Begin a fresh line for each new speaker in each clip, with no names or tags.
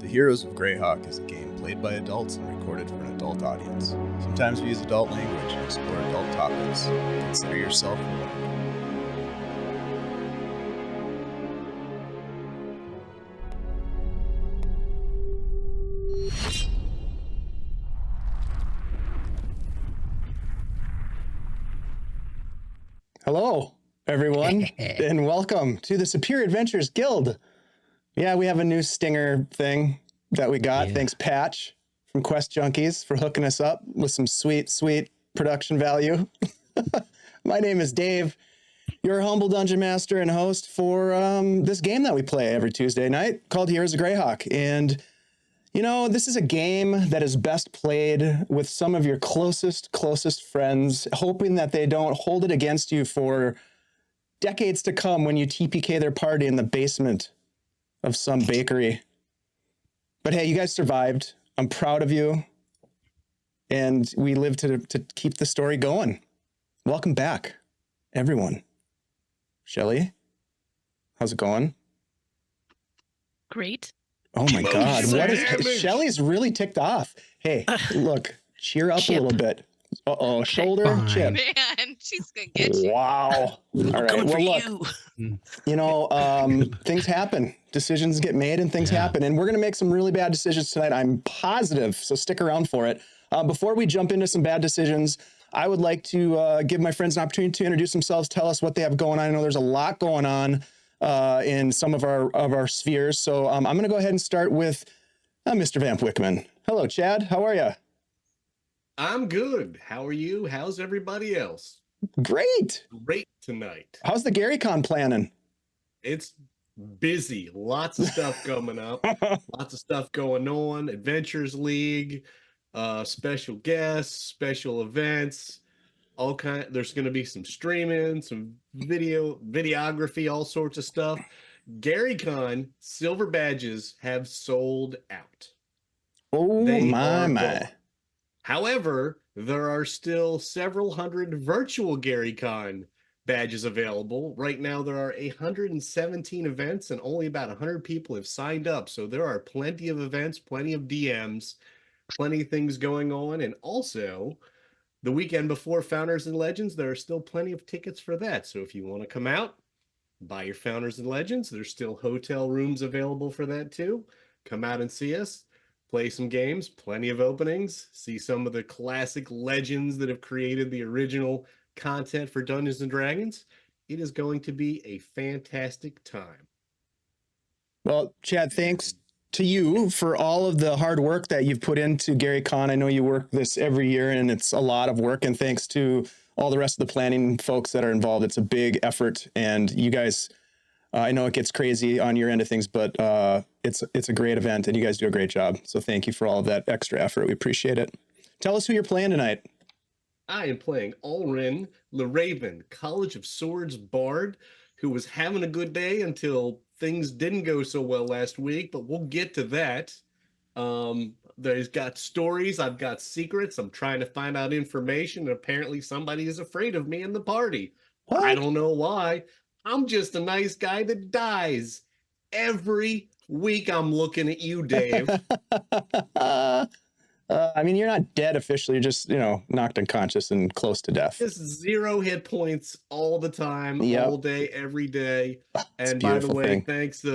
The Heroes of Greyhawk is a game played by adults and recorded for an adult audience. Sometimes we use adult language and explore adult topics. Consider yourself warned.
Hello, everyone, and welcome to the Superior Adventures Guild. Yeah, we have a new stinger thing that we got. Yeah. Thanks, Patch from Quest Junkies, for hooking us up with some sweet, sweet production value. My name is Dave, your humble dungeon master and host for this game that we play every Tuesday night called Heroes of Greyhawk. And, you know, this is a game that is best played with some of your closest friends, hoping that they don't hold it against you for decades to come when you TPK their party in the basement of some bakery. But hey, you guys survived. I'm proud of you. And we live to keep the story going. Welcome back, everyone. Shelly, how's it going?
Great.
Oh my God, what is Shelly's really ticked off. Hey, look, cheer up
Chip.
A little bit. Uh-oh, shoulder chip.
Man, she's gonna get you.
Wow. All right. Well, look, you know, things happen. Decisions get made and things happen. And we're going to make some really bad decisions tonight. I'm positive. So stick around for it. Before we jump into some bad decisions, I would like to give my friends an opportunity to introduce themselves, tell us what they have going on. I know there's a lot going on in some of our spheres. So I'm going to go ahead and start with Mr. Vamp Wickman. Hello, Chad. How are you?
I'm good. How are you? How's everybody else?
Great.
Great tonight.
How's the GaryCon planning?
It's busy. Lots of stuff coming up. Lots of stuff going on. Adventures League, special guests, special events, all kind. There's going to be some streaming, some videography, all sorts of stuff. GaryCon silver badges have sold out.
Oh, my.
Gone. However, there are still several hundred virtual GaryCon badges available. Right now, there are 117 events and only about 100 people have signed up. So there are plenty of events, plenty of DMs, plenty of things going on. And also, the weekend before Founders and Legends, there are still plenty of tickets for that. So if you want to come out, buy your Founders and Legends. There's still hotel rooms available for that too. Come out and see us. Play some games, plenty of openings, see some of the classic legends that have created the original content for Dungeons & Dragons. It is going to be a fantastic time.
Well, Chad, thanks to you for all of the hard work that you've put into GaryCon. I know you work this every year and it's a lot of work, and thanks to all the rest of the planning folks that are involved. It's a big effort, and you guys, I know it gets crazy on your end of things, but it's a great event and you guys do a great job. So thank you for all of that extra effort. We appreciate it. Tell us who you're playing tonight.
I am playing Ulrin the Raven, College of Swords Bard, who was having a good day until things didn't go so well last week, but we'll get to that. There's got stories, I've got secrets, I'm trying to find out information, and apparently somebody is afraid of me in the party. What? I don't know why. I'm just a nice guy that dies. Every week I'm looking at you, Dave.
I mean, you're not dead officially. You're just, you know, knocked unconscious and close to death.
Just 0 hit points all the time, all day, every day. And by the way, thanks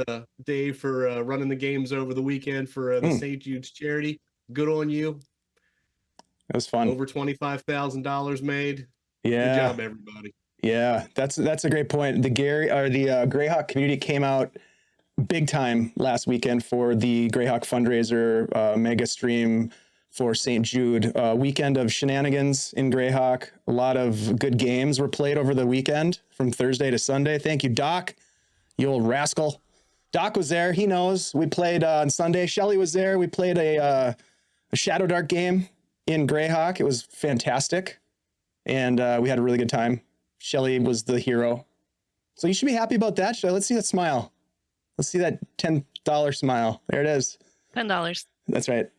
Dave for running the games over the weekend for the St. Jude's charity. Good on you.
It was fun.
Over $25,000 made.
Yeah.
Good job, everybody.
Yeah, that's a great point. The Greyhawk community came out big time last weekend for the Greyhawk fundraiser mega stream for St. Jude. Weekend of shenanigans in Greyhawk. A lot of good games were played over the weekend from Thursday to Sunday. Thank you, Doc, you old rascal. Doc was there. He knows. We played on Sunday. Shelly was there. We played a Shadow Dark game in Greyhawk. It was fantastic, and we had a really good time. Shelly was the hero. So you should be happy about that, Shelly. Let's see that smile. Let's see that $10 smile. There it is.
$10.
That's right.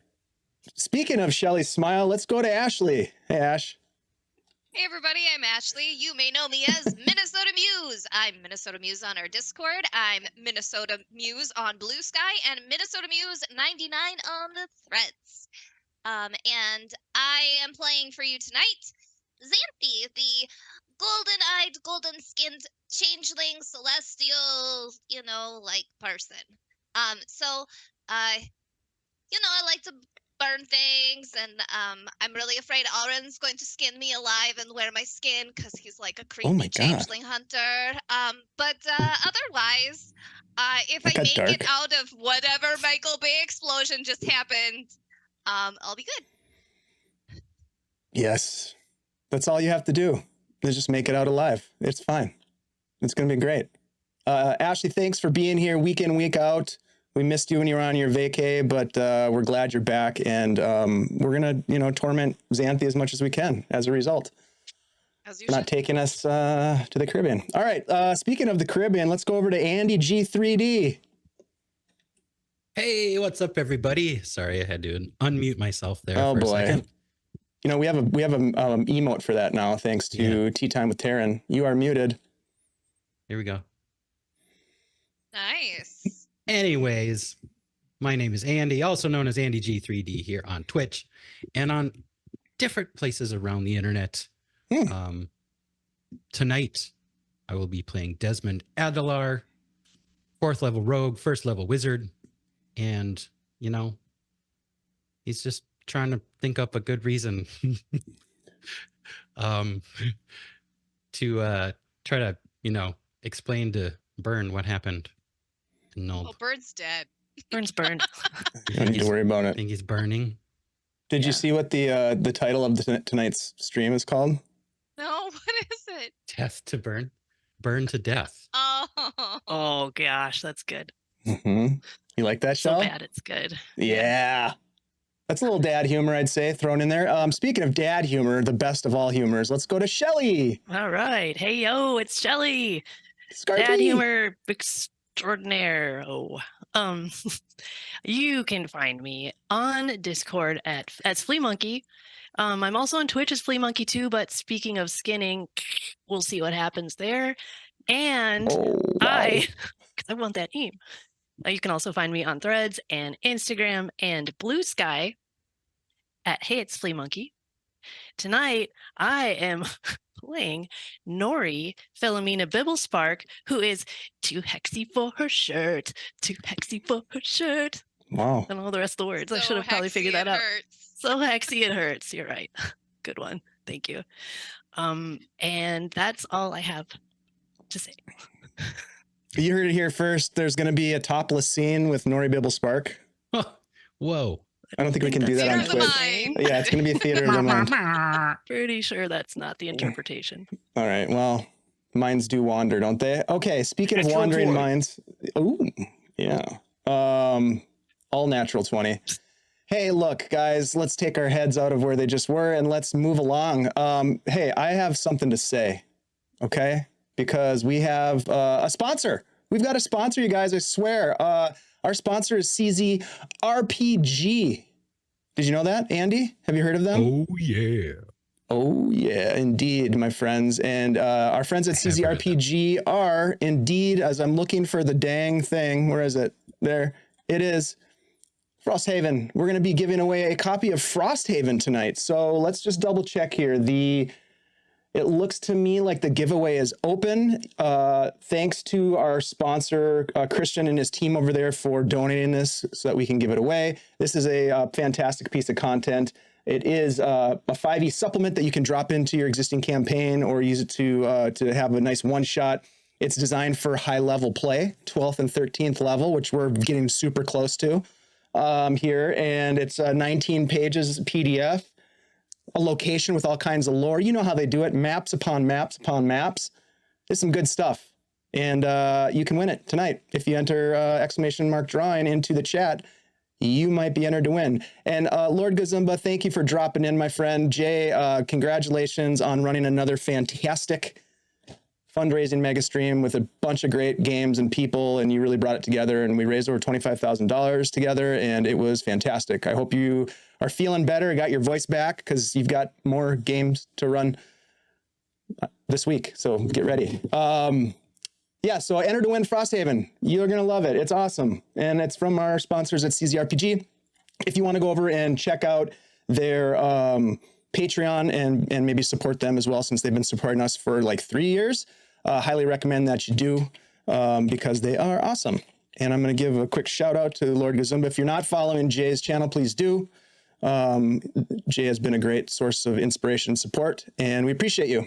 Speaking of Shelly's smile, let's go to Ashley. Hey, Ash.
Hey everybody, I'm Ashley. You may know me as Minnesota Muse. I'm Minnesota Muse on our Discord. I'm Minnesota Muse on Blue Sky and Minnesota Muse 99 on the Threads. And I am playing for you tonight Xanthi, the golden-eyed, golden-skinned changeling celestial, person. So, uh, I like to burn things, and I'm really afraid Auron's going to skin me alive and wear my skin because he's like a
Oh my
creepy
God.
changeling hunter. But otherwise, if
That
I
got
make it
dark.
out of whatever Michael Bay explosion just happened, I'll be good.
Yes. That's all you have to do is just make it out alive. It's fine. It's going to be great. Ashley, thanks for being here week in, week out. We missed you when you were on your vacay, but we're glad you're back. And we're going to, torment Xanthi as much as we can as a result.
As you
Not
should.
taking us to the Caribbean. All right. Speaking of the Caribbean, let's go over to Andy G3D.
Hey, what's up, everybody? Sorry, I had to unmute myself there
Oh
for a
boy.
second.
We have a emote for that now, thanks to Tea Time with Taryn. You are muted.
Here we go.
Nice.
Anyways, my name is Andy, also known as Andy G3D here on Twitch and on different places around the internet. Tonight, I will be playing Desmond Adelar, 4th level rogue, 1st level wizard. And, he's just trying to think up a good reason to try to, explain to Burne what happened. No,
Oh, Bird's dead.
Burne's burned.
You don't need to worry about
I
it.
think he's burning.
Did you
Yeah.
see what the title of tonight's stream is called?
No, what is it?
Death to Burne. Burn to death.
Oh.
Oh gosh, that's good.
Mm-hmm. You like that,
So
Shell?
bad it's good.
Yeah. That's a little dad humor, I'd say, thrown in there. Speaking of dad humor, the best of all humors, let's go to Shelly.
All right. Hey yo, it's Shelly.
Scarpy.
Dad humor extraordinaire. Oh. You can find me on Discord as Flea Monkey. I'm also on Twitch as Flea Monkey too, but speaking of skinning, we'll see what happens there. And
Oh, wow.
because I want that name. You can also find me on Threads and Instagram and Blue Sky at Hey It's Flea Monkey. Tonight, I am playing Nori Philomena Bibblespark, who is too hexy for her shirt, too hexy for her shirt.
Wow.
And all the rest of the words. I
So
should have probably
hexy
figured that
it
out.
hurts.
So hexy it hurts. You're right. Good one. Thank you. And that's all I have to say.
You heard it here first. There's going to be a topless scene with Nori Bibblespark.
Whoa.
I don't think we can do that on
Theater of the
Twitch.
mind.
Yeah, it's going to be a theater of the mind.
Pretty sure that's not the interpretation.
All right. Well, minds do wander, don't they? Okay. Speaking of
Natural
wandering
20.
minds. Ooh, yeah. All natural 20. Hey, look, guys, let's take our heads out of where they just were and let's move along. Hey, I have something to say. Okay. Because we have a sponsor. We've got a sponsor, you guys, I swear. Our sponsor is CZ RPG. Did you know that, Andy? Have you heard of them?
Oh, yeah.
Oh, yeah, indeed, my friends. And our friends at CZ RPG are indeed, as I'm looking for the dang thing, where is it? There it is. Frosthaven. We're going to be giving away a copy of Frosthaven tonight. So let's just double check here. It looks to me like the giveaway is open. Thanks to our sponsor, Christian and his team over there for donating this so that we can give it away. This is a fantastic piece of content. It is a 5e supplement that you can drop into your existing campaign or use it to have a nice one-shot. It's designed for high-level play, 12th and 13th level, which we're getting super close to here. And it's 19 pages PDF. A location with all kinds of lore. You know how they do it. Maps upon maps upon maps. It's some good stuff. And you can win it tonight. If you enter ! drawing into the chat, you might be entered to win. And Lord Gazumba, thank you for dropping in, my friend. Jay, congratulations on running another fantastic fundraising mega stream with a bunch of great games and people, and you really brought it together, and we raised over $25,000 together, and it was fantastic. I hope you are feeling better, got your voice back, because you've got more games to run this week, so get ready. Yeah, so Enter to Win Frosthaven. You're going to love it. It's awesome. And it's from our sponsors at CZRPG. If you want to go over and check out their Patreon and maybe support them as well, since they've been supporting us for like 3 years, highly recommend that you do because they are awesome. And I'm going to give a quick shout out to Lord Gazumba. If you're not following Jay's channel, please do. Jay has been a great source of inspiration and support, and we appreciate you.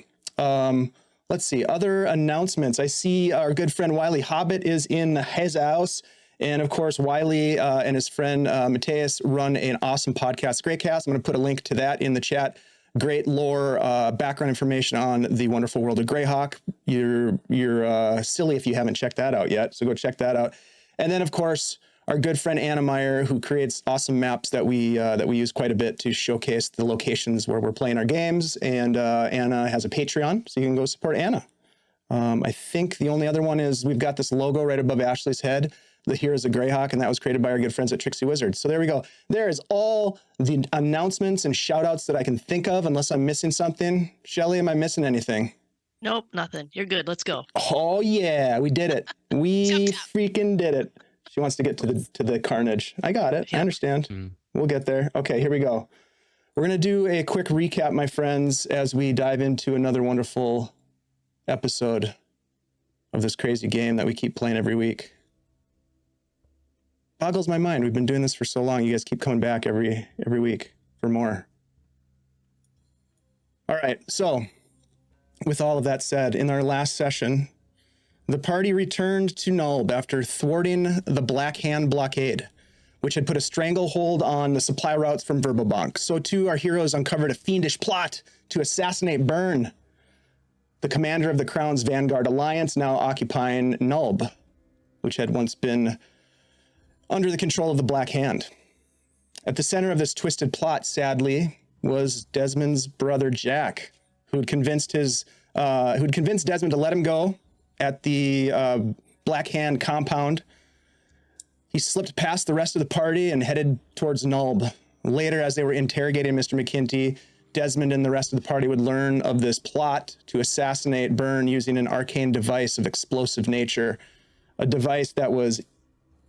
Let's see, other announcements. I see our good friend Wiley Hobbit is in his house. And of course, Wiley and his friend Mateus run an awesome podcast, Greycast. I'm going to put a link to that in the chat. Great lore, background information on the wonderful world of Greyhawk. You're silly if you haven't checked that out yet, so go check that out. And then, of course, our good friend Anna Meyer, who creates awesome maps that we use quite a bit to showcase the locations where we're playing our games. And Anna has a Patreon, so you can go support Anna. I think the only other one is we've got this logo right above Ashley's head, the Heroes of Greyhawk, and that was created by our good friends at Trixie Wizards. So there we go. There is all the announcements and shout outs that I can think of, unless I'm missing something. Shelly, am I missing anything?
Nope, nothing. You're good. Let's go.
Oh yeah, we did it. We freaking did it. She wants to get to the carnage. I got it. I understand. We'll get there. Okay, here we go. We're going to do a quick recap, my friends, as we dive into another wonderful episode of this crazy game that we keep playing every week. Boggles my mind. We've been doing this for so long. You guys keep coming back every week for more. All right, so with all of that said, in our last session, the party returned to Nulb after thwarting the Black Hand blockade, which had put a stranglehold on the supply routes from Verbobank. So too, our heroes uncovered a fiendish plot to assassinate Burne, the commander of the Crown's Vanguard Alliance, now occupying Nulb, which had once been under the control of the Black Hand. At the center of this twisted plot, sadly, was Desmond's brother Jack, who'd convinced Desmond to let him go at the Black Hand compound. He slipped past the rest of the party and headed towards Nulb. Later, as they were interrogating Mr. McKinty, Desmond and the rest of the party would learn of this plot to assassinate Burne using an arcane device of explosive nature, a device that was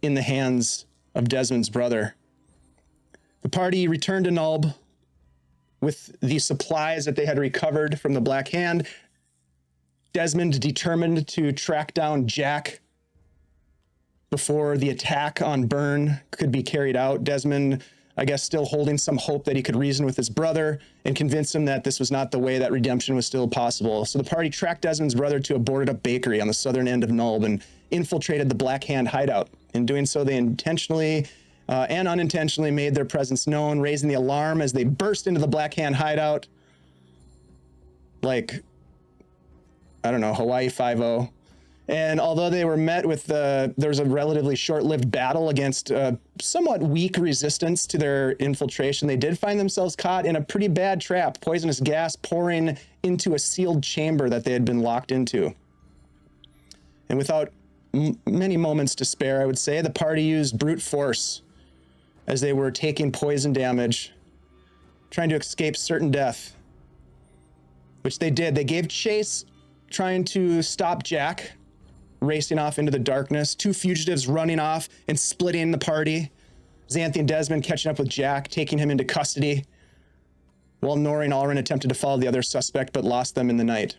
in the hands of Desmond's brother. The party returned to Nulb with the supplies that they had recovered from the Black Hand. Desmond determined to track down Jack before the attack on Burne could be carried out. Desmond, I guess, still holding some hope that he could reason with his brother and convince him that this was not the way, that redemption was still possible. So the party tracked Desmond's brother to a boarded-up bakery on the southern end of Nulb and infiltrated the Black Hand hideout. In doing so, they intentionally and unintentionally made their presence known, raising the alarm as they burst into the Black Hand hideout like, I don't know, Hawaii 5-0. And although they were met with there was a relatively short-lived battle against somewhat weak resistance to their infiltration, they did find themselves caught in a pretty bad trap, poisonous gas pouring into a sealed chamber that they had been locked into. And without many moments to spare, I would say, the party used brute force as they were taking poison damage, trying to escape certain death, which they did. They gave chase, trying to stop Jack, racing off into the darkness, two fugitives running off and splitting the party, Xanthi and Desmond catching up with Jack, taking him into custody, while Nori and Alrin attempted to follow the other suspect, but lost them in the night.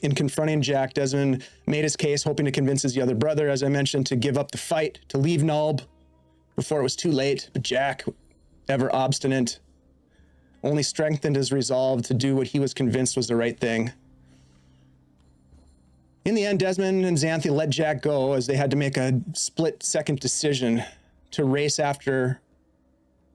In confronting Jack, Desmond made his case, hoping to convince his other brother, as I mentioned, to give up the fight, to leave Nulb before it was too late. But Jack, ever obstinate, only strengthened his resolve to do what he was convinced was the right thing. In the end, Desmond and Xanthi let Jack go as they had to make a split-second decision to race after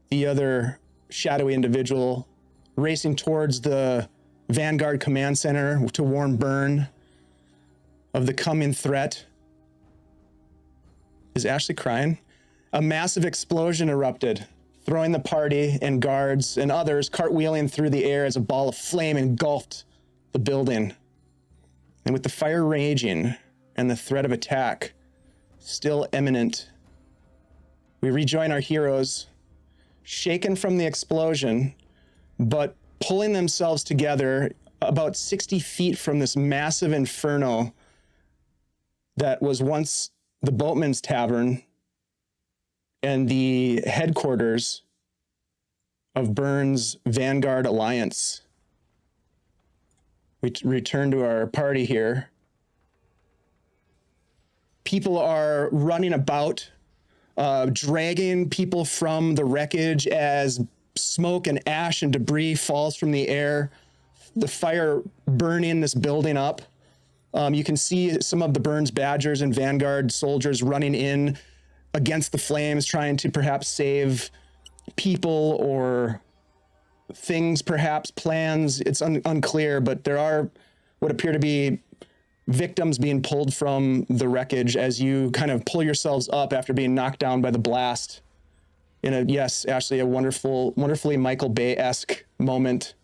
the other shadowy individual, racing towards the Vanguard Command Center to warn Burne of the coming threat. Is Ashley crying? A massive explosion erupted, throwing the party and guards and others cartwheeling through the air as a ball of flame engulfed the building. And with the fire raging and the threat of attack still imminent, we rejoin our heroes, shaken from the explosion, but pulling themselves together about 60 feet from this massive inferno that was once the Boatman's Tavern and the headquarters of Burne's Vanguard Alliance. We return to our party here. People are running about, dragging people from the wreckage as smoke and ash and debris falls from the air. The fire burning this building up. You can see some of the Burne's Badgers and Vanguard soldiers running in against the flames, trying to perhaps save people or things, perhaps plans. It's unclear, but there are what appear to be victims being pulled from the wreckage as you kind of pull yourselves up after being knocked down by the blast. In a, yes, Ashley, a wonderfully Michael Bay-esque moment.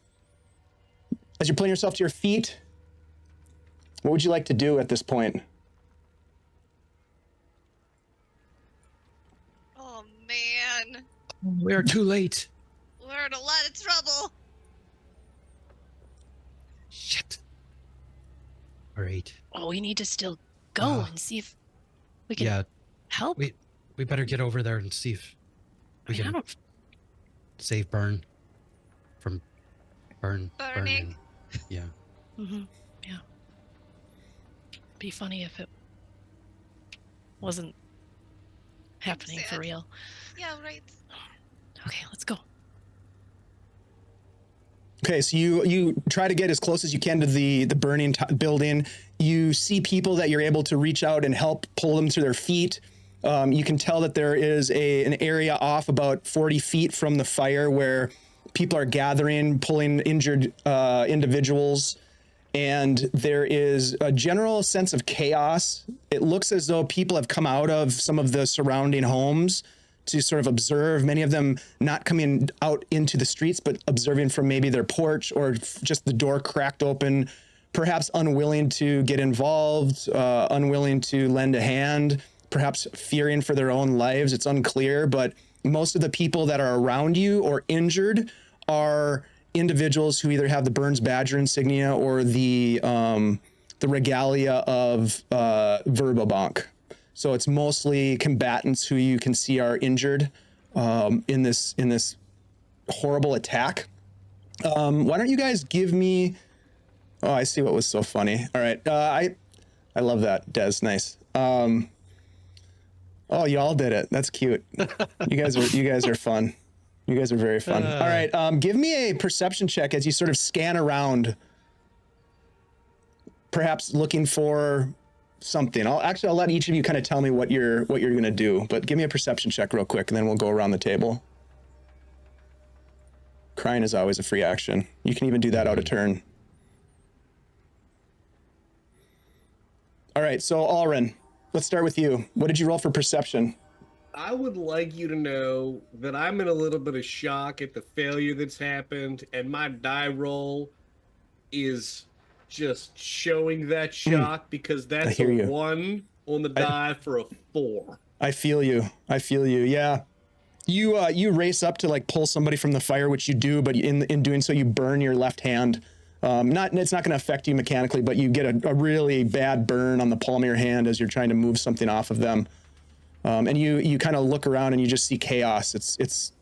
As you're pulling yourself to your feet, what would you like to do at this point?
Oh man,
We're too late.
we're in a lot of trouble.
Shit. All right.
Oh, we need to still go and see if we can
Yeah,
help.
we better get over there and see if we
I mean, I
can
don't.
save Burne from
Burning.
burning. Yeah.
Yeah. Be funny if it wasn't happening for
Sad.
real.
Yeah, right.
Okay, let's go.
Okay, so you try to get as close as you can to the burning building. You see people that you're able to reach out and help pull them to their feet. You can tell that there is an area off about 40 feet from the fire where people are gathering, pulling injured individuals. And there is a general sense of chaos. It looks as though people have come out of some of the surrounding homes to sort of observe, many of them not coming out into the streets, but observing from maybe their porch or just the door cracked open, perhaps unwilling to get involved, unwilling to lend a hand, perhaps fearing for their own lives. It's unclear, but most of the people that are around you or injured are individuals who either have the Burne's Badger insignia or the regalia of Verbobank. So it's mostly combatants who you can see are injured in this horrible attack. Why don't you guys give me? Oh, I see what was so funny. All right, I love that, Des. Nice. Oh, y'all did it. That's cute. You guys are fun. You guys are very fun. All right, give me a perception check as you sort of scan around, perhaps looking for something. I'll let each of you kind of tell me what you're going to do, but give me a perception check real quick, and then we'll go around the table. Crying is always a free action. You can even do that out of turn. All right, so Alrin, let's start with you. What did you roll for perception?
I would like you to know that I'm in a little bit of shock at the failure that's happened, and my die roll is just showing that shock because that's a 1 on the die for a 4.
I feel you. Yeah. You race up to like pull somebody from the fire, which you do, but in doing so, you burn your left hand. It's not going to affect you mechanically, but you get a really bad burn on the palm of your hand as you're trying to move something off of them. And you kind of look around and you just see chaos. It's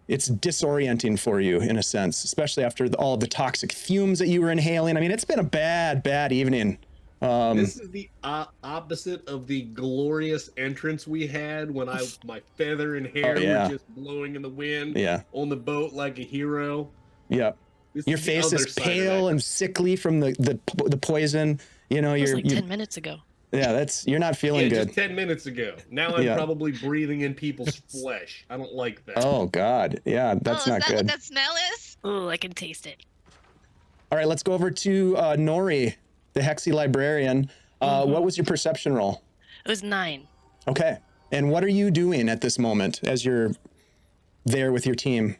disorienting for you in a sense, especially after all of the toxic fumes that you were inhaling. I mean, it's been a bad evening.
This is the opposite of the glorious entrance we had when my feather and hair were just blowing in the wind on the boat like a hero.
Yeah. Your face is pale and sickly from the poison. You know,
you're 10 minutes ago.
Yeah, you're not feeling good.
Just 10 minutes ago. Now I'm probably breathing in people's flesh. I don't like that.
Oh God, yeah, that's not good.
Is that what that smell is?
Oh, I can taste it.
All right, let's go over to Nori, the Hexy librarian. What was your perception roll?
It was 9.
Okay, and what are you doing at this moment as you're there with your team?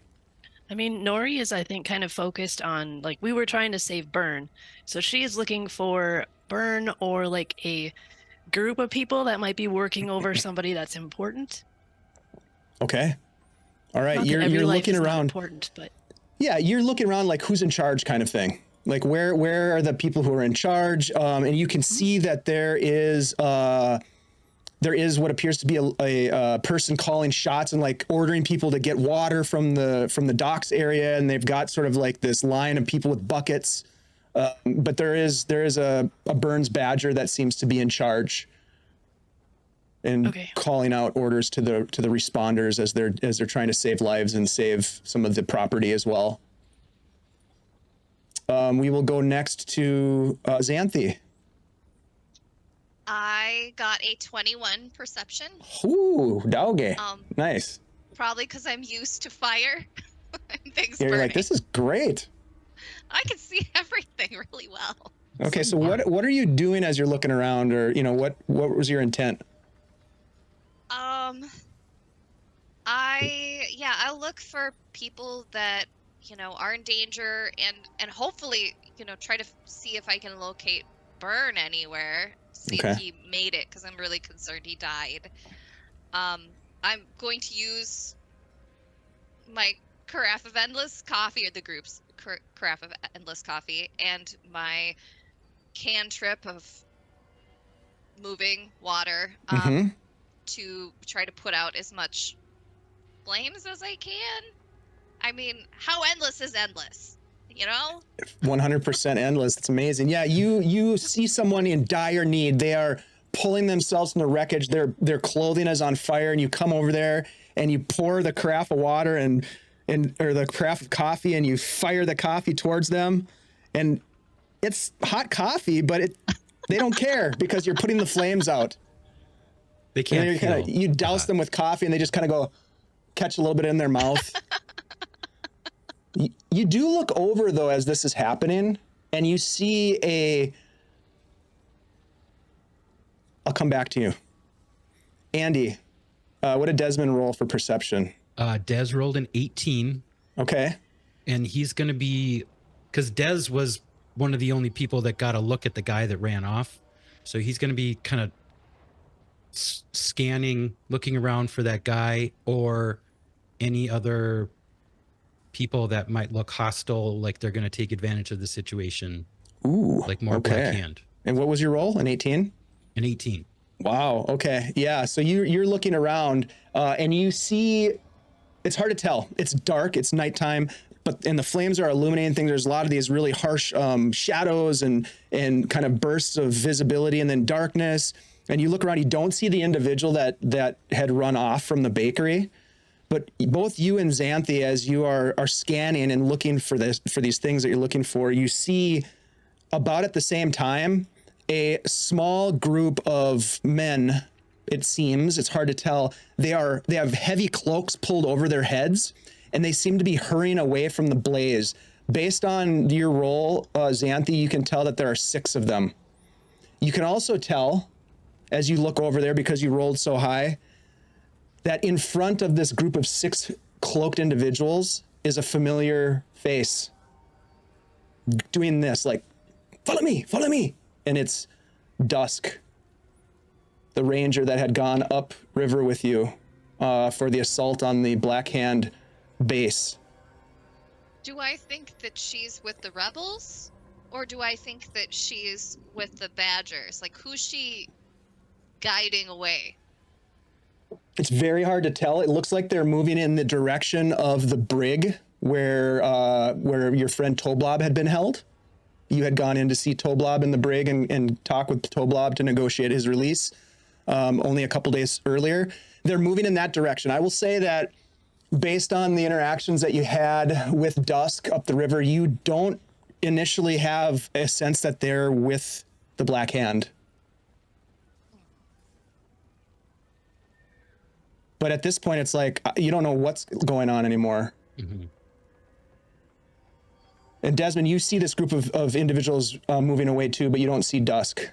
I mean, Nori is, I think, kind of focused on, like, we were trying to save Burne. So she is looking for Burne or like a group of people that might be working over somebody that's important.
Okay. All right. You're looking around.
Important, but
Yeah, you're looking around like who's in charge kind of thing. Like where are the people who are in charge? And you can see that there is what appears to be a person calling shots and like ordering people to get water from the docks area, and they've got sort of like this line of people with buckets. But there is a Burns Badger that seems to be in charge and calling out orders to the responders as they're trying to save lives and save some of the property as well. We will go next to Xanthi.
I got a 21 perception.
Ooh, Dauge. Nice.
Probably because I'm used to fire and things
You're
burning.
like, this is great.
I can see everything really well.
Okay, so what are you doing as you're looking around, or what was your intent?
I look for people that are in danger, and hopefully try to see if I can locate Burne anywhere. See if he made it, because I'm really concerned he died. I'm going to use my carafe of endless coffee, or the group's carafe of endless coffee, and my cantrip of moving water to try to put out as much flames as I can. I mean, how endless is endless?
100% endless. It's amazing. Yeah, you see someone in dire need. They are pulling themselves from the wreckage. Their clothing is on fire, and you come over there and you pour the carafe of water or the carafe of coffee, and you fire the coffee towards them, and it's hot coffee, but they don't care because you're putting the flames out.
They can't.
You douse them with coffee, and they just kind of go catch a little bit in their mouth. You do look over, though, as this is happening, and you see I'll come back to you. Andy, what did Desmond roll for perception?
Des rolled an 18.
Okay.
And he's going to be, because Des was one of the only people that got a look at the guy that ran off. So he's going to be kind of scanning, looking around for that guy or any other people that might look hostile, like they're going to take advantage of the situation.
Ooh,
like more Black Hand.
And what was your roll? An 18?
An 18.
Wow. Okay. Yeah. So you're looking around, and you see, it's hard to tell. It's dark. It's nighttime, and the flames are illuminating things. There's a lot of these really harsh shadows and kind of bursts of visibility, and then darkness. And you look around. You don't see the individual that had run off from the bakery. But both you and Xanthi, as you are scanning and looking for these things that you're looking for, you see about at the same time a small group of men. It seems, it's hard to tell. They have heavy cloaks pulled over their heads, and they seem to be hurrying away from the blaze. Based on your roll, Xanthi, you can tell that there are 6 of them. You can also tell, as you look over there, because you rolled so high, that in front of this group of 6 cloaked individuals is a familiar face doing this, like, follow me. And it's Dusk, the ranger that had gone up river with you for the assault on the Black Hand base.
Do I think that she's with the rebels, or do I think that she's with the Badgers? Like, who's she guiding away?
It's very hard to tell. It looks like they're moving in the direction of the brig where your friend Toblob had been held. You had gone in to see Toblob in the brig and talk with Toblob to negotiate his release only a couple days earlier. They're moving in that direction. I will say that based on the interactions that you had with Dusk up the river, you don't initially have a sense that they're with the Black Hand. But at this point, it's like, you don't know what's going on anymore.
Mm-hmm.
And Desmond, you see this group of individuals moving away too, but you don't see Dusk.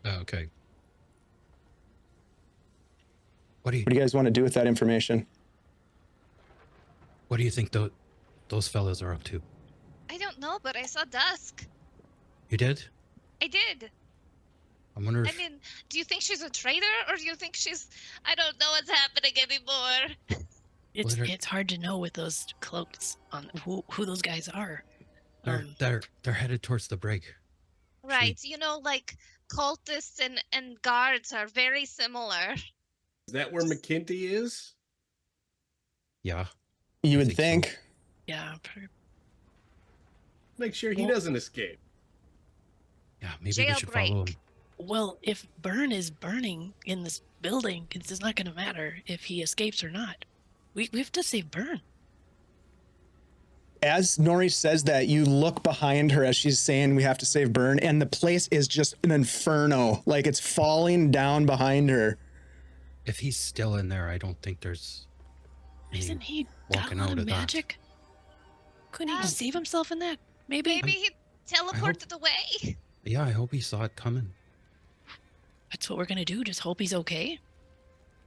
Oh, okay.
What do you guys want to do with that information?
What do you think those fellas are up to?
I don't know, but I saw Dusk.
You did?
I did.
I wonder if...
I mean, do you think she's a traitor, or do you think she's... I don't know what's happening anymore.
It's hard to know with those cloaks on who those guys are.
They're headed towards the brig.
Right. You know, like cultists and guards are very similar.
Is that where McKinty is?
Yeah.
You
I
would
think so.
think.
Yeah.
Make sure he
Well-
doesn't escape.
Yeah, maybe we should follow him.
Well, if Burne is burning in this building, it's not going to matter if he escapes or not. We have to save Burne.
As Nori says that, you look behind her as she's saying we have to save Burne, and the place is just an inferno. Like it's falling down behind her.
If he's still in there, I don't think there's any
Isn't he got
walking
a lot
out
of
of that.
magic? Couldn't he
Yeah.
save himself in that? Maybe.
Maybe he teleported away.
Yeah, I hope he saw it coming.
That's what we're going to do. Just hope he's okay.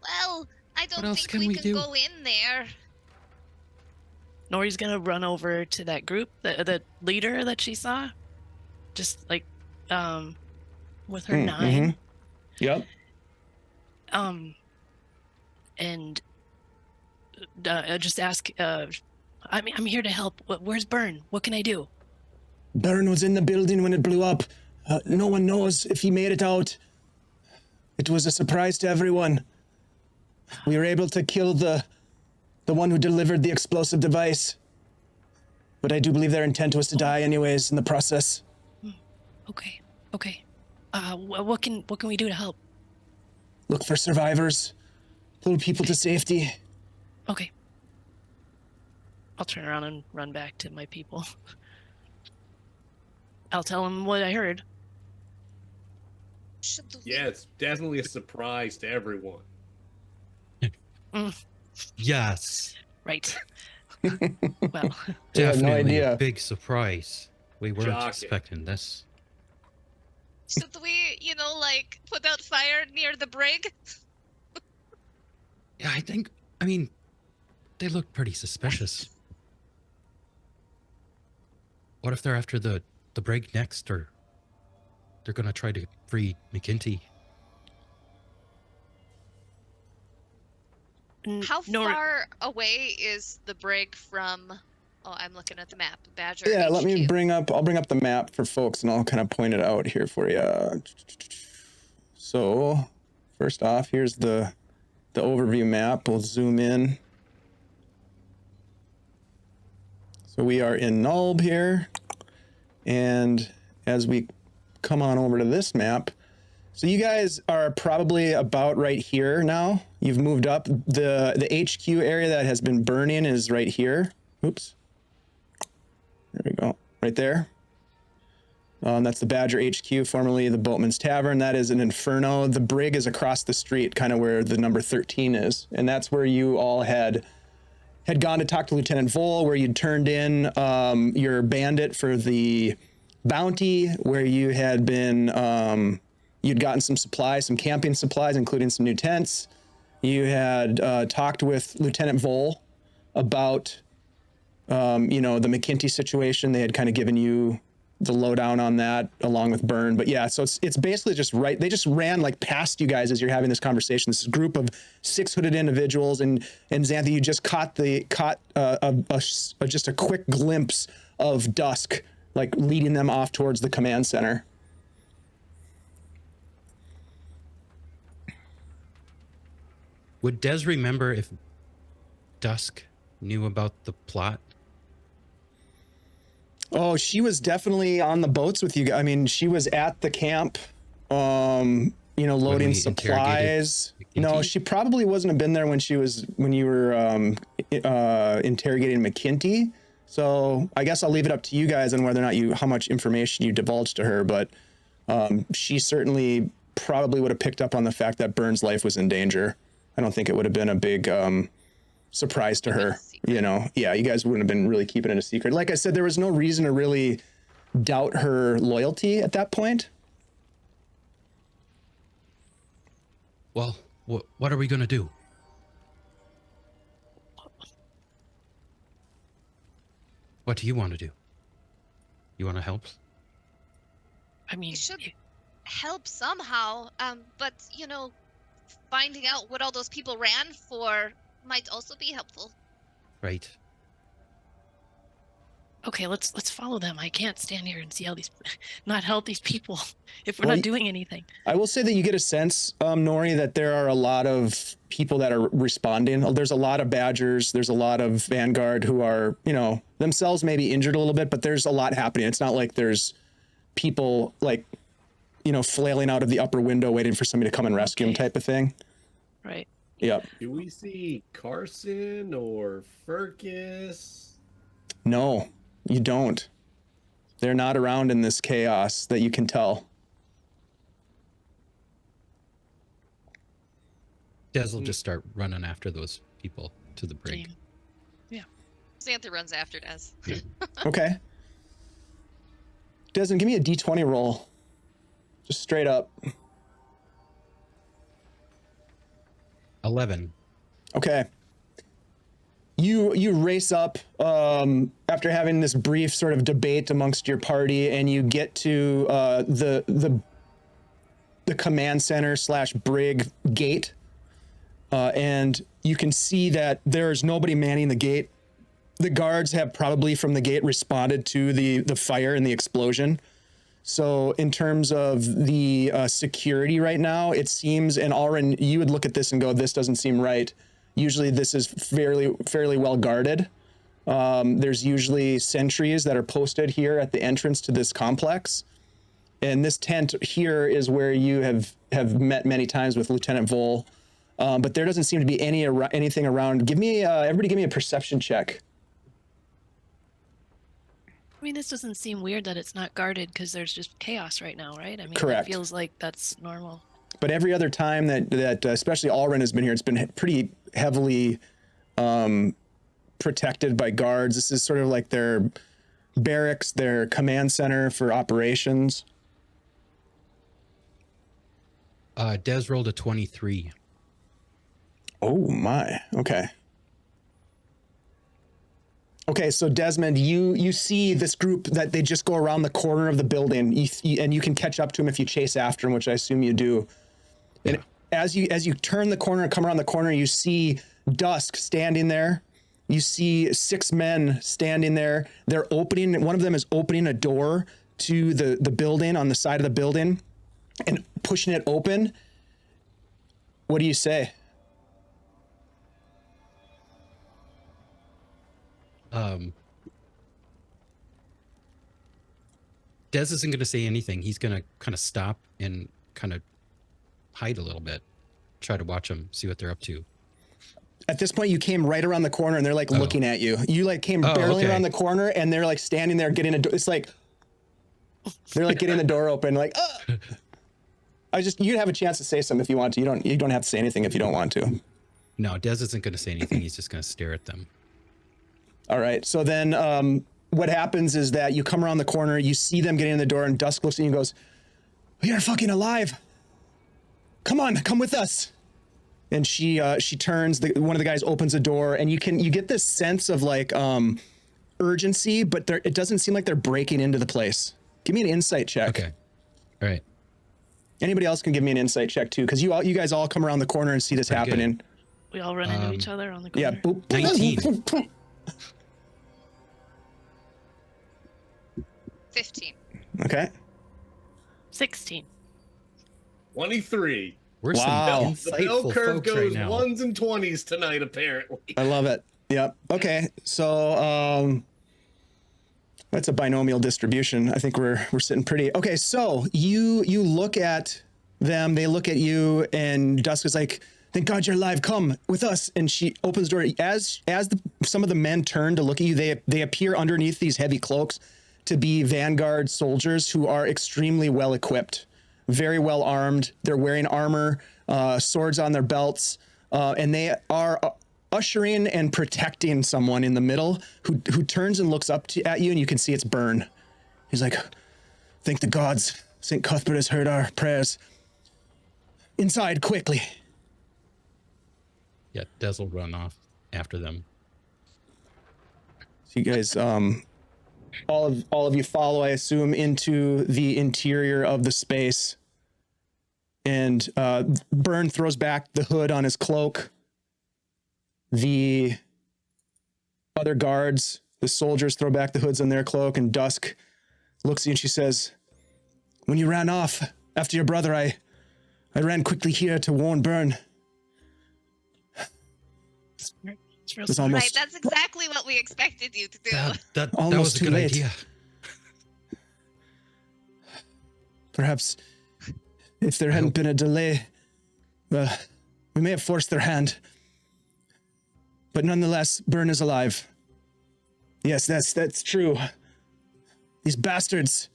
Well, I don't
else
think
can
we
we
can
do?
go in there.
Nori's going to run over to that group, the leader that she saw. Just like with her 9.
Yep.
And just ask. I'm here to help. Where's Burne? What can I do?
Burne was in the building when it blew up. No one knows if he made it out. It was a surprise to everyone. We were able to kill the one who delivered the explosive device. But I do believe their intent was to die anyways in the process.
Okay. What can we do to help?
Look for survivors. Pull people to safety.
Okay. I'll turn around and run back to my people. I'll tell them what I heard.
Should we?
Yeah, it's definitely a surprise to everyone.
Yes.
Right. Well,
I had no
Definitely
idea.
a big surprise. We weren't
Shocking.
expecting this.
Should we, like put out fire near the brig?
Yeah, I mean, they look pretty suspicious. What if they're after the brig next, or they're gonna try to free McKinty?
How
Nor-
far away is the brig from? Oh, I'm looking at the map. Badger.
Yeah, let me
HQ.
I'll bring up the map for folks and I'll kind of point it out here for you. So, first off, here's the overview map. We'll zoom in. So we are in Nulb here. And as we come on over to this map, so you guys are probably about right here now. You've moved up. The HQ area that has been burning is right here. Oops. There we go. Right there. That's the Badger HQ, formerly the Boatman's Tavern. That is an inferno. The brig is across the street, kind of where the number 13 is. And that's where you all had gone to talk to Lieutenant Vol, where you'd turned in your bandit for the bounty, where you had been, you'd gotten some supplies, some camping supplies, including some new tents. You had talked with Lieutenant Vol about, the McKinty situation. They had kind of given you the lowdown on that along with Burne. But yeah, so it's basically just right. They just ran like past you guys as you're having this conversation. This group of 6 hooded individuals, and Xanthe, you just caught just a quick glimpse of Dusk, like leading them off towards the command center.
Would Des remember if Dusk knew about the plot?
Oh, she was definitely on the boats with you guys. I mean, she was at the camp, loading
we
supplies.
interrogated
No,
McKinty?
she probably wouldn't have been there when you were interrogating McKinty. So I guess I'll leave it up to you guys on whether or not how much information you divulged to her. But she certainly probably would have picked up on the fact that Burne's life was in danger. I don't think it would have been a big surprise to her. Yeah, you guys wouldn't have been really keeping it a secret. Like I said, there was no reason to really doubt her loyalty at that point.
Well, what are we gonna do? What do you want to do? You want to help?
I mean,
We should help somehow. But finding out what all those people ran for might also be helpful.
Right.
Okay, let's follow them. I can't stand here and see how not help these people if we're
Well,
not doing anything.
I will say that you get a sense, Nori, that there are a lot of people that are responding. There's a lot of Badgers. There's a lot of Vanguard who are, themselves maybe injured a little bit, but there's a lot happening. It's not like there's people like, flailing out of the upper window waiting for somebody to come and rescue them type of thing.
Right.
Yep.
Do we see Carson or Furcus?
No, you don't. They're not around in this chaos that you can tell.
Des will just start running after those people to the brig.
Same. Yeah.
Xantha runs after Des.
Okay. Desmond, give me a D20 roll. Just straight up.
11.
Okay. You race up after having this brief sort of debate amongst your party, and you get to the command center / brig gate, and you can see that there's nobody manning the gate. The guards have probably from the gate responded to the fire and the explosion. So in terms of the security right now, it seems, and Alrin, you would look at this and go, this doesn't seem right. Usually this is fairly well guarded. There's usually sentries that are posted here at the entrance to this complex. And this tent here is where you have met many times with Lieutenant Vole. But there doesn't seem to be anything around. Everybody give me a perception check.
I mean, this doesn't seem weird that it's not guarded because there's just chaos right now, right? I mean,
Correct.
It feels like that's normal.
But every other time that especially Alrin has been here, it's been pretty heavily protected by guards. This is sort of like their barracks, their command center for operations.
Des rolled a 23.
Oh my. Okay. Okay, so Desmond, you see this group that they just go around the corner of the building, and you can catch up to them if you chase after them, which I assume you do. And as you turn the corner and come around the corner, you see Dusk standing there. You see 6 men standing there. They're opening. One of them is opening a door to the building on the side of the building, and pushing it open. What do you say?
Des isn't going to say anything. He's going to kind of stop and kind of hide a little bit, try to watch them, see what they're up to.
At this point, you came right around the corner, and they're like looking at you. You like came barreling around the corner, and they're like standing there getting a door. It's like they're like getting the door open, like. You have a chance to say something if you want to. You don't have to say anything if you don't want to.
No, Des isn't going to say anything. He's just going to stare at them.
All right. So then what happens is that you come around the corner, you see them getting in the door, and Dusk looks at you and goes, "We are fucking alive. Come on, come with us." And she turns, one of the guys opens the door, and you get this sense of like urgency, but it doesn't seem like they're breaking into the place. Give me an insight check.
Okay. All right.
Anybody else can give me an insight check too, because you guys all come around the corner and see this happening.
Good.
We all run into each other on the corner.
Yeah. Boop.
19.
15.
Okay.
16.
23.
We're
Wow.
some
The bell
insightful
curve
folks right
goes
now.
1s and 20s tonight, apparently.
I love it. Yep. Okay. So that's a binomial distribution. I think we're sitting pretty. Okay. So you look at them, they look at you, and Dusk is like, "Thank God you're alive. Come with us." And she opens the door. As some of the men turn to look at you, they appear underneath these heavy cloaks to be Vanguard soldiers who are extremely well equipped, very well armed. They're wearing armor, swords on their belts, and they are ushering and protecting someone in the middle who turns and looks up at you, and you can see it's Burne. He's like, "Thank the gods. St. Cuthbert has heard our prayers. Inside, quickly."
Yeah, Des will run off after them.
So you guys, all of you follow, I assume, into the interior of the space. And Burne throws back the hood on his cloak. The other guards, the soldiers throw back the hoods on their cloak, and Dusk looks at you and she says, when you ran off after your brother, I ran quickly here to warn Burne.
It's real
It was
smart.
almost,
Right, that's exactly what we expected you to do.
That
Almost
was a
too
good
late.
idea.
perhaps if there hadn't been a delay, well, we may have forced their hand. But nonetheless, Burne is alive. Yes, that's true. These bastards.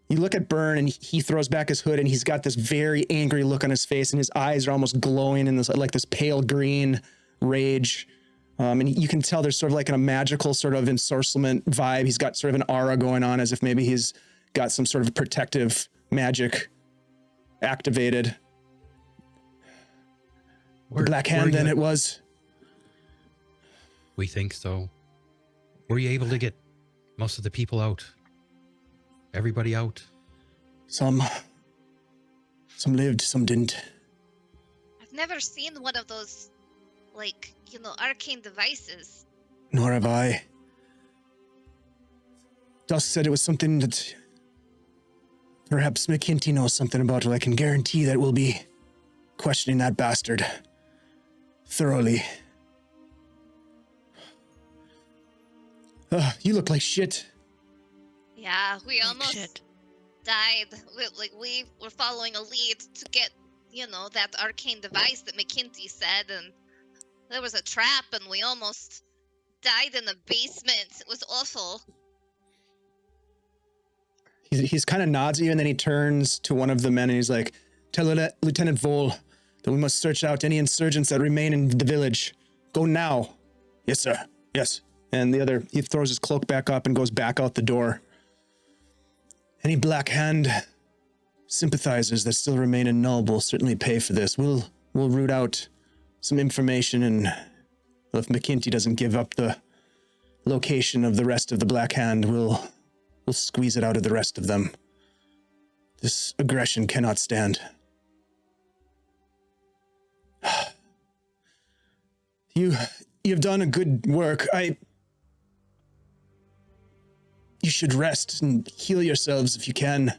You look at Burne and he throws back his hood and he's got this very angry look on his face and his eyes are almost glowing in this like this pale green rage. And you can tell there's sort of like a magical sort of ensorcelment vibe. He's got sort of an aura going on as if maybe he's got some sort of protective magic activated. Black Hand then it was.
We think so. Were you able to get most of the people out? Everybody out?
Some lived, some didn't.
I've never seen one of those, like, arcane devices.
Nor have I. Dusk said it was something that perhaps McKinty knows something about it. I can guarantee that we'll be questioning that bastard thoroughly. You look like shit.
Yeah, we
Like
almost
shit.
died. We were following a lead to get, that arcane device that McKinty said, and there was a trap, and we almost died in the basement. It was awful.
He's kind of nods at you, and then he turns to one of the men, and he's like, "Tell Lieutenant Vole that we must search out any insurgents that remain in the village. Go now." "Yes, sir. Yes." And the other, he throws his cloak back up and goes back out the door. Any Black Hand sympathizers that still remain in Null will certainly pay for this. We'll root out some information, and if McKinty doesn't give up the location of the rest of the Black Hand, we'll squeeze it out of the rest of them. This aggression cannot stand. You've done a good work. You should rest and heal yourselves if you can.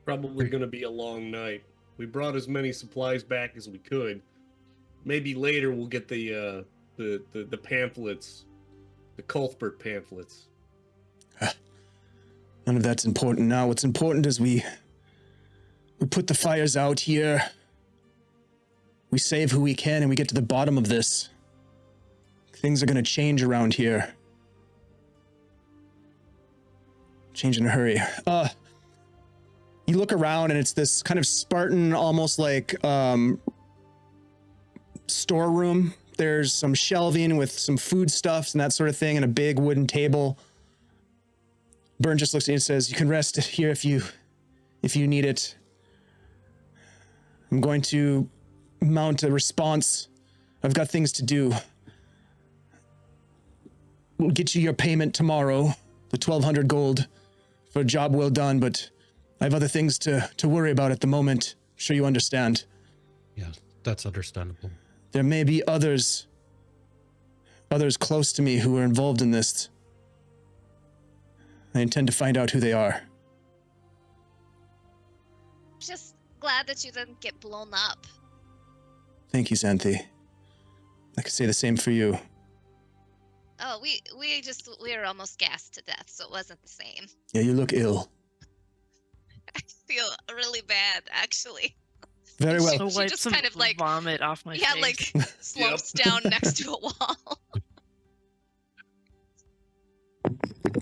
Probably going to be a long night. We brought as many supplies back as we could. Maybe later we'll get the pamphlets, the Cuthbert pamphlets.
None of that's important now. What's important is we put the fires out here. We save who we can, and we get to the bottom of this. Things are going to change around here. Change in a hurry. You look around, and it's this kind of Spartan, almost like storeroom. There's some shelving with some foodstuffs and that sort of thing, and a big wooden table. Burne just looks at you and says, "You can rest here if you need it. I'm going to mount a response. I've got things to do. We'll get you your payment tomorrow, the 1,200 gold for a job well done, but I have other things to worry about at the moment. I'm sure you understand.
Yeah, that's understandable.
There may be others close to me who are involved in this. I intend to find out who they are."
Just glad that you didn't get blown up.
Thank you, Xanthi. I could say the same for you.
Oh, we were almost gassed to death, so it wasn't the same.
Yeah, you look ill.
I feel really bad, actually.
Very well.
So
She
wipe
just
some
kind of, like-
vomit off my
Yeah,
face.
like slumps down next to a wall.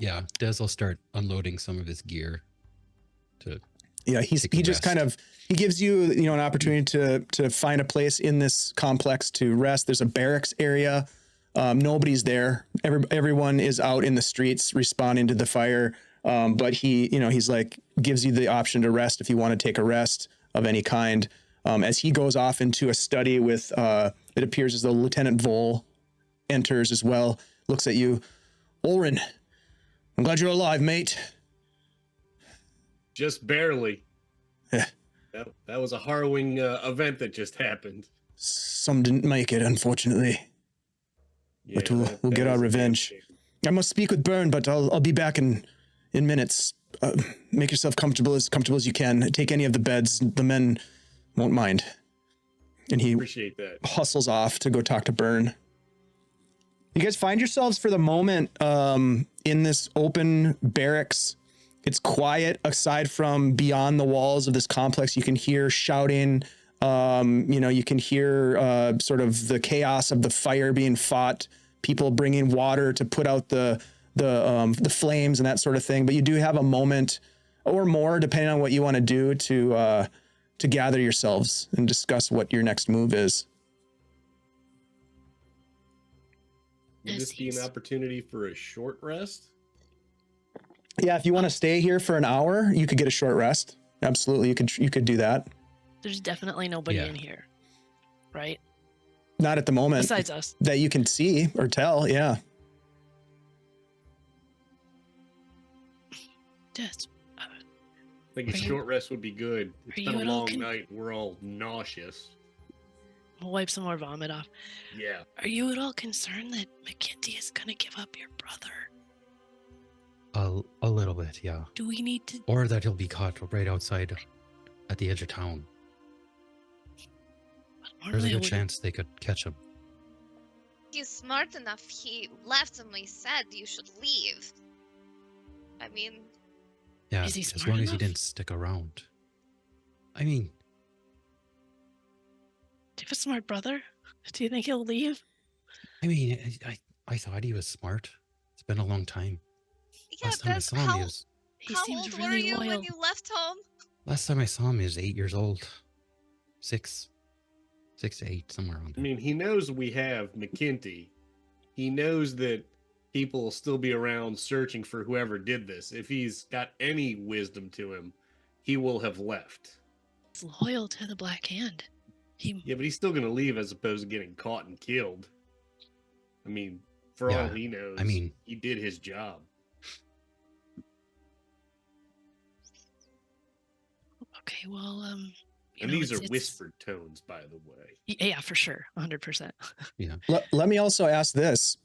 Yeah, Des will start unloading some of his gear.
Yeah, he
Take a
just
rest.
kind of, he gives you, an opportunity to find a place in this complex to rest. There's a barracks area. Nobody's there. Everyone is out in the streets responding to the fire. But he's like, gives you the option to rest if you want to take a rest of any kind. As he goes off into a study with, it appears as though Lieutenant Vole enters as well, looks at you. "Ulrin, I'm glad you're alive, mate."
Just barely.
Yeah.
That was a harrowing event that just happened.
Some didn't make it, unfortunately. but
Yeah,
we'll
that
get our
is a damn
revenge.
shame.
I must speak with Burne, but I'll be back in minutes. Make yourself comfortable as you can. Take any of the beds. The men won't mind. And he
Appreciate that.
hustles off to go talk to Burne. You guys find yourselves for the moment in this open barracks. It's quiet aside from beyond the walls of this complex. You can hear shouting. You can hear sort of the chaos of the fire being fought. People bringing water to put out the flames and that sort of thing. But you do have a moment or more, depending on what you want to do, to gather yourselves and discuss what your next move is.
Would this be an opportunity for a short rest?
Yeah, if you want to stay here for an hour, you could get a short rest. Absolutely, you could do that.
There's definitely nobody in here, right?
Not at the moment.
Besides us.
That you can see or tell, yeah.
Just,
I think a short rest would be good. It's been a long night. We're all nauseous.
We'll wipe some more vomit off.
Yeah.
Are you at all concerned that McKinty is going to give up your brother?
A little bit, yeah.
Do we need to...
Or that he'll be caught right outside at the edge of town. There's a good chance they could catch him.
He's smart enough. He left and we said you should leave. I mean...
Yeah,
is he
as
smart
long as he
enough?
didn't stick around. I mean...
Do you have a smart brother? Do you think he'll leave?
I mean, I thought he was smart. It's been a long time.
Yeah,
Last time I saw him, he was...
How old were you when you left home?
Last time I saw him, he was 8 years old. 6 to 8, somewhere around
I
there.
mean, he knows we have McKinty. He knows that people will still be around searching for whoever did this. If he's got any wisdom to him, he will have left.
He's loyal to the Black Hand.
Yeah, but he's still going to leave as opposed to getting caught and killed. I mean, for all he knows, he did his job.
Okay, well,
and these are whispered tones, by the way.
Yeah, for sure. 100%.
Yeah.
Let me also ask this.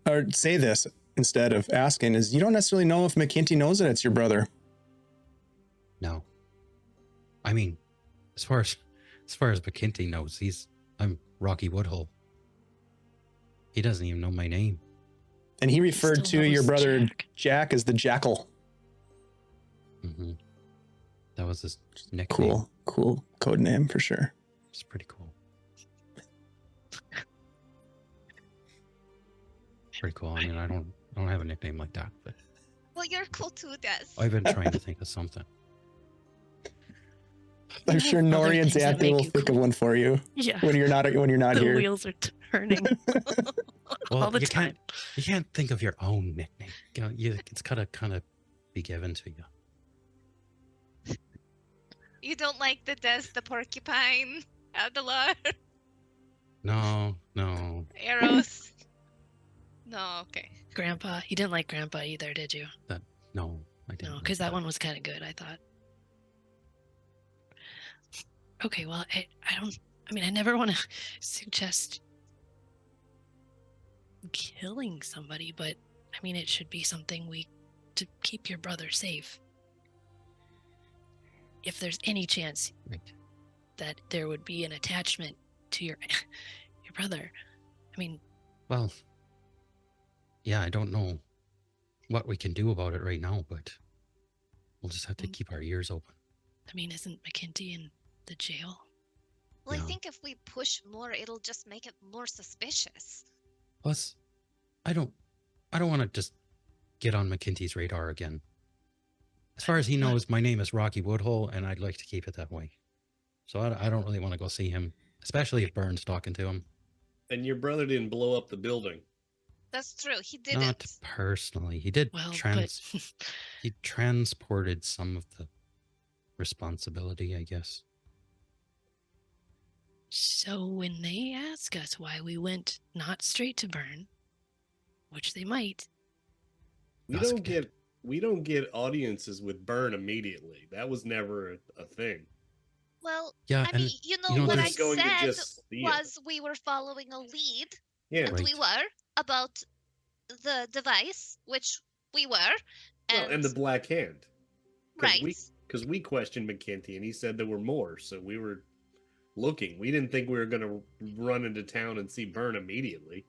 Or say this instead of asking, is you don't necessarily know if McKinty knows that it's your brother.
No. I mean, as far as McKinty knows, I'm Rocky Woodhull. He doesn't even know my name.
And he referred to your brother Jack as the Jackal.
Mm-hmm. That was his nickname.
Cool code name for sure.
It's pretty cool. Pretty cool. I mean, I don't have a nickname like that, but
well, you're cool too, Des.
I've been trying to think of something.
I'm sure Nori and Xanthi will think of one for you.
Yeah.
When you're not here.
The wheels are turning.
Well,
all the time.
You can't think of your own nickname. It's gotta kind of be given to you.
You don't like the Des the porcupine, Adelar?
No.
Eros? No, okay.
Grandpa. You didn't like Grandpa either, did you?
No, I didn't.
No, because that one was kind of good, I thought. Okay, well, I never want to suggest killing somebody, but I mean, it should be something to keep your brother safe. If there's any chance that there would be an attachment to your brother, I mean.
Well, yeah, I don't know what we can do about it right now, but we'll just have to keep our ears open.
I mean, isn't McKinty in the jail?
Well, I think if we push more, it'll just make it more suspicious.
Plus, I don't want to just get on McKinty's radar again. As far as he knows, my name is Rocky Woodhull, and I'd like to keep it that way. So I don't really want to go see him, especially if Burne's talking to him.
And your brother didn't blow up the building.
That's true. He didn't.
Not personally. He did. He transported some of the responsibility, I guess.
So when they ask us why we went not straight to Burne, which they might,
we don't get audiences with Burne immediately. That was never a thing.
Well,
yeah,
I mean, what I said was we were following a lead.
Yeah.
And we
Right.
were about the device, which we were.
And the Black Hand.
Right.
Because we questioned McKinty and he said there were more, so we were looking. We didn't think we were going to run into town and see Burne immediately.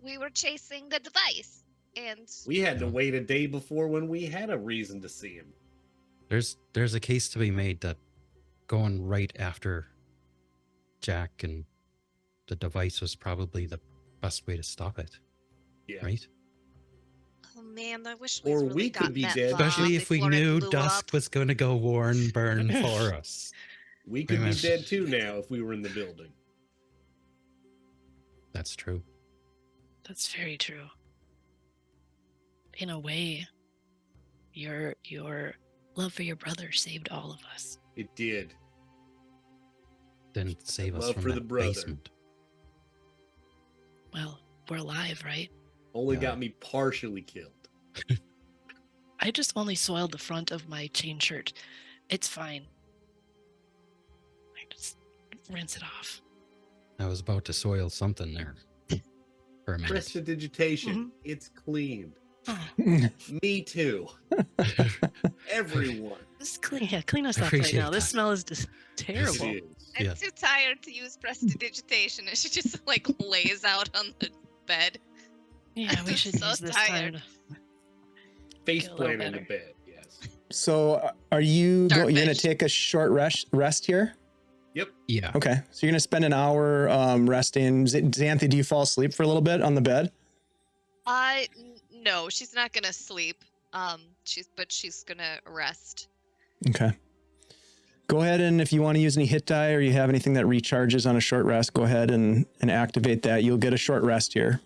We were chasing the device, and
We had to
Yeah.
wait a day before when we had a reason to see him.
There's a case to be made that going right after Jack and the device was probably the best way to stop it.
Yeah.
Right?
oh man, I wish we'd
Or
really
we could
gotten
be
that
dead.
Especially if we
bomb before it
knew
blew
Dusk
up.
was going to go warn Burne for us.
We could be
much.
dead too now if we were in the building.
That's true.
That's very true. In a way, your love for your brother saved all of us.
It did.
Didn't save us
Love
from
for the
that
brother.
basement.
Well, we're alive, right?
Only
Yeah.
got me partially killed.
I just only soiled the front of my chain shirt. It's fine. I just rinse it off.
I was about to soil something there for a minute.
Prestidigitation. It's clean.
Oh,
Me too. Everyone.
this clean us up right
Appreciate
now. This
that.
smell is just terrible.
It is.
I'm
Yeah.
too tired to use prestidigitation, and she just like lays out on the bed.
Yeah, we
I'm
should
so
use this
tired.
time.
Face
Get a little
plant in the
better.
bed. Yes.
So are you you're going to
Starfish.
take a short rest here?
Yep.
Yeah.
Okay. So you're going to spend an hour resting. Xanthi, do you fall asleep for a little bit on the bed?
No, she's not gonna sleep. She's gonna rest.
Okay. Go ahead, and if you want to use any hit die or you have anything that recharges on a short rest, go ahead and activate that. You'll get a short rest here.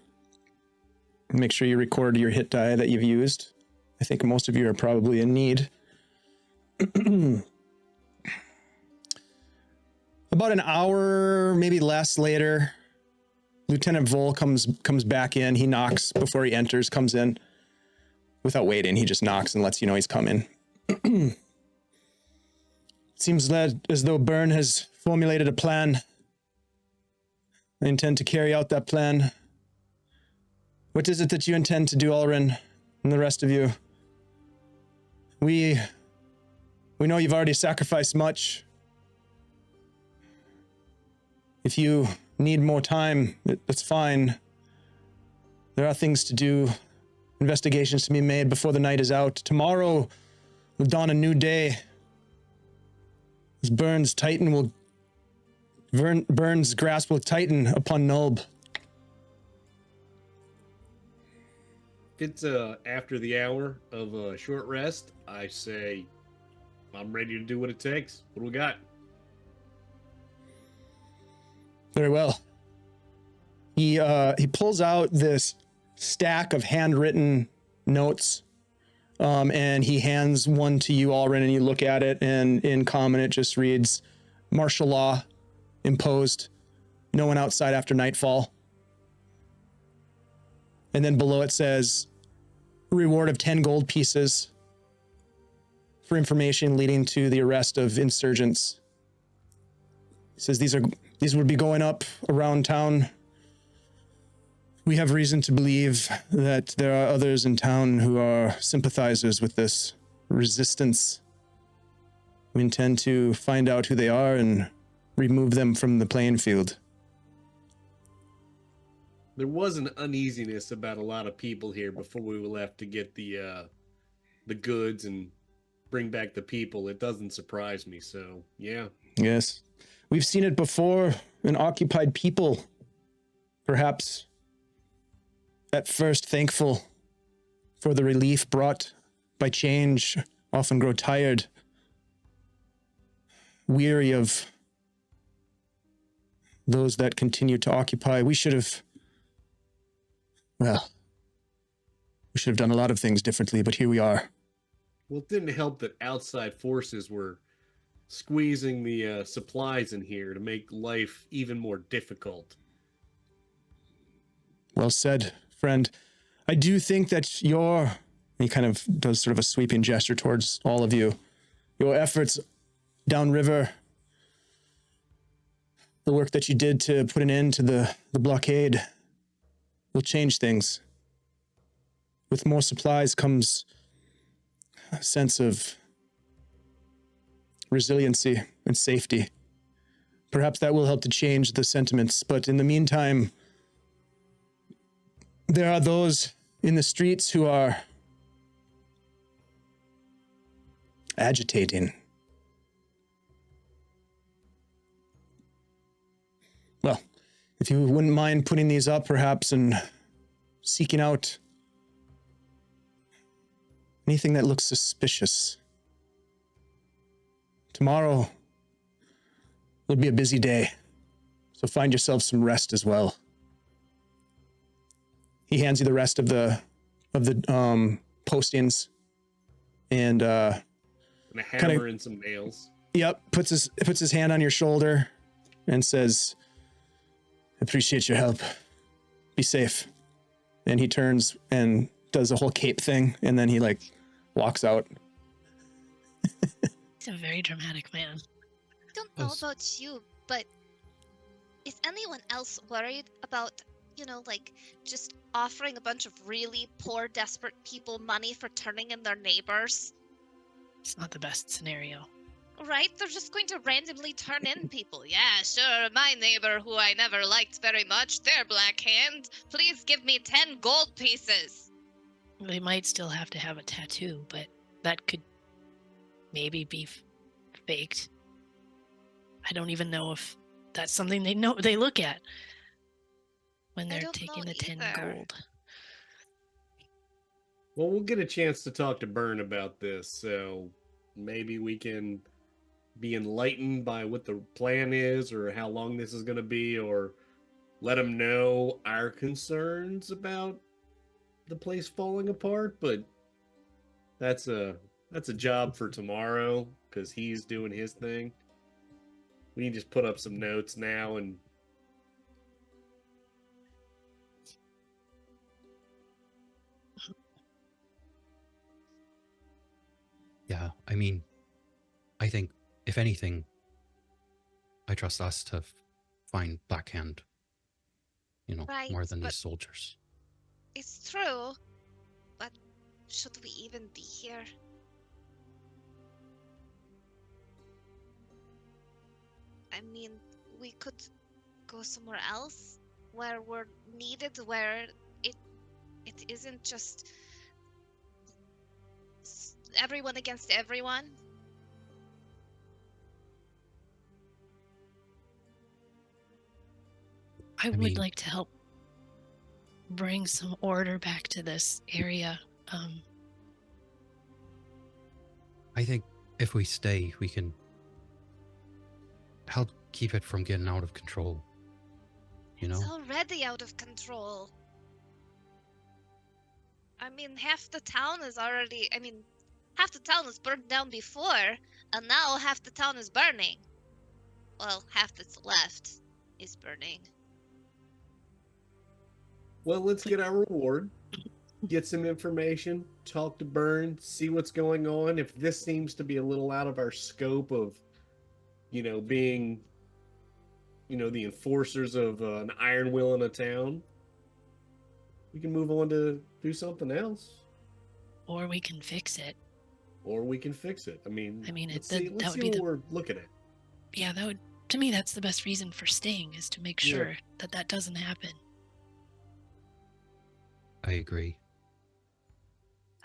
Make sure you record your hit die that you've used. I think most of you are probably in need. About an hour, maybe less later, Lieutenant Vole comes back in. He knocks before he enters, comes in without waiting. He just knocks and lets you know he's coming. Seems that as though Burne has formulated a plan. I intend to carry out that plan. What is it that you intend to do, Alrin, and the rest of you? We know you've already sacrificed much. If you need more time, that's fine. There are things to do, investigations to be made before the night is out. Tomorrow will dawn a new day. As Burne's grasp will tighten upon Nulb.
If it's after the hour of a short rest, I say I'm ready to do what it takes. What do we got?
Very well. He pulls out this stack of handwritten notes, and he hands one to you, Alrin, and you look at it, and in common it just reads, "Martial law imposed. No one outside after nightfall." And then below it says, "Reward of 10 gold pieces for information leading to the arrest of insurgents." He says these would be going up around town. We have reason to believe that there are others in town who are sympathizers with this resistance. We intend to find out who they are and remove them from the playing field.
There was an uneasiness about a lot of people here before we left to get the goods and bring back the people. It doesn't surprise me. So yeah.
Yes. We've seen it before in occupied people. Perhaps at first thankful for the relief brought by change, often grow tired, weary of those that continue to occupy. We should have done a lot of things differently, but here we are.
Well, it didn't help that outside forces were squeezing the supplies in here to make life even more difficult.
Well said, friend. I do think that he kind of does sort of a sweeping gesture towards all of you. Your efforts downriver, the work that you did to put an end to the blockade, will change things. With more supplies comes a sense of resiliency and safety. Perhaps that will help to change the sentiments, but in the meantime, there are those in the streets who are agitating. Well, if you wouldn't mind putting these up, perhaps, and seeking out anything that looks suspicious. Tomorrow will be a busy day, so find yourself some rest as well. He hands you the rest of the postings, and
And a hammer and some nails.
Yep, puts his hand on your shoulder and says, "Appreciate your help. Be safe." And he turns and does a whole cape thing, and then he walks out.
He's a very dramatic man.
I don't know about you, but is anyone else worried about, just offering a bunch of really poor, desperate people money for turning in their neighbors?
It's not the best scenario.
Right? They're just going to randomly turn in people. Yeah, sure, my neighbor who I never liked very much, they're Black Hand. Please give me 10 gold pieces.
They might still have to have a tattoo, but that could maybe be faked. I don't even know if that's something they look at when they're taking the 10 gold.
Well, we'll get a chance to talk to Burne about this, so maybe we can be enlightened by what the plan is or how long this is going to be, or let him know our concerns about the place falling apart. But that's a job for tomorrow because he's doing his thing. We can just put up some notes now and
Yeah, I mean, I think, if anything, I trust us to find Black Hand,
Right,
more than
but
these soldiers.
it's true, but should we even be here? I mean, we could go somewhere else where we're needed, where it isn't just everyone against everyone.
I would
mean-
like to help bring some order back to this area.
I think if we stay, we can help keep it from getting out of control.
It's already out of control. I mean, half the town is burned down before, and now half the town is burning. Well, half that's left is burning.
well, let's get our reward, get some information, talk to Burne, see what's going on. If this seems to be a little out of our scope of, being, the enforcers of an iron will in a town, we can move on to do something else.
Or we can fix it.
Or we can fix it. I mean, let's
that
see
would
what
be
we're looking at.
Yeah, to me, that's the best reason for staying, is to make sure that doesn't happen.
I agree.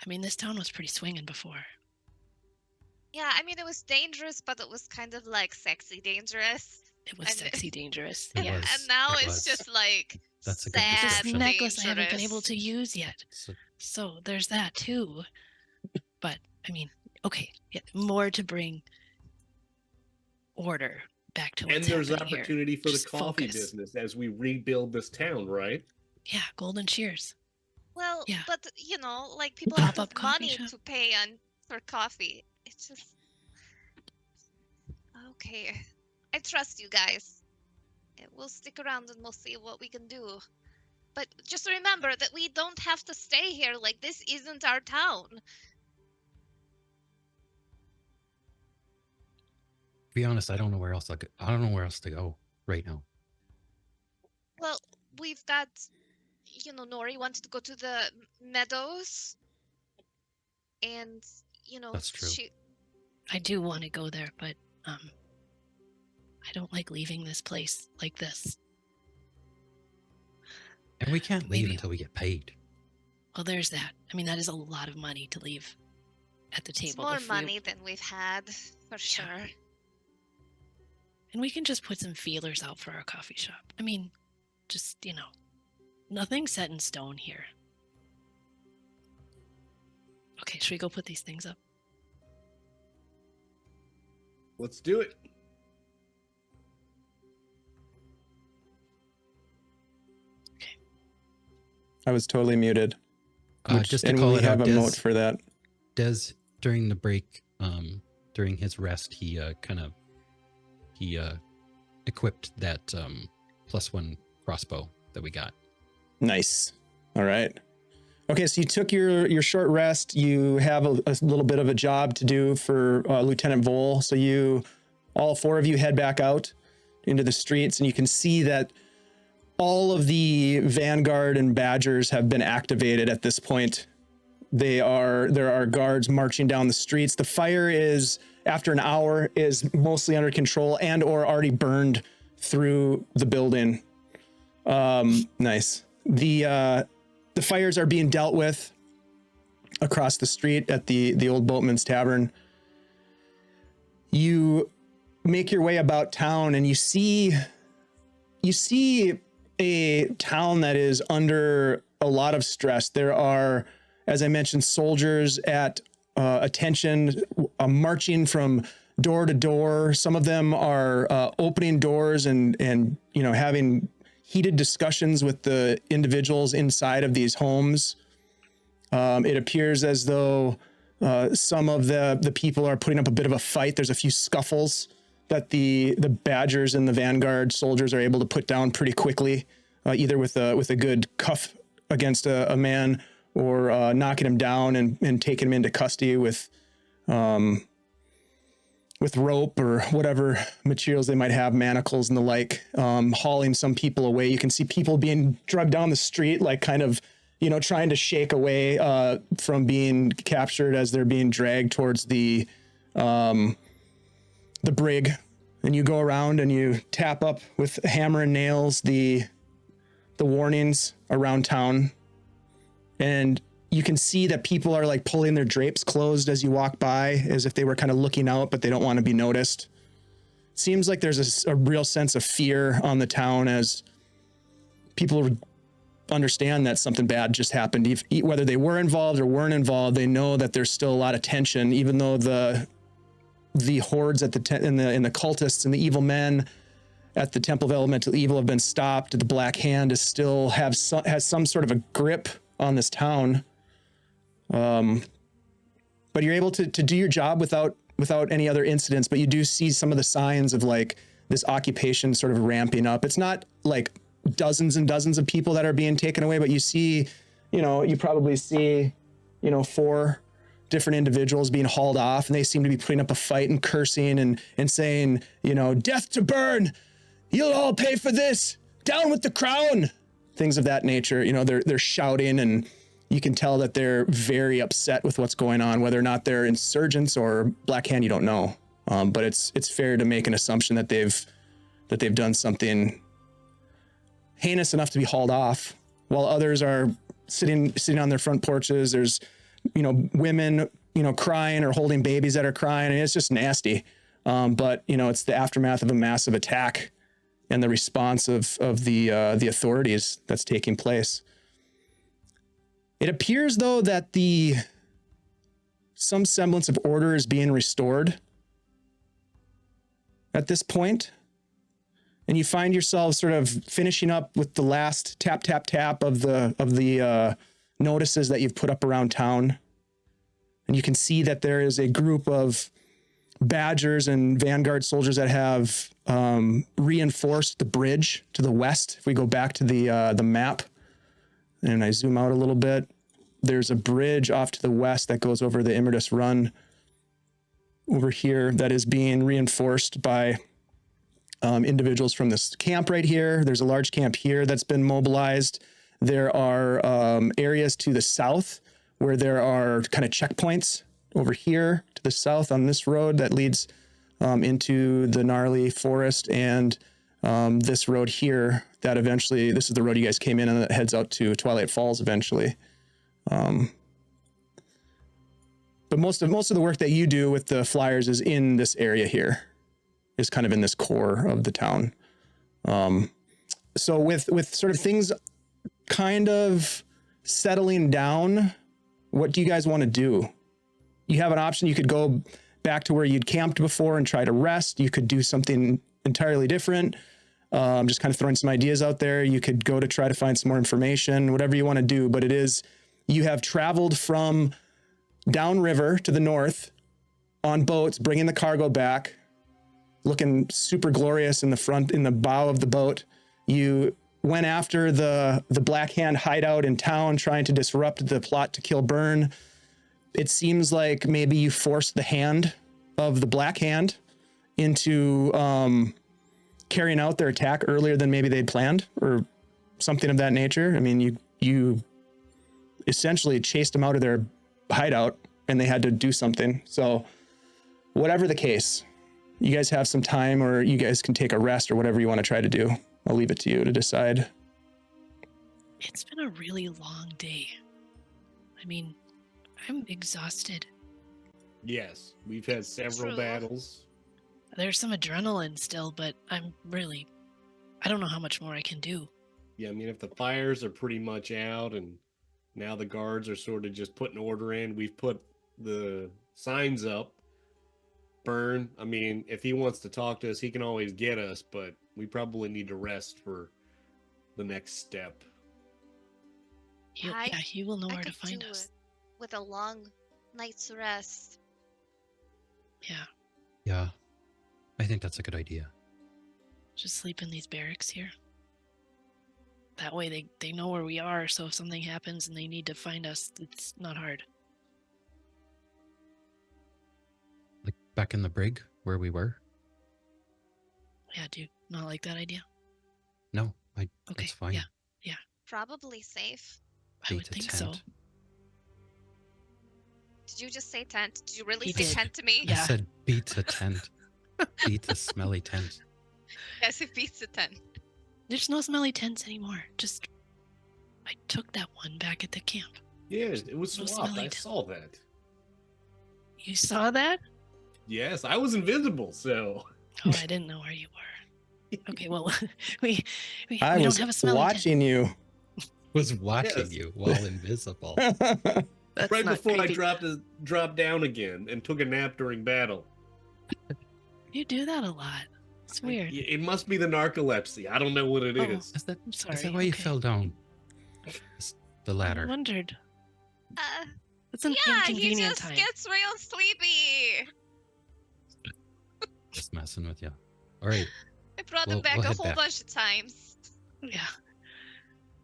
I mean, this town was pretty swinging before.
Yeah, I mean, it was dangerous, but it was kind of sexy dangerous.
It was sexy dangerous.
It
Yeah.
was.
And now
It
it's
was.
just
That's a good
sad
This
description.
necklace I haven't been
dangerous.
able to use yet. So there's that too. But, I mean, okay, more to bring order back to what's
And there's
happening
opportunity
here.
for the
Just
coffee
focus.
business as we rebuild this town, right?
Yeah, golden cheers.
Well,
Yeah.
but people have
Pop-up coffee
money
shop.
to pay for coffee. It's just okay. I trust you guys. We'll stick around and we'll see what we can do. But just remember that we don't have to stay here. This isn't our town.
To be honest, I don't know where else to go right now.
Well, we've got Nori wanted to go to the meadows, and
That's true.
I do want to go there, but I don't like leaving this place like this.
And we can't leave
Maybe.
until we get paid.
Well, there's that. I mean, that is a lot of money to leave at the
It's
table.
more money than we've had, for sure.
And we can just put some feelers out for our coffee shop. I mean, just, nothing set in stone here. Okay, should we go put these things up?
Let's do it.
I was totally muted.
Just to
and
call
we
it
have
out,
a moat for that.
Des, during the break, during his rest, he equipped that +1 crossbow that we got.
Nice. All right. Okay, so you took your short rest. You have a little bit of a job to do for Lieutenant Vole. So all four of you head back out into the streets, and you can see that all of the Vanguard and Badgers have been activated at this point. There are guards marching down the streets. The fire is, after an hour, is mostly under control and or already burned through the building. Nice. The fires are being dealt with across the street at the Old Boatman's Tavern. You make your way about town, and you see a town that is under a lot of stress. There are, as I mentioned, soldiers at attention, marching from door to door. Some of them are opening doors and having heated discussions with the individuals inside of these homes. It appears as though some of the people are putting up a bit of a fight. There's a few scuffles that the Badgers and the Vanguard soldiers are able to put down pretty quickly, either with a good cuff against a man, or knocking him down and taking him into custody with rope or whatever materials they might have, manacles and the like, hauling some people away. You can see people being dragged down the street, like kind of, trying to shake away from being captured as they're being dragged towards the brig. And you go around and you tap up with hammer and nails the warnings around town. And you can see that people are like pulling their drapes closed as you walk by, as if they were kind of looking out, but they don't want to be noticed. Seems like there's a real sense of fear on the town as people understand that something bad just happened. Whether they were involved or weren't involved, they know that there's still a lot of tension, even though the hordes at and the cultists and the evil men at the Temple of Elemental Evil have been stopped. The Black Hand has some sort of a grip on this town. But you're able to do your job without any other incidents, but you do see some of the signs of like this occupation sort of ramping up. It's not like dozens and dozens of people that are being taken away, but you see, you probably see, 4 different individuals being hauled off, and they seem to be putting up a fight and cursing and saying, death to Burne, you'll all pay for this, down with the crown, things of that nature. They're shouting, and you can tell that they're very upset with what's going on. Whether or not they're insurgents or Black Hand, you don't know. But it's fair to make an assumption that they've done something heinous enough to be hauled off, while others are sitting on their front porches. There's, women, crying or holding babies that are crying, and it's just nasty. But it's the aftermath of a massive attack and the response of the authorities that's taking place. It appears, though, that some semblance of order is being restored at this point. And you find yourselves sort of finishing up with the last tap, tap, tap of the notices that you've put up around town. And you can see that there is a group of Badgers and Vanguard soldiers that have reinforced the bridge to the west. If we go back to the map, and I zoom out a little bit, there's a bridge off to the west that goes over the Immerdus Run over here that is being reinforced by individuals from this camp right here. There's a large camp here that's been mobilized. There are areas to the south where there are kind of checkpoints over here to the south on this road that leads into the gnarly forest, and this road here that eventually, this is the road you guys came in and that heads out to Twilight Falls eventually. But most of the work that you do with the flyers is in this area here, is kind of in this core of the town. So with sort of things kind of settling down, what do you guys want to do? You have an option. You could go back to where you'd camped before and try to rest. You could do something entirely different. Just kind of throwing some ideas out there. You could go to try to find some more information, whatever you want to do. But it is, you have traveled from downriver to the north on boats, bringing the cargo back, looking super glorious in the front, in the bow of the boat. You went after the Black Hand hideout in town, trying to disrupt the plot to kill Burne. It seems like maybe you forced the hand of the Black Hand into carrying out their attack earlier than maybe they'd planned, or something of that nature. I mean, you essentially chased them out of their hideout and they had to do something. So whatever the case, you guys have some time, or you guys can take a rest, or whatever you want to try to do. I'll leave it to you to decide.
It's been a really long day. I mean, I'm exhausted.
Yes, we've had several
True.
battles.
There's some adrenaline still, but I don't know how much more I can do.
Yeah, I mean, if the fires are pretty much out and now the guards are sort of just putting order in, we've put the signs up. Burne, I mean, if he wants to talk to us, he can always get us, but we probably need to rest for the next step.
Yeah,
He will know
I
where to
could
find
do
us.
it with a long night's rest.
Yeah,
Yeah, I think that's a good idea.
just sleep in these barracks here. That way they know where we are, so if something happens and they need to find us, it's not hard.
Like back in the brig where we were?
Yeah, do you not like that idea?
No,
Okay,
it's fine.
yeah.
Probably safe.
I would
Beat a
think so.
tent.
Did you just say tent? Did you really
He
say
did.
tent to me?
I
Yeah.
said beat a tent. Beat a smelly tent.
Yes, it beats a tent.
There's no smelly tents anymore. Just, I took that one back at the camp.
Yeah, it was
No
swapped. I
smelly
saw that.
You saw that?
Yes, I was invisible, so.
Oh, I didn't know where you were. Okay, well, we
I
don't
was
have a smelly
watching you.
Was watching
Yes.
you while invisible.
tent. That's
Right
not
before
creepy.
I dropped down again and took a nap during battle.
You do that a lot. It's weird.
It must be the narcolepsy. I don't know what it
Oh.
is.
Is that,
I'm sorry.
is that why you
okay.
fell down? It's the
I
ladder.
wondered.
Uh,
It's an
yeah, he
inconvenient
just
time.
gets real sleepy.
Just messing with you. All right.
I brought
We'll-
him back
we'll
a
head
whole
back.
bunch of times.
Yeah.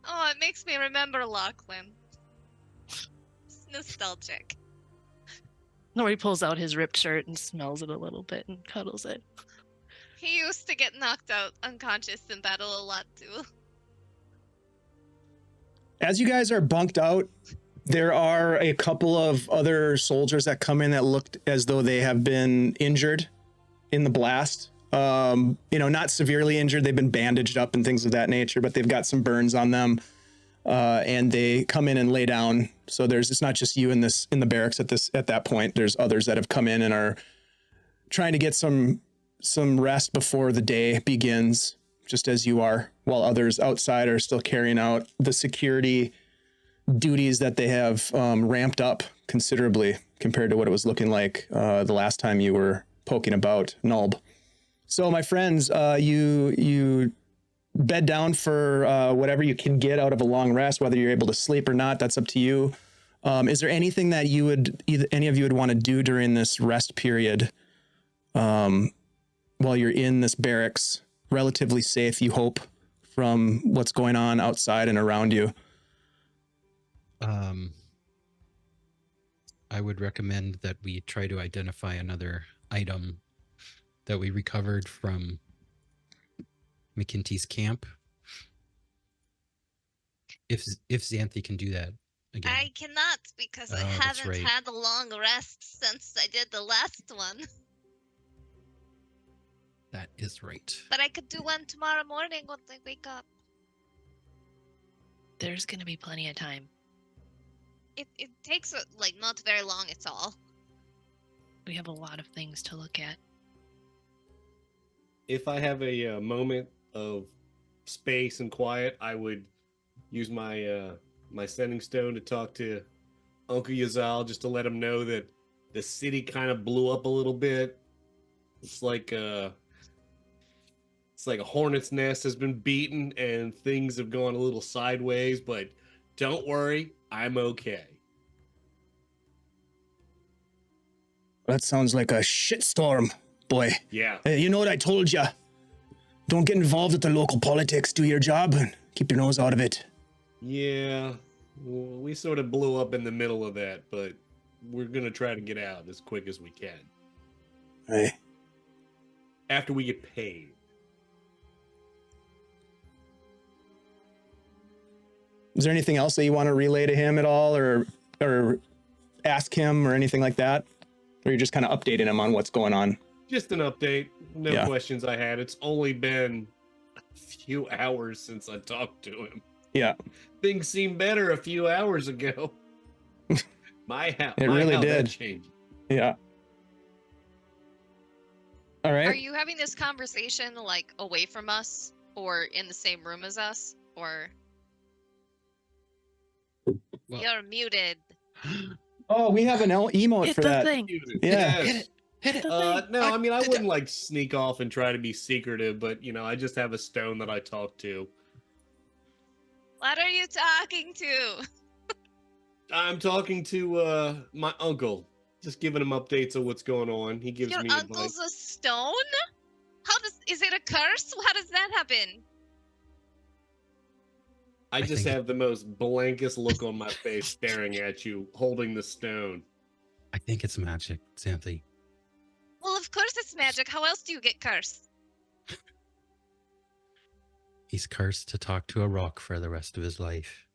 Oh, it makes me remember Lachlan. It's nostalgic.
Nori pulls out his ripped shirt and smells it a little bit and cuddles it.
He used to get knocked out unconscious in battle a lot too.
As you guys are bunked out, there are a couple of other soldiers that come in that looked as though they have been injured in the blast. Not severely injured. They've been bandaged up and things of that nature, but they've got some burns on them. And they come in and lay down. So it's not just you in the barracks at that point. There's others that have come in and are trying to get some rest before the day begins, just as you are, while others outside are still carrying out the security duties that they have ramped up considerably compared to what it was looking like the last time you were poking about Nulb. So my friends, you bed down for whatever you can get out of a long rest, whether you're able to sleep or not, that's up to you. Is there anything that any of you would want to do during this rest period while you're in this barracks, relatively safe, you hope, from what's going on outside and around you?
I would recommend that we try to identify another item that we recovered from McKinty's camp if Xanthi can do that again.
I cannot because I
Oh, that's
haven't
right.
had a long rest since I did the last one.
That is right.
But I could do one tomorrow morning when I wake up.
There's gonna be plenty of time.
It takes like not very long at all.
We have a lot of things to look at.
If I have a moment of space and quiet, I would use my my sending stone to talk to Uncle Yazal just to let him know that the city kind of blew up a little bit. It's like a hornet's nest has been beaten and things have gone a little sideways, but don't worry, I'm okay.
That sounds like a shitstorm, boy.
Yeah.
You know what I told you? Don't get involved with the local politics. Do your job and keep your nose out of it.
Yeah. We sort of blew up in the middle of that, but we're going to try to get out as quick as we can.
Hey.
After we get paid.
Is there anything else that you want to relay to him at all, or ask him or anything like that? Or you're just kind of updating him on what's going on?
Just an update. No
Yeah.
questions I had. It's only been a few hours since I talked to him.
Yeah.
Things seemed better a few hours ago.
It really
how
did.
that changed.
Yeah. All right.
Are you having this conversation like away from us or in the same room as us? Or
Well-
you're muted.
Oh, we have an emote
Hit
for
the
that.
thing.
Yeah.
Yes.
Hit it.
No, I mean, I wouldn't like sneak off and try to be secretive, but you know, I just have a stone that I talk to.
What are you talking to?
I'm talking to my uncle, just giving him updates of what's going on. He gives
Your
me
uncle's
advice.
a stone? Is it a curse? How does that happen?
I just
think-
have the most blankest look on my face staring at you, holding the stone.
I think it's magic, Xanthi.
Well, of course it's magic. How else do you get cursed?
He's cursed to talk to a rock for the rest of his life.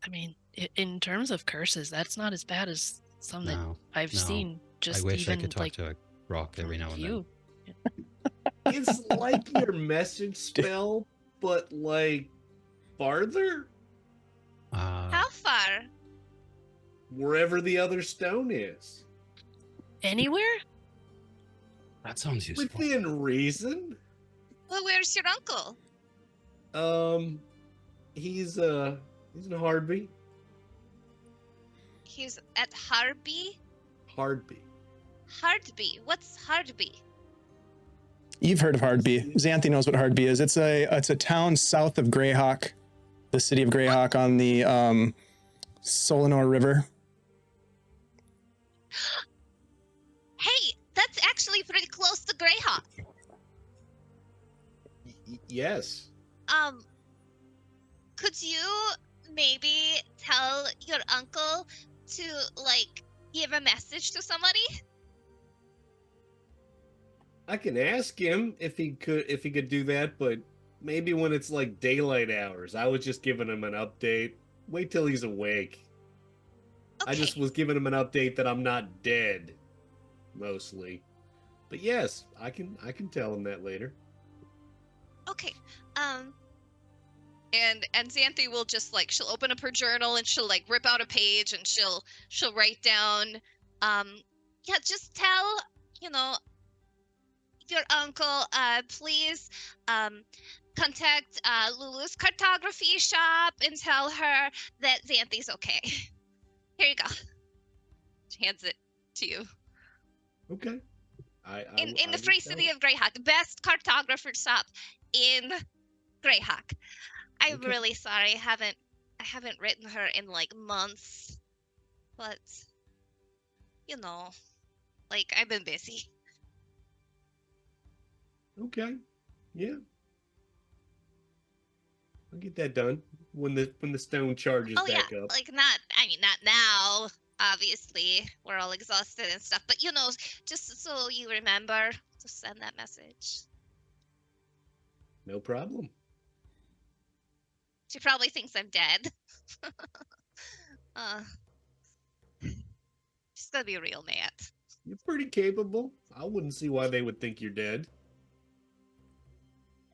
I mean, in terms of curses, that's not as bad as some that
No,
I've
no.
seen. Just
I wish I
even
could talk
like
to a rock every now and
you.
It's like your message spell, but like farther,
then.
How far?
wherever the other stone is.
Anywhere?
That sounds useful.
Within reason.
Well, where's your uncle?
He's in Hardby.
He's at Harby?
Hardby.
Hardby. What's Hardby?
You've heard of Hardby. Xanthi knows what Hardby is. It's a town south of Greyhawk, the city of Greyhawk on the Solanor River.
Hey, that's actually pretty close to Greyhawk.
Yes.
Could you maybe tell your uncle to like give a message to somebody?
I can ask him if he could do that, but maybe when it's like daylight hours. I was just giving him an update. Wait till he's awake.
Okay.
I just was giving him an update that I'm not dead, mostly. But yes, I can tell him that later.
Okay. And Xanthi will just like she'll open up her journal and she'll like rip out a page and she'll write down yeah, just tell, your uncle, please contact Lulu's cartography shop and tell her that Xanthi's okay. Here you go. She hands it to you.
Okay.
In
I
the
will
free
tell
city
him.
of Greyhawk, the best cartographer shop in Greyhawk. I'm
Okay.
really sorry. I haven't written her in like months, but like I've been busy.
Okay. Yeah. I'll get that done when the stone charges
Oh yeah,
back up.
like not now. Obviously, we're all exhausted and stuff, but just so you remember to send that message.
No problem.
She probably thinks I'm dead. She's gonna be real mad.
You're pretty capable. I wouldn't see why they would think you're dead.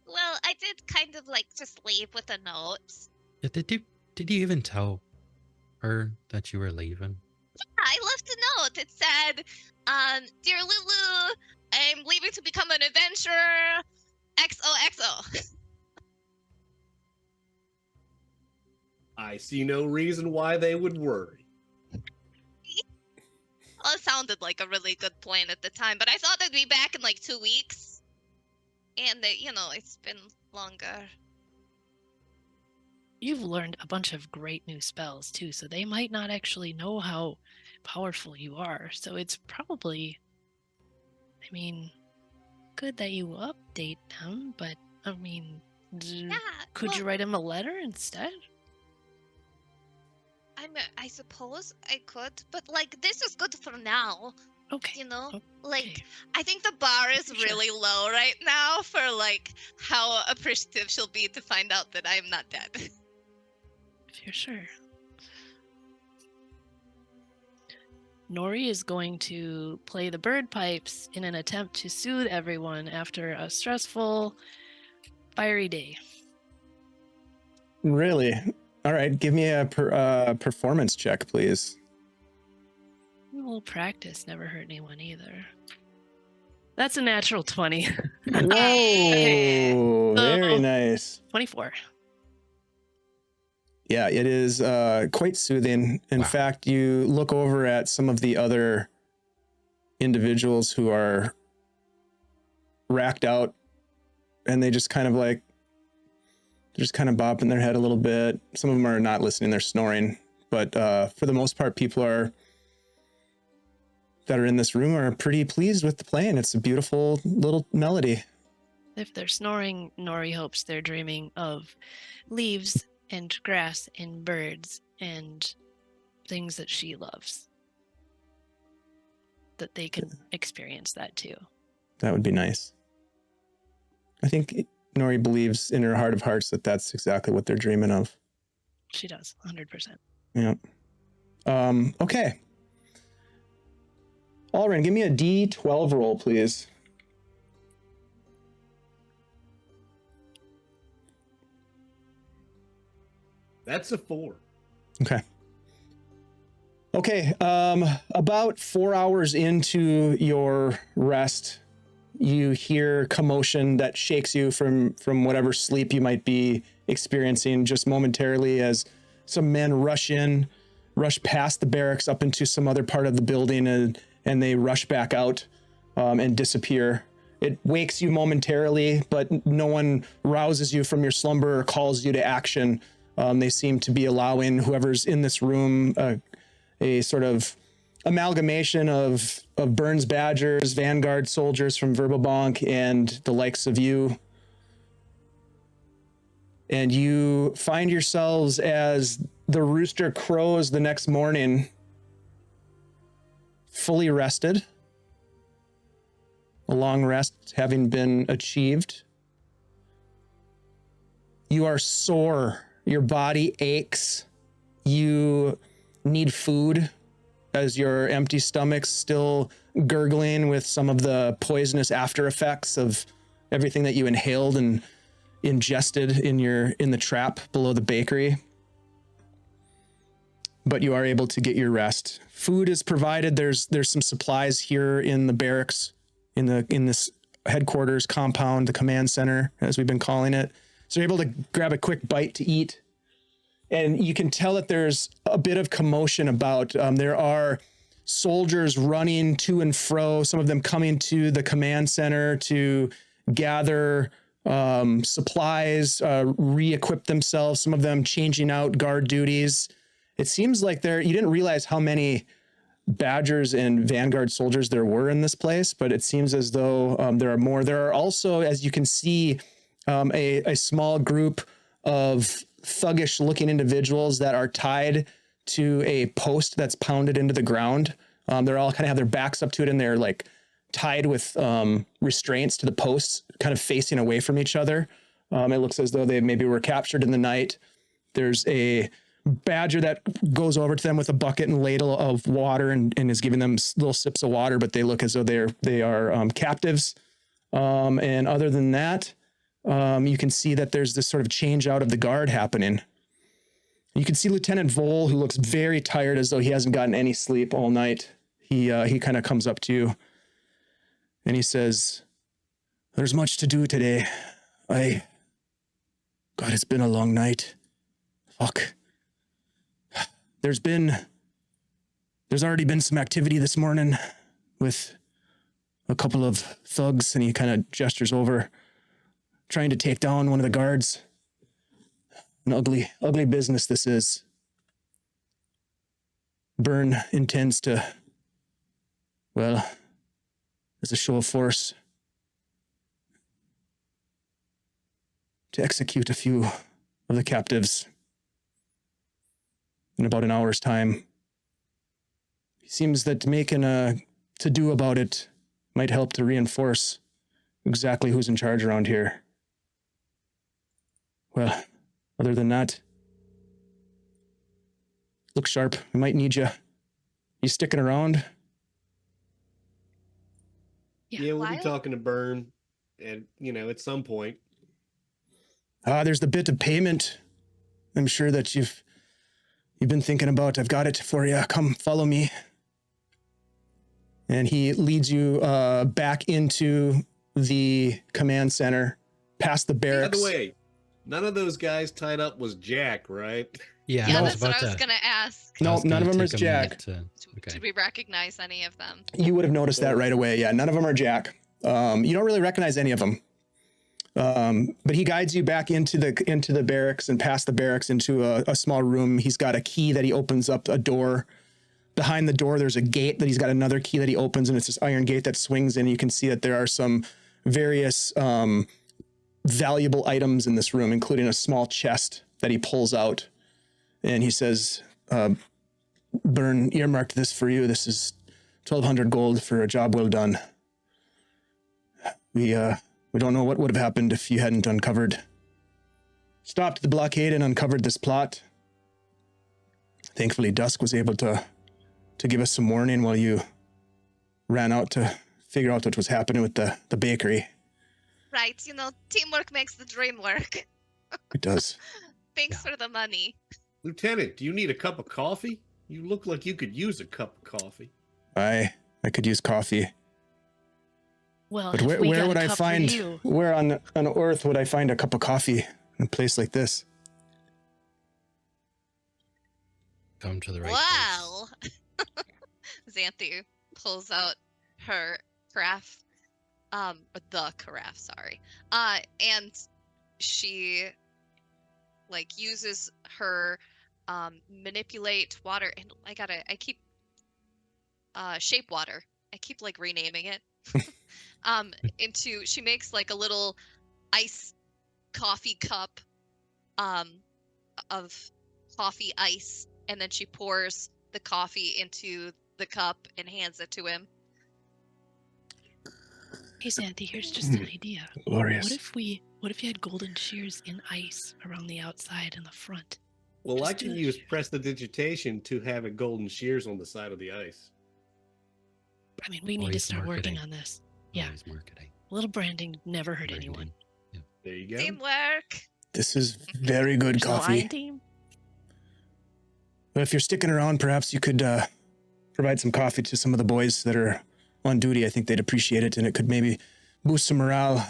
Well, I did kind of like just leave with a note.
Yeah, did you even tell her that you were leaving?
I left a note. It said, "Dear Lulu, I'm leaving to become an adventurer. XOXO."
I see no reason why they would worry.
Well, it sounded like a really good plan at the time, but I thought I'd be back in like 2 weeks. And, it's been longer.
You've learned a bunch of great new spells too, so they might not actually know how powerful you are. So it's probably, I mean, good that you update them, but I mean,
Yeah.
could you
well,
write him a letter instead?
I suppose I could, but like this is good for now.
Okay.
Like
Okay.
I think the bar is
Sure.
really low right now for like how appreciative she'll be to find out that I'm not dead.
If you're sure. Nori is going to play the bird pipes in an attempt to soothe everyone after a stressful, fiery day.
Really? All right, give me a performance check, please.
A little practice never hurt anyone either. That's a natural 20.
Whoa, very
So-
nice.
24.
Yeah, it is quite soothing. In
Wow.
fact, you look over at some of the other individuals who are racked out, and they just kind of like, they're just kind of bopping their head a little bit. Some of them are not listening, they're snoring. But for the most part, people that are in this room are pretty pleased with the playing. It's a beautiful little melody.
If they're snoring, Nori hopes they're dreaming of leaves and grass and birds and things that she loves. That they can experience that too.
That would be nice. I think Nori believes in her heart of hearts that that's exactly what they're dreaming of.
She does, 100%.
Yeah. Okay. Alrin, give me a D12 roll, please.
That's a 4.
Okay. Okay. About 4 hours into your rest, you hear commotion that shakes you from whatever sleep you might be experiencing just momentarily as some men rush past the barracks up into some other part of the building, and they rush back out and disappear. It wakes you momentarily, but no one rouses you from your slumber or calls you to action. They seem to be allowing whoever's in this room a sort of amalgamation of Burne's Badgers, Vanguard soldiers from Verbobonk, and the likes of you. And you find yourselves as the rooster crows the next morning, fully rested, a long rest having been achieved. You are sore. Your body aches. You need food as your empty stomach's still gurgling with some of the poisonous after effects of everything that you inhaled and ingested in the trap below the bakery. But you are able to get your rest. Food is provided. There's some supplies here in the barracks, in this headquarters compound, the command center, as we've been calling it. So you're able to grab a quick bite to eat. And you can tell that there's a bit of commotion about. There are soldiers running to and fro, some of them coming to the command center to gather supplies, re-equip themselves, some of them changing out guard duties. It seems like you didn't realize how many Badgers and Vanguard soldiers there were in this place, but it seems as though there are more. There are also, as you can see, a small group of thuggish looking individuals that are tied to a post that's pounded into the ground. They're all kind of have their backs up to it, and they're like tied with restraints to the posts, kind of facing away from each other. It looks as though they maybe were captured in the night. There's a badger that goes over to them with a bucket and ladle of water and is giving them little sips of water, but they look as though they are captives. And other than that, you can see that there's this sort of change out of the guard happening. You can see Lieutenant Vole, who looks very tired, as though he hasn't gotten any sleep all night. He kind of comes up to you and he says, "There's much to do today. God, it's been a long night. Fuck. There's already been some activity this morning with a couple of thugs," and he kind of gestures over, trying to take down one of the guards. An ugly, ugly business this is. Burne intends to, well, as a show of force, to execute a few of the captives in about an hour's time. It seems that making a to-do about it might help to reinforce exactly who's in charge around here. Well, other than that, look sharp. We might need you. You sticking around?
Yeah, we'll be
Lyle?
talking to Burne, and at some point.
There's the bit of payment. I'm sure that you've been thinking about. I've got it for you. Come, follow me. And he leads you back into the command center, past the
By
barracks.
the way, none of those guys tied up was Jack, right?
Yeah,
Yeah,
I was
that's what
about
I was
to.
gonna ask.
No,
I was
none of
gonna
them is
take a minute
Jack.
to- okay.
Did we recognize any of them?
You would have noticed that right away. Yeah, none of them are Jack. You don't really recognize any of them. But he guides you back into the barracks and past the barracks into a small room. He's got a key that he opens up a door. Behind the door, there's a gate that he's got another key that he opens, and it's this iron gate that swings in. You can see that there are some various valuable items in this room, including a small chest that he pulls out. And he says, Burne earmarked this for you. This is 1,200 gold for a job well done. We don't know what would have happened if you hadn't stopped the blockade and uncovered this plot. Thankfully, Dusk was able to give us some warning while you ran out to figure out what was happening with the bakery.
Right, teamwork makes the dream work.
It does.
Thanks for the money.
Lieutenant, do you need a cup of coffee? You look like you could use a cup of coffee.
I could use coffee.
Well,
But
if we
where
got
would
a
I
cup for
find,
you,
where on earth would I find a cup of coffee in a place like this?
Come to the right
Wow. Xanthe pulls out her carafe, the carafe, sorry. And she uses her manipulate water, and I keep shape water. I keep renaming it. She makes a little ice coffee cup of coffee ice, and then she pours the coffee into the cup and hands it to him.
hey Xanthe, here's just an idea.
Glorious.
What if you had golden shears in ice around the outside and the front?
Well, I
Just do
can
it.
use prestidigitation to have a golden shears on the side of the ice.
I mean, we need to
Always
start working
marketing.
on this.
place.
Yeah.
Always marketing.
A little branding never hurt anyone.
Branding.
There you go.
Teamwork.
This is very good
There's no I
coffee.
in team.
But if you're sticking around, perhaps you could provide some coffee to some of the boys that are on duty. I think they'd appreciate it, and it could maybe boost some morale.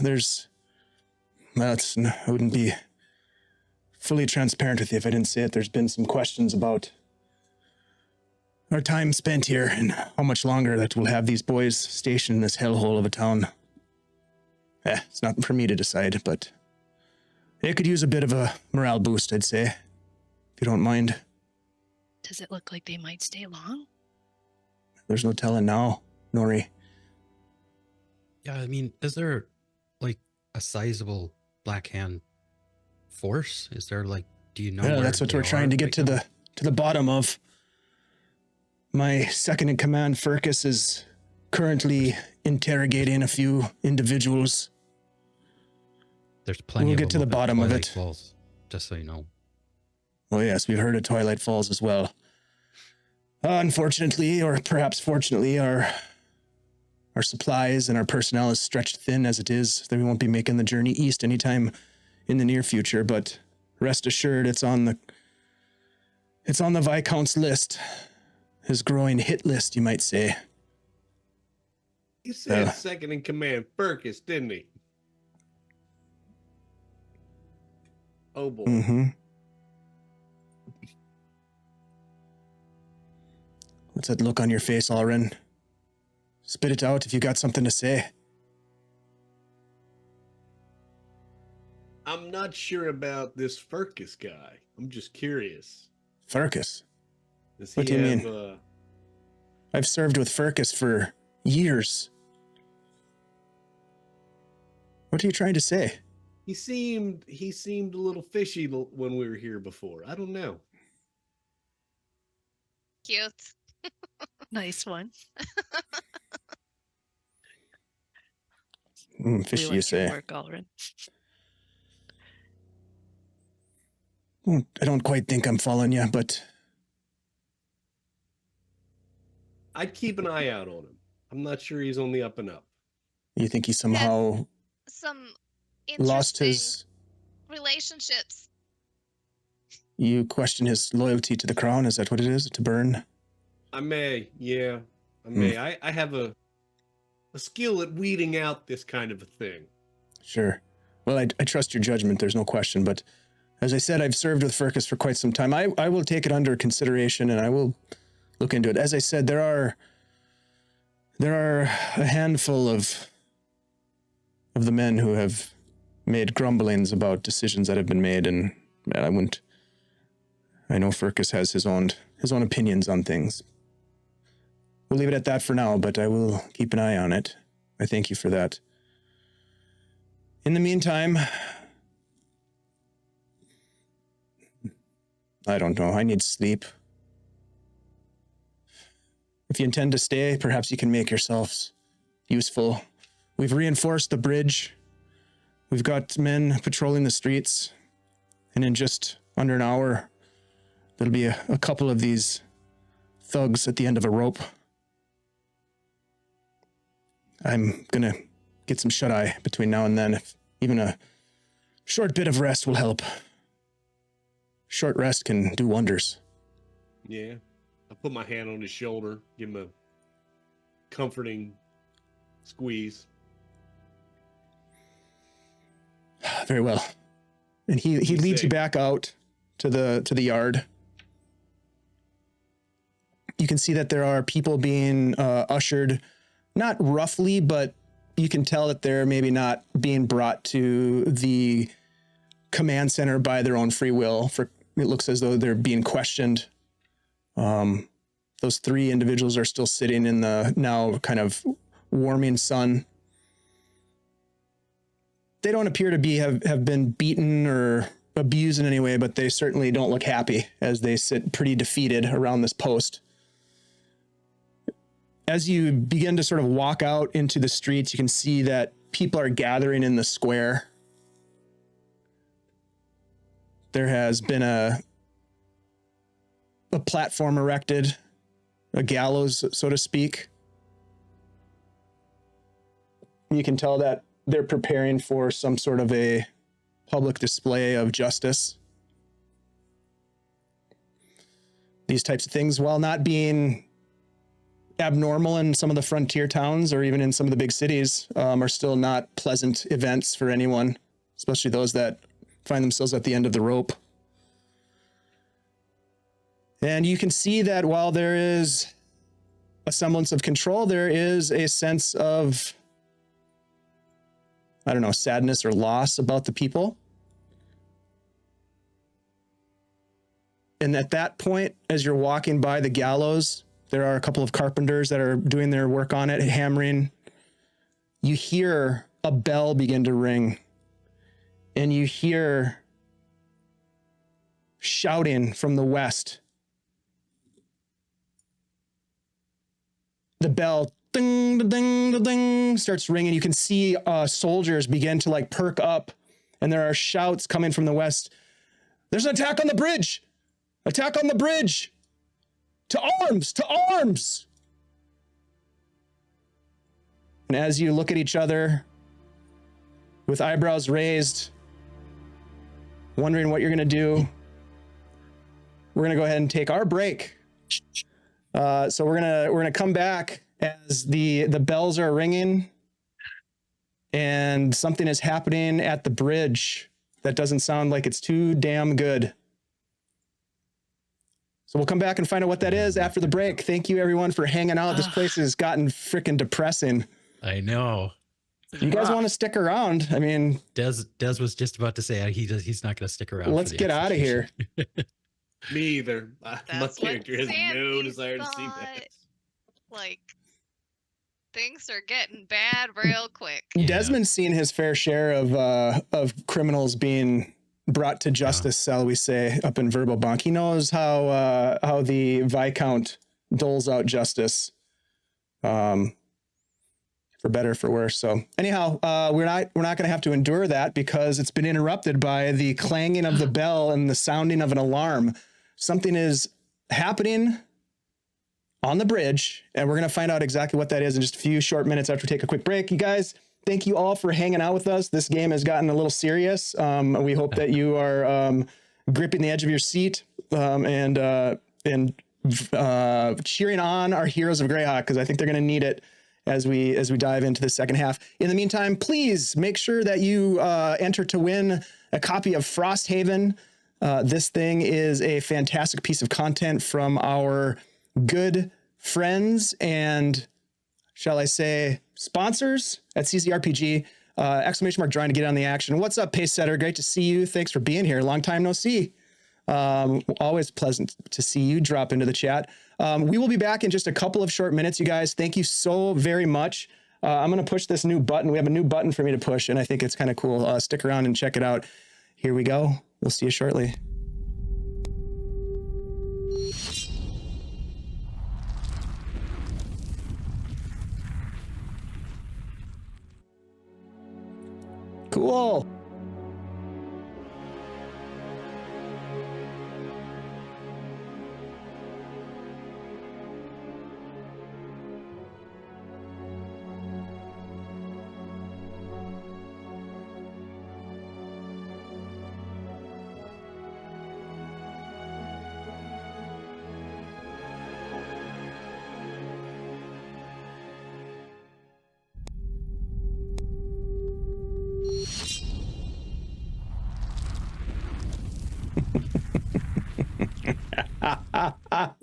I wouldn't be fully transparent with you if I didn't say it. There's been some questions about our time spent here and how much longer that we'll have these boys stationed in this hellhole of a town. It's not for me to decide, but it could use a bit of a morale boost, I'd say, if you don't mind.
Does it look like they might stay long?
There's no telling now, Nori.
Yeah, I mean, is there a sizable Black Hand force? Is there do you know?
Yeah,
where
that's what
they
we're trying to
are
get
right
to
now?
the bottom of. My second in command, Furcus, is currently interrogating a few individuals.
There's plenty.
We'll
of
get to
them
the
up at
bottom of
Twilight
it.
Falls, just so you know.
Oh yes, we've heard of Twilight Falls as well. Unfortunately, or perhaps fortunately, our supplies and our personnel is stretched thin as it is. That we won't be making the journey east anytime in the near future. But rest assured, it's on the Viscount's list, his growing hit list, you might say.
He said second in command, Burkus, didn't he? Oh boy.
Mm-hmm. What's that look on your face, Alrin? Spit it out if you got something to say.
I'm not sure about this Furcus guy. I'm just curious.
Furcus?
Does
What do you
have,
mean? I've served with Furcus for years. What are you trying to say?
He seemed a little fishy when we were here before. I don't know.
Cute.
Nice one.
Fishy,
We
you
like
say?
your work, Alrin.
I don't quite think I'm following you, but
I'd keep an eye out on him. I'm not sure he's on the up and up.
you think he somehow
Some
lost
interesting
his...
relationships.
You question his loyalty to the crown? Is that what it is? To Burne?
I may, yeah. I may. I have a skill at weeding out this kind of a thing.
Sure. Well, I trust your judgment, there's no question, but as I said, I've served with Furcus for quite some time. I will take it under consideration and I will look into it. As I said, there are a handful of the men who have made grumblings about decisions that have been made, and I know Furcus has his own opinions on things. We'll leave it at that for now, but I will keep an eye on it. I thank you for that. In the meantime, I don't know. I need sleep. If you intend to stay, perhaps you can make yourselves useful. We've reinforced the bridge. We've got men patrolling the streets. And in just under an hour, there'll be a couple of these thugs at the end of a rope. I'm gonna get some shut-eye between now and then. If even a short bit of rest will help. Short rest can do wonders.
Yeah. I put my hand on his shoulder, give him a comforting squeeze.
Very well. And he leads you back out to the yard. You can see that there are people being ushered, not roughly, but you can tell that they're maybe not being brought to the command center by their own free will. It looks as though they're being questioned. Those three individuals are still sitting in the now kind of warming sun. They don't appear to have been beaten or abused in any way, but they certainly don't look happy as they sit pretty defeated around this post. As you begin to sort of walk out into the streets, you can see that people are gathering in the square. There has been a platform erected, a gallows, so to speak. You can tell that they're preparing for some sort of a public display of justice. These types of things, while not being abnormal in some of the frontier towns or even in some of the big cities, are still not pleasant events for anyone, especially those that find themselves at the end of the rope. And you can see that while there is a semblance of control, there is a sense of, I don't know, sadness or loss about the people. And at that point, as you're walking by the gallows, there are a couple of carpenters that are doing their work on it, hammering. You hear a bell begin to ring, and you hear shouting from the west. The bell, ding, ding, ding, starts ringing. You can see soldiers begin to perk up, and there are shouts coming from the west. There's an attack on the bridge. Attack on the bridge! To arms! To arms! And as you look at each other with eyebrows raised, wondering what you're going to do, we're going to go ahead and take our break. So we're going to come back as the bells are ringing and something is happening at the bridge that doesn't sound like it's too damn good. So we'll come back and find out what that is after the break. Thank you everyone for hanging out. This place has gotten freaking depressing.
I know.
You guys want to stick around? I mean,
Des was just about to say he's not going to stick around.
Let's get out of here.
Me either. My
That's what
character has no
Sandy
desire to see
thought.
that.
Like, things are getting bad real quick.
Yeah.
Desmond's seen his fair share of criminals being brought to justice, shall we say, up in Verbobonk. He knows how the Viscount doles out justice, for better or for worse. So anyhow, we're not going to have to endure that because it's been interrupted by the clanging of the bell and the sounding of an alarm. Something is happening on the bridge, and we're going to find out exactly what that is in just a few short minutes after we take a quick break. You guys, thank you all for hanging out with us. This game has gotten a little serious. We hope that you are gripping the edge of your seat and cheering on our Heroes of Greyhawk, because I think they're going to need it as we dive into the second half. In the meantime, please make sure that you enter to win a copy of Frosthaven. This thing is a fantastic piece of content from our good friends and, shall I say, sponsors at CCRPG. Exclamation mark trying to get on the action. What's up, Pace Setter? Great to see you. Thanks for being here. Long time no see. Always pleasant to see you drop into the chat. We will be back in just a couple of short minutes, you guys. Thank you so very much. I'm going to push this new button. We have a new button for me to push, and I think it's kind of cool. Stick around and check it out. Here we go. We'll see you shortly. Cool.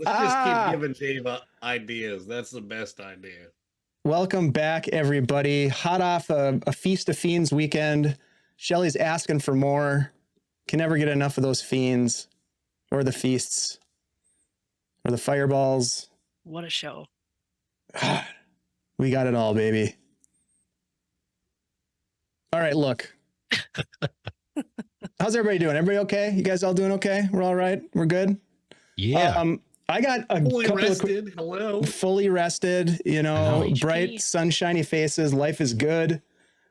Let's just keep giving Dave ideas. That's the best idea.
Welcome back, everybody. Hot off a Feast of Fiends weekend. Shelly's asking for more. Can never get enough of those fiends or the feasts or the fireballs.
What a show.
God, we got it all, baby. All right, look. How's everybody doing? Everybody okay? You guys all doing okay? We're all right? We're good?
Yeah.
I got a
Fully
couple
rested.
of
Hello.
fully rested, bright, sunshiny faces. Life is good.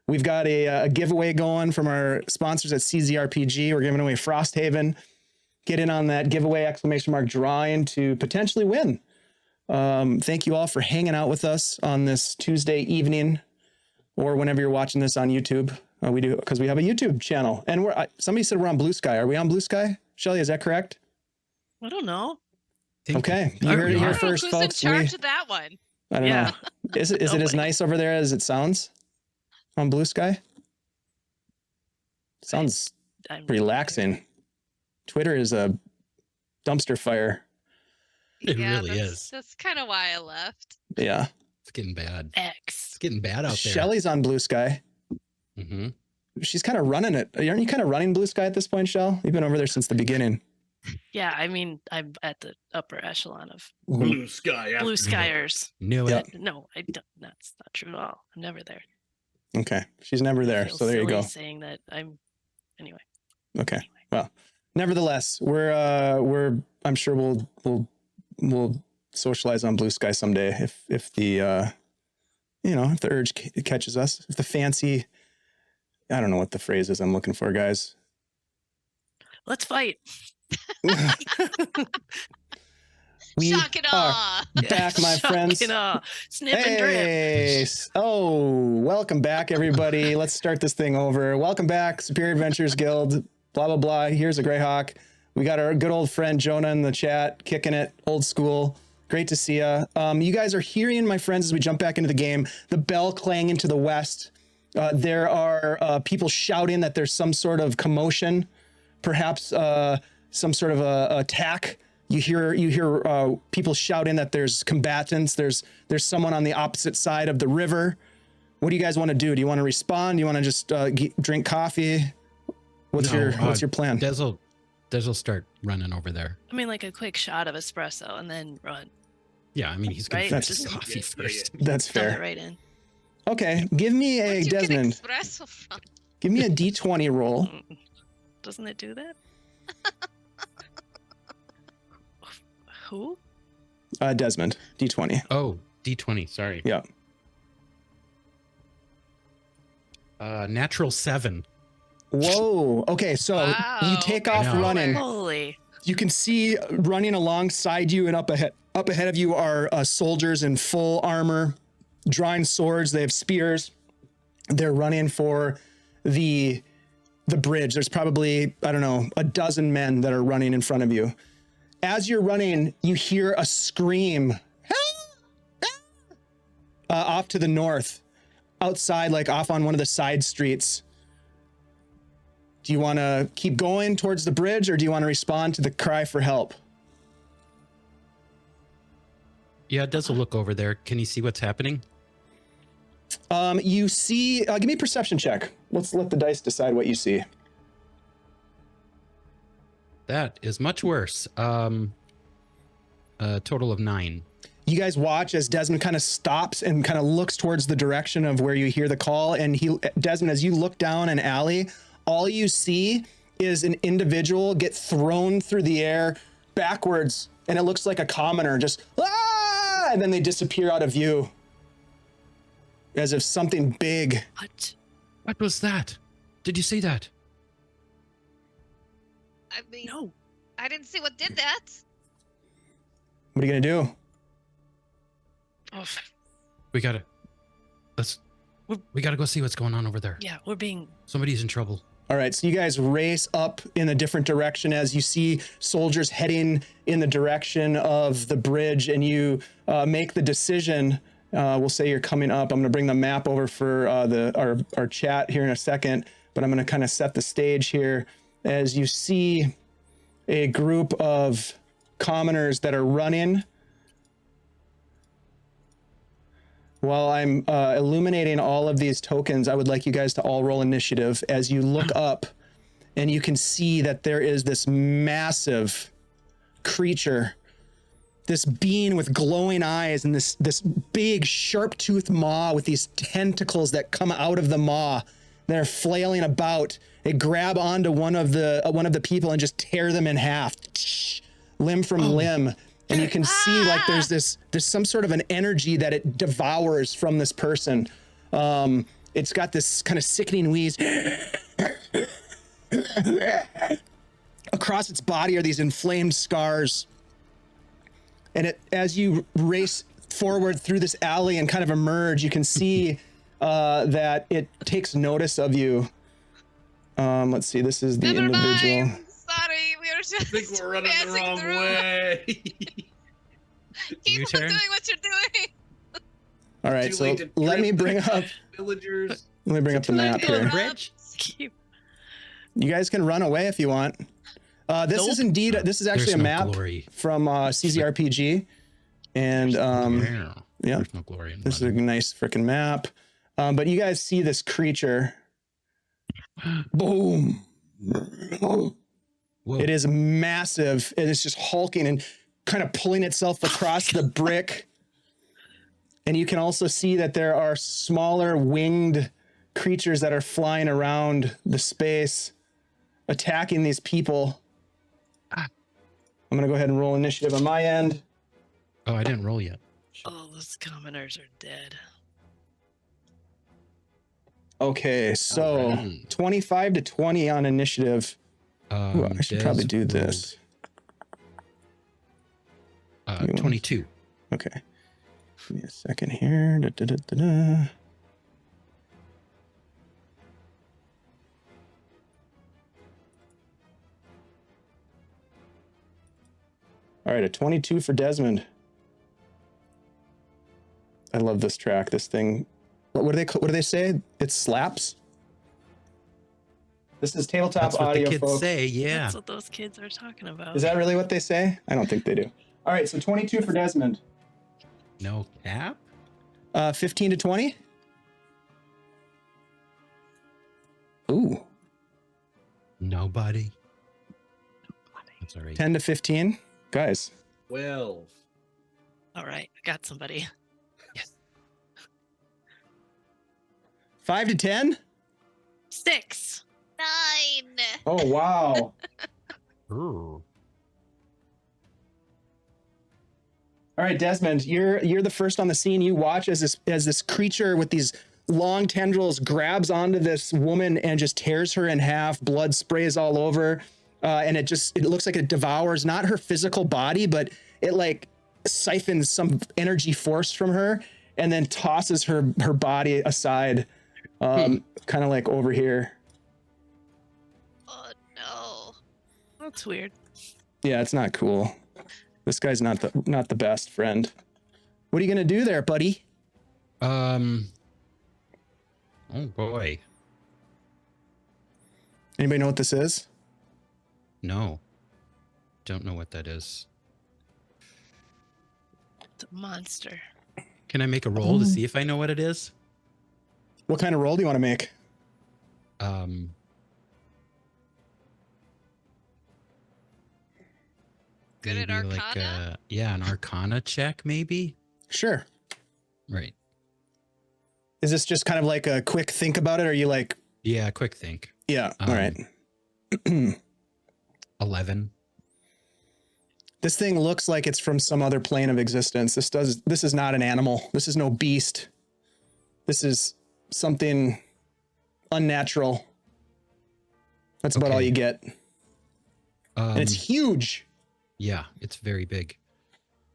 We've got a giveaway going from our sponsors at CZRPG. We're giving away Frosthaven. Get in on that giveaway, exclamation mark drawing to potentially win. Thank you all for hanging out with us on this Tuesday evening or whenever you're watching this on YouTube. We do, because we have a YouTube channel. And somebody said we're on Blue Sky. Are we on Blue Sky? Shelly, is that correct?
I don't know.
Okay, you heard it here first,
Who's
folks.
in charge of that one?
I don't know. Is it as
Nobody.
nice over there as it sounds on Blue Sky? Sounds
I'm
relaxing. Twitter is a dumpster fire.
It really is.
That's kind of why I left.
Yeah.
It's getting bad.
X.
It's getting bad out there.
Shelly's on Blue Sky.
Mm-hmm.
She's kind of running it. Aren't you kind of running Blue Sky at this point, Shell? You've been over there since the beginning.
Yeah, I mean, I'm at the upper echelon of
Blue sky.
blue skyers.
Knew
Yep.
it.
No, I don't. That's not true at all. I'm never there.
Okay. She's never there.
Feel
So there you
silly
go.
Saying that I'm. Anyway.
Okay. Well, nevertheless, I'm sure we'll socialize on Blue Sky someday if the if the urge catches us, if the fancy, I don't know what the phrase is I'm looking for, guys.
Let's fight.
We
Shock and
are
awe.
back, my
Shock
friends.
and awe. Snip and drip.
Hey, oh, welcome back, everybody. Let's start this thing over. Welcome back, Superior Adventures Guild. Blah blah blah. Here's a Greyhawk. We got our good old friend Jonah in the chat, kicking it, old school. Great to see ya. You guys are hearing, my friends, as we jump back into the game, the bell clanging to the west. There are people shouting that there's some sort of commotion, perhaps some sort of a attack. You hear people shouting that there's combatants. There's someone on the opposite side of the river. What do you guys want to do? Do you want to respond? Do you want to just drink coffee? What's your plan?
Dez'll start running over there.
I mean, like a quick shot of espresso and then run.
Yeah, I mean, he's going
Right?
to finish
Just-
the coffee first.
That's
Dump it
fair.
right in.
Okay, give me a
Where'd you get
Desmond.
espresso from?
Give me a D20 roll.
Doesn't it do that? Who?
Desmond, D20.
Oh, D20. Sorry.
Yeah.
Natural 7.
Whoa. Okay, so you
Wow.
take
I
off
know.
running.
Holy.
You can see running alongside you and up ahead of you are soldiers in full armor, drawing swords. They have spears. They're running for the bridge. There's probably, I don't know, a dozen men that are running in front of you. As you're running, you hear a scream off to the north, outside, like off on one of the side streets. Do you want to keep going towards the bridge, or do you want to respond to the cry for help?
Yeah, Dez'll look over there. Can you see what's happening?
You see, give me a perception check. Let's let the dice decide what you see.
That is much worse. A total of 9.
You guys watch as Desmond kind of stops and kind of looks towards the direction of where you hear the call. And Desmond, as you look down an alley, all you see is an individual get thrown through the air backwards. And it looks like a commoner, just, ah! And then they disappear out of view. As if something big.
What?
What was that? Did you see that?
I mean,
No.
I didn't see what did that.
What are you going to do?
Oh,
We gotta go see what's going on over there.
yeah, we're being.
Somebody's in trouble.
All right, so you guys race up in a different direction as you see soldiers heading in the direction of the bridge, and you make the decision. We'll say you're coming up. I'm going to bring the map over for our chat here in a second, but I'm going to kind of set the stage here as you see a group of commoners that are running. While I'm illuminating all of these tokens, I would like you guys to all roll initiative as you look up and you can see that there is this massive creature, this being with glowing eyes and this big sharp-toothed maw with these tentacles that come out of the maw. They're flailing about. They grab onto one of the people and just tear them in half, limb from limb. And you can see like there's some sort of an energy that it devours from this person. It's got this kind of sickening wheeze. Across its body are these inflamed scars. And as you race forward through this alley and kind of emerge, you can see that it takes notice of you. Let's see, this is the
Never
individual.
mind. Sorry, we were just
I think we're running the
passing
wrong
through.
way.
Keep on
U-turn?
doing what you're doing.
All right,
Too
so
late to
let me
trip
bring
the
up
villagers.
the map
to go
here.
bridge?
Keep.
You guys can run away if you want. This is indeed, this is actually
There's
a
no
map
glory.
from CZRPG. And
Yeah.
yeah,
There's no glory in
this is a
running.
nice freaking map. But you guys see this creature. Boom.
Whoa.
It is massive. It is just hulking and kind of pulling itself across the brick. And you can also see that there are smaller winged creatures that are flying around the space, attacking these people. I'm going to go ahead and roll initiative on my end.
Oh, I didn't roll yet.
Oh, those commoners are dead.
Okay, so
Alright.
25 to 20 on initiative. Ooh, I should probably do this.
22.
Okay. Give me a second here. Da, da, da, da, da. All right, a 22 for Desmond. I love this track. This thing. What do they say? It slaps. This is tabletop
That's what
audio,
the kids
folks.
say. Yeah.
That's what those kids are talking about.
Is that really what they say? I don't think they do. All right, so 22 for Desmond.
No cap?
15 to 20. Ooh.
Nobody. That's all right.
10 to 15. Guys.
12.
All right, I got somebody.
5 to 10.
6.
9.
Oh, wow.
Ooh.
All right, Desmond, you're the first on the scene. You watch as this creature with these long tendrils grabs onto this woman and just tears her in half. Blood sprays all over, and it looks like it devours not her physical body, but it like siphons some energy force from her and then tosses her body aside, kind of like over here.
Oh no.
That's weird.
Yeah, it's not cool. This guy's not the best friend. What are you gonna do there, buddy?
Oh boy.
Anybody know what this is?
No. Don't know what that is.
It's a monster.
Can I make a roll to see if I know what it is?
What kind of roll do you want to make?
Good at
maybe
Arcana?
an Arcana check, maybe?
Sure.
Right.
Is this just kind of like a quick think about it? Or are you like,
Yeah, quick think.
yeah, all right.
11.
This thing looks like it's from some other plane of existence. This is not an animal. This is no beast. This is something unnatural. That's about all
Okay.
you get. And it's huge.
Yeah, it's very big.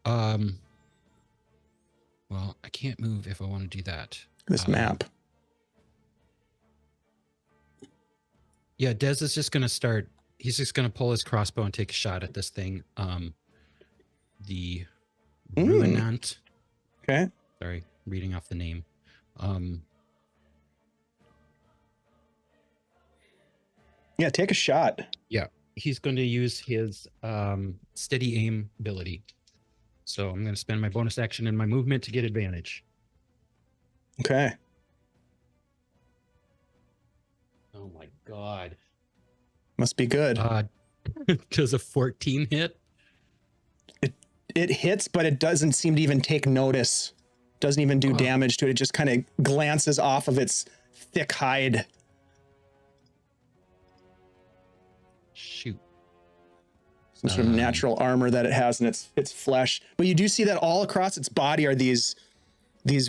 Well, I can't move if I want to do that.
This map.
Yeah, Dez is just gonna start. He's just gonna pull his crossbow and take a shot at this thing. The Ruinant.
Okay.
Sorry, reading off the name.
Yeah, take a shot.
Yeah, he's going to use his steady aim ability. So I'm going to spend my bonus action and my movement to get advantage.
Okay.
Oh my god.
Must be good.
Does a 14 hit?
It hits, but it doesn't seem to even take notice. Doesn't even do damage to it. It just kind of glances off of its thick hide.
Shoot.
Some sort of natural armor that it has in its flesh. But you do see that all across its body are these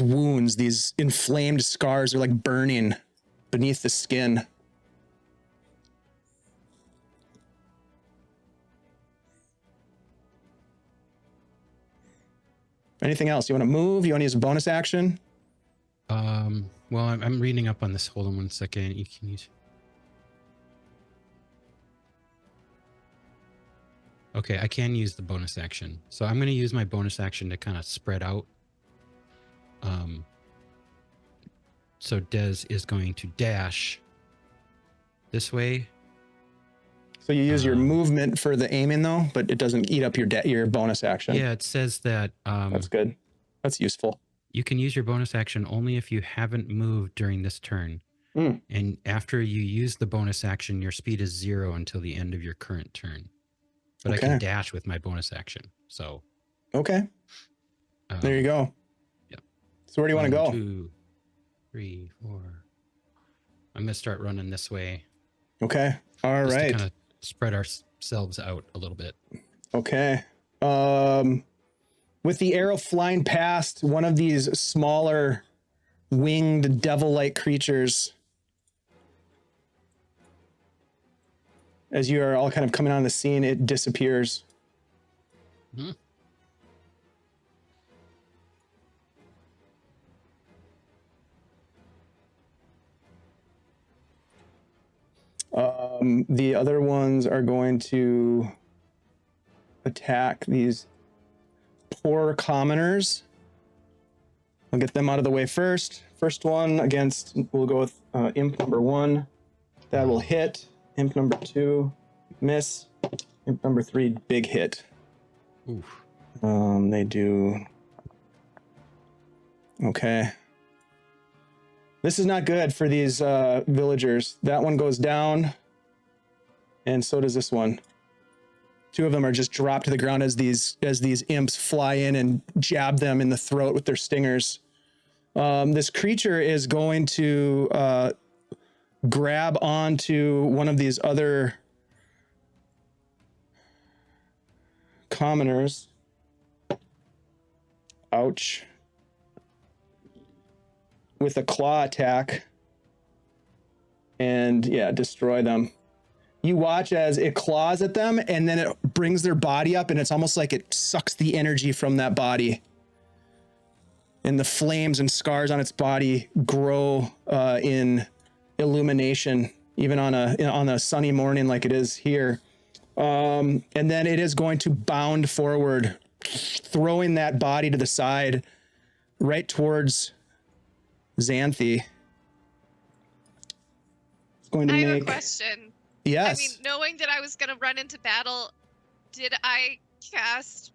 wounds, these inflamed scars are like burning beneath the skin. Anything else? You want to move? You want to use a bonus action?
Well, I'm reading up on this. Hold on one second. You can use. Okay, I can use the bonus action. So I'm going to use my bonus action to kind of spread out. So Dez is going to dash this way.
So you use your movement for the aiming though, but it doesn't eat up your bonus action.
Yeah, it says that
That's good. That's useful.
you can use your bonus action only if you haven't moved during this turn. And after you use the bonus action, your speed is 0 until the end of your current turn. But I can dash with my bonus action. So
okay. There you go.
Yep.
So where do you want to go?
2, 3, 4. I'm gonna start running this way.
Okay. All
just
right.
to kind of spread ourselves out a little bit.
Okay. With the arrow flying past one of these smaller winged devil-like creatures, as you are all kind of coming on the scene, it disappears.
Hmm.
The other ones are going to attack these poor commoners. I'll get them out of the way first. First one against, we'll go with imp number 1. That will hit. Imp number 2, miss. Imp number 3, big hit.
Oof.
They do. Okay. This is not good for these villagers. That one goes down, and so does this one. 2 of them are just dropped to the ground as these imps fly in and jab them in the throat with their stingers. This creature is going to grab onto one of these other commoners. Ouch. With a claw attack. And yeah, destroy them. You watch as it claws at them, and then it brings their body up, and it's almost like it sucks the energy from that body. And the flames and scars on its body grow in illumination, even on a sunny morning like it is here. And then it is going to bound forward, throwing that body to the side, right towards Xanthi. It's going to
I
make...
have a question.
Yes.
I mean, knowing that I was going to run into battle, did I cast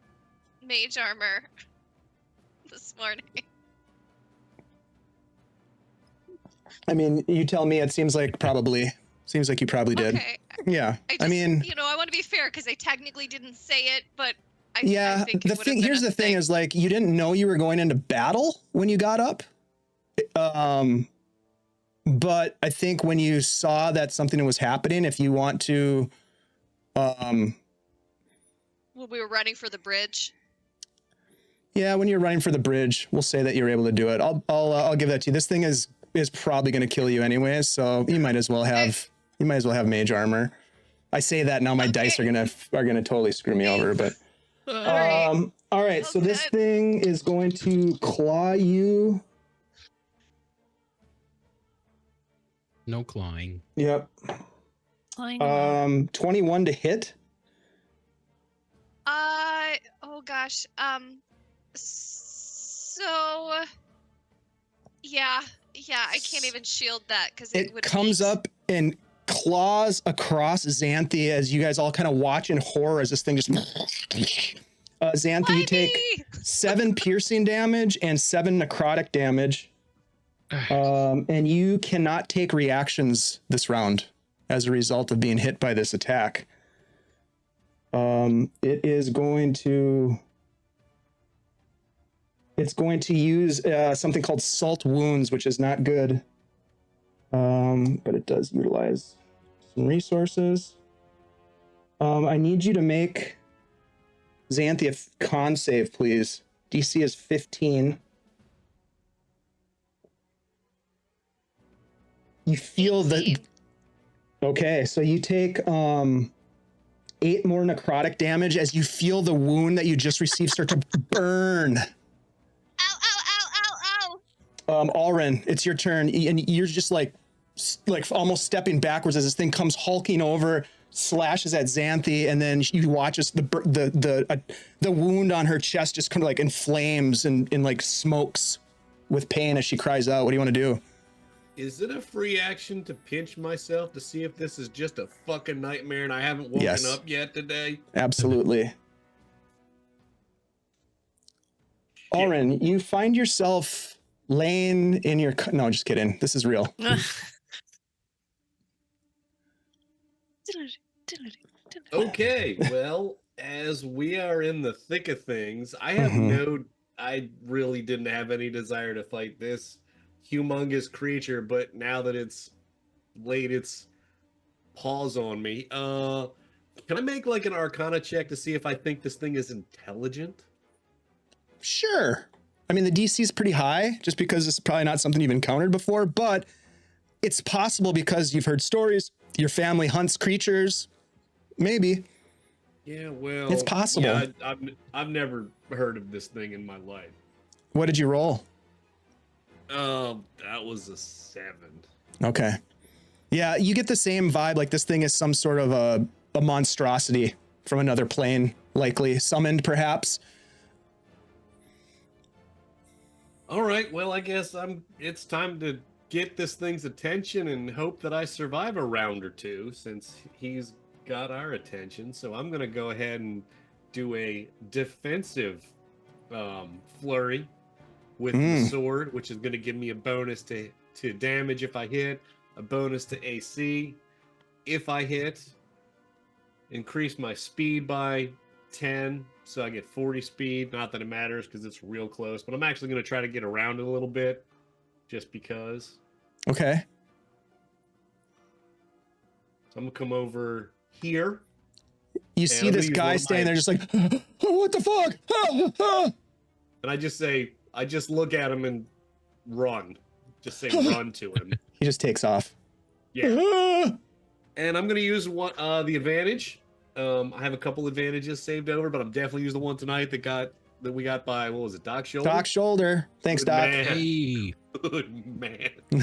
mage armor this morning?
I mean, you tell me. It seems like you probably did.
Okay.
Yeah.
I
mean,
I want to be fair because I technically didn't say it, but I think
the thing here's the thing is, like, you didn't know you were going into battle when you got up. But I think when you saw that something was happening, if you want to,
when we were running for the bridge.
Yeah, when you're running for the bridge, we'll say that you're able to do it. I'll give that to you. This thing is probably going to kill you anyways, so you might as well have mage armor. I say that now, my dice are gonna totally screw me over, but all right. So this thing is going to claw you.
No clawing.
Yep. 21 to hit.
Oh gosh. So yeah, I can't even shield that because it would
comes up and claws across Xanthi as you guys all kind of watch in horror as this thing just Xanthi, you take 7 piercing damage and 7 necrotic damage. And you cannot take reactions this round as a result of being hit by this attack. It's going to use something called Salt Wounds, which is not good. But it does utilize some resources. I need you to make Xanthi a con save, please. DC is 15. You feel that. Okay, so you take 8 more necrotic damage as you feel the wound that you just received start to burn.
Ow.
Alrin, it's your turn, and you're just like almost stepping backwards as this thing comes hulking over, slashes at Xanthi, and then you watch as the wound on her chest just kind of like inflames and like smokes with pain as she cries out. What do you want to do?
Is it a free action to pinch myself to see if this is just a fucking nightmare and I haven't woken up yet today?
Absolutely. Alrin, you find yourself laying in your... No, just kidding. This is real.
Okay, well, as we are in the thick of things, I really didn't have any desire to fight this humongous creature, but now that it's laid its paws on me, can I make like an Arcana check to see if I think this thing is intelligent?
Sure. I mean, the DC is pretty high just because it's probably not something you've encountered before, but it's possible because you've heard stories, your family hunts creatures, Maybe.
Yeah, well,
It's possible.
Yeah, I've never heard of this thing in my life.
What did you roll?
That was a 7.
Okay. Yeah, you get the same vibe. Like this thing is some sort of a monstrosity from another plane, likely summoned, perhaps.
All right, well, I guess it's time to get this thing's attention and hope that I survive a round or two since he's got our attention. So I'm gonna go ahead and do a defensive flurry with the sword, which is gonna give me a bonus to damage if I hit, a bonus to AC if I hit, increase my speed by 10, so I get 40 speed. Not that it matters because it's real close, but I'm actually going to try to get around it a little bit just because.
Okay.
So I'm going to come over here.
You see this guy standing there just like, oh, what the fuck?
And I just look at him and run. Just say run to him.
He just takes off.
Yeah. And I'm going to use the advantage. I have a couple advantages saved over, but I'm definitely using the one tonight that we got by, what was it, Doc Shoulder?
Doc Shoulder. Thanks,
Good
Doc.
man.
Hey.
Good man. I'm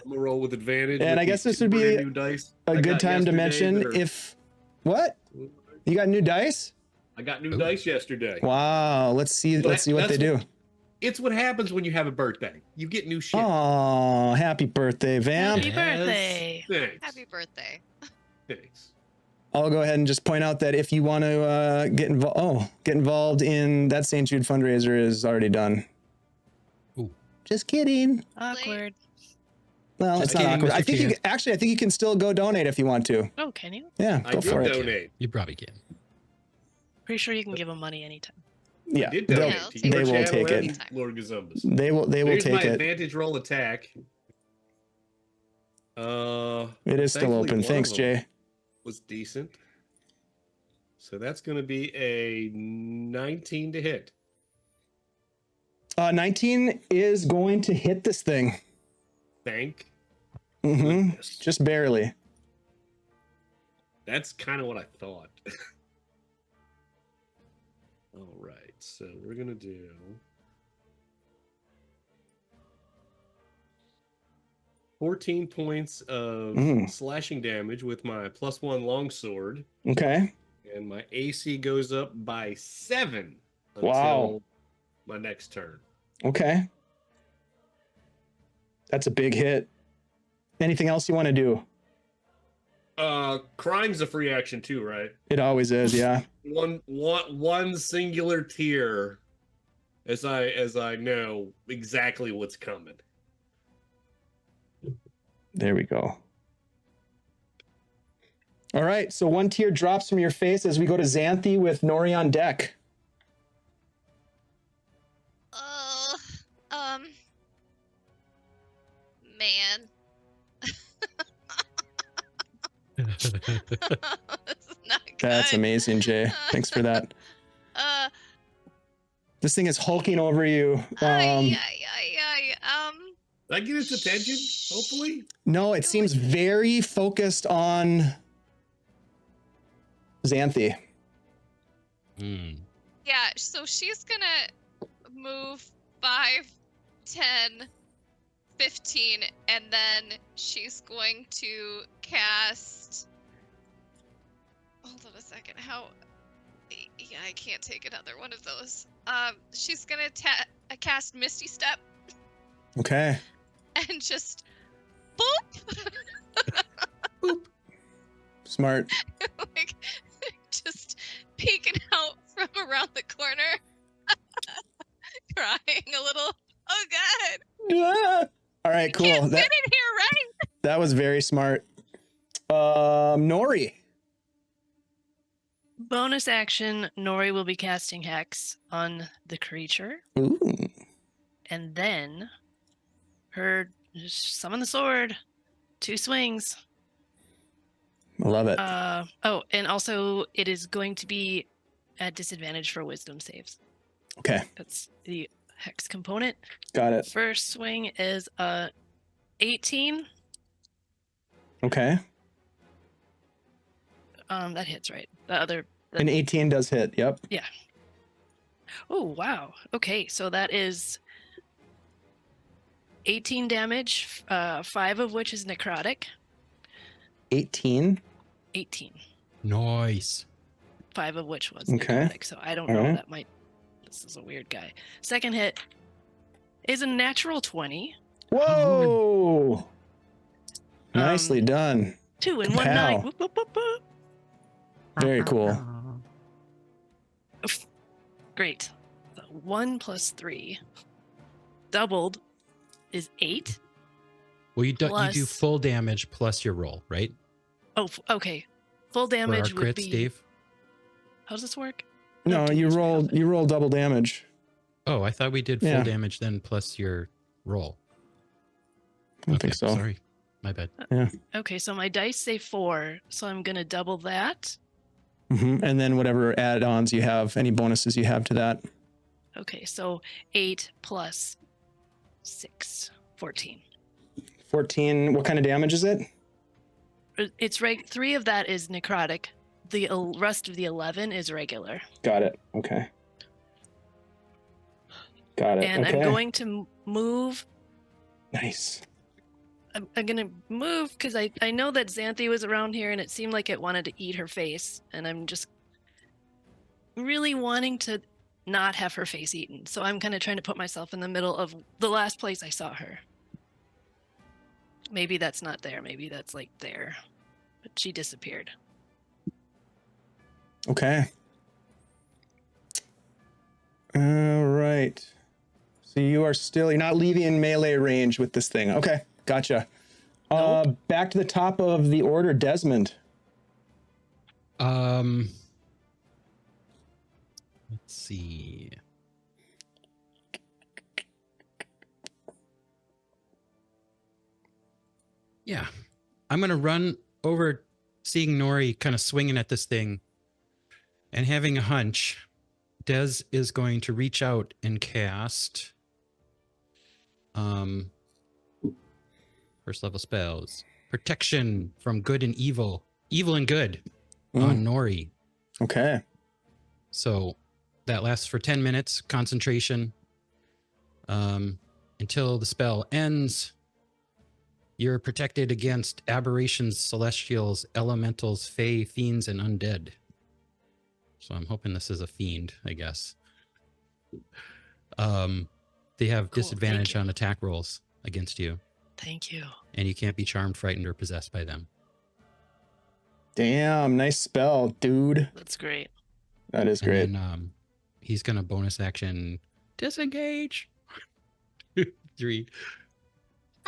gonna roll with advantage.
And
with
I guess
these
this would be
brand new dice
a
I
good
got
time to
yesterday
mention
that are-
if... What? You got new dice?
I got new dice yesterday.
Wow. Let's see what they do.
It's what happens when you have a birthday. You get new shit.
Oh, happy birthday, Vamp.
Happy birthday.
Thanks.
Happy birthday.
Thanks.
I'll go ahead and just point out that if you want to get involved in that St. Jude fundraiser is already done.
Ooh.
Just kidding.
Awkward.
Well,
Just
it's not
kidding,
awkward.
Mr.
I think
Chan.
I think you can still go donate if you want to.
Oh, can you?
Yeah,
I
go
did
for it.
donate.
You probably can.
Pretty sure you can give them money anytime.
Yeah,
I did
they'll-
donate
I'll
to
take
your
it. They will
channel
take
and
it.
Lord Gazumbas.
they will
Here's
take
my
it.
advantage roll attack.
It is still
thankfully
open.
one
Thanks,
of them
Jay.
was decent. So that's going to be a 19 to hit.
19 is going to hit this thing.
Thank
Mm-hmm.
goodness.
Just barely.
That's kind of what I thought. All right, so we're going to do... $14 points of slashing damage with my +1 longsword.
Okay.
And my AC goes up by 7 until
Wow.
my next turn.
Okay. That's a big hit. Anything else you want to do?
Crying's a free action too, right?
It always is, yeah.
One singular tear, as I know exactly what's coming.
There we go. All right, so one tear drops from your face as we go to Xanthi with Nori on deck.
Man. This is not good.
That's amazing, Jay. Thanks for that. This thing is hulking over you.
Ay.
Did I get its attention? Hopefully.
No, it seems very focused on Xanthi.
Hmm.
Yeah, so she's gonna move 5, 10, 15, and then she's going to cast. Hold on a second. Yeah, I can't take another one of those. She's gonna cast Misty Step
Okay.
and just boop.
Boop. Smart.
Like, just peeking out from around the corner, crying a little. Oh God!
Ah! All right, cool.
Can't fit in here, right?
That was very smart. Nori.
Bonus action, Nori will be casting Hex on the creature.
Ooh.
And then summon the sword. 2 swings.
I love it.
And also it is going to be at disadvantage for wisdom saves.
Okay,
That's the Hex component.
got it.
First swing is 18.
Okay.
That hits, right? The other.
An 18 does hit. Yep.
Oh, wow. Okay, so that is 18 damage, 5 of which is necrotic.
18.
18.
Nice.
5 of which was
Okay.
necrotic, so I don't
All
know.
right.
That might. This is a weird guy. Second hit is a natural 20.
Whoa! Nicely done.
2 and 1
Kapow.
9. Whoop, whoop, whoop, whoop.
Very cool.
Great. So 1 plus 3 doubled is 8.
Well, you do
Plus-
full damage plus your roll, right?
Oh, okay. Full
For our
damage would
crits,
be.
Dave.
How does this work?
No,
do
you
these very
roll
often.
you roll double damage.
Oh, I thought we did full
Yeah.
damage then plus your roll.
I don't think so.
Sorry. My bad.
Okay, so my dice say 4, so I'm going to double that.
And then whatever add-ons you have, any bonuses you have to that.
Okay, so 8 plus 6, 14.
14. What kind of damage is it?
It's 3 of that is necrotic. The rest of the 11 is regular.
Got it. Okay. Got it.
And
okay.
I'm going to move.
Nice.
I'm going to move because I know that Xanthi was around here and it seemed like it wanted to eat her face. And I'm just really wanting to not have her face eaten. So I'm kind of trying to put myself in the middle of the last place I saw her. Maybe that's not there. Maybe that's like there. But she disappeared.
Okay. All right. So you're not leaving melee range with this thing. Okay. Gotcha.
Nope.
Back to the top of the order, Desmond.
Let's see. Yeah. I'm going to run over, seeing Nori kind of swinging at this thing and having a hunch. Des is going to reach out and cast first level spells. Protection from good and evil. Evil and good on Nori.
Okay.
So that lasts for 10 minutes, concentration. Until the spell ends, you're protected against aberrations, celestials, elementals, fae, fiends, and undead. So I'm hoping this is a fiend, I guess. They have
Cool,
disadvantage
thank you.
on attack rolls against you,
Thank you.
and you can't be charmed, frightened, or possessed by them.
Damn, nice spell, dude.
That's great.
That is great.
And then, he's going to bonus action disengage. 3.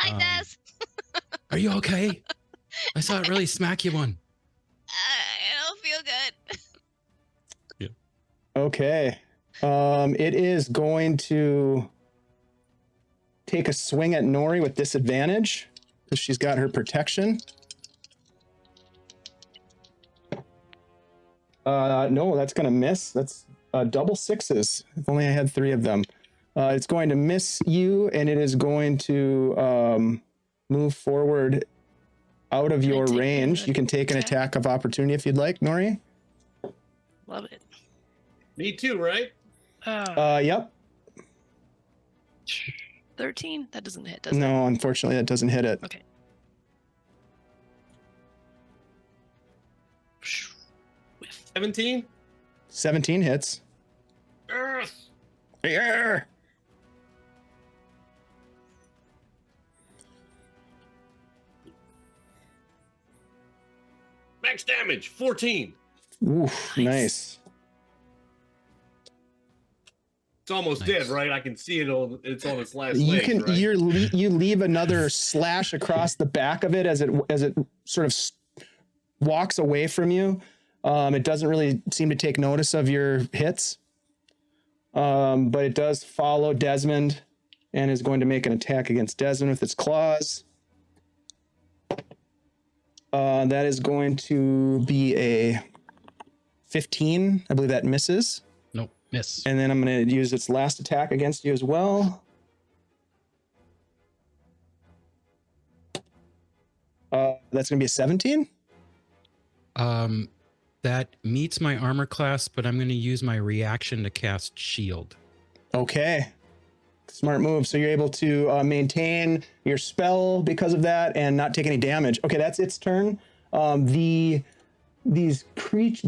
Hi, Des.
Are you okay? I saw it really smack you one.
I don't feel good.
Okay. It is going to take a swing at Nori with disadvantage because she's got her protection. No, that's going to miss. That's double 6s. If only I had 3 of them. It's going to miss you, and it is going to move forward out of
Can I
your
take
range.
an
You can take an attack of opportunity if you'd like, Nori.
Love it.
Me too, right?
Yep.
13? That doesn't hit, does it?
No, unfortunately, that doesn't hit it.
Okay. Whiff.
17?
17 hits.
Yes.
Yeah.
Max damage, 14.
Oof, nice.
It's almost
Nice.
dead, right? I can see it on. It's on its last
You
legs,
can
right?
you leave another slash across the back of it as it sort of walks away from you. It doesn't really seem to take notice of your hits, but it does follow Desmond and is going to make an attack against Desmond with its claws. That is going to be a 15. I believe that misses.
Nope, miss.
And then I'm going to use its last attack against you as well. That's going to be a 17.
That meets my armor class, but I'm going to use my reaction to cast shield.
Okay. Smart move. So you're able to maintain your spell because of that and not take any damage. Okay, that's its turn. The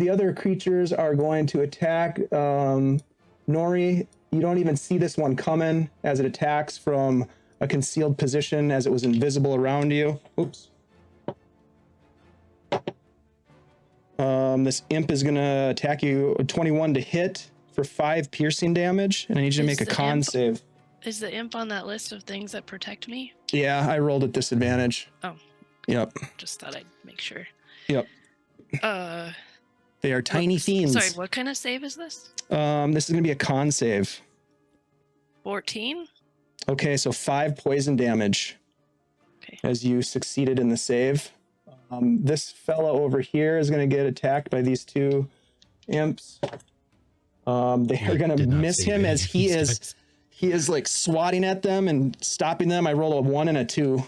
other creatures are going to attack. Nori, you don't even see this one coming as it attacks from a concealed position as it was invisible around you. Oops. This imp is going to attack you 21 to hit for 5 piercing damage, and I need you to make a con save.
Is the imp on that list of things that protect me?
Yeah, I rolled at disadvantage.
Oh.
Yep.
Just thought I'd make sure.
Yep. They are tiny fiends.
Sorry, what kind of save is this?
This is going to be a con save.
14?
Okay, so 5 poison damage.
Okay.
As you succeeded in the save. This fellow over here is going to get attacked by these 2 imps. They are going to miss him as he is like swatting at them and stopping them. I roll a 1 and a 2,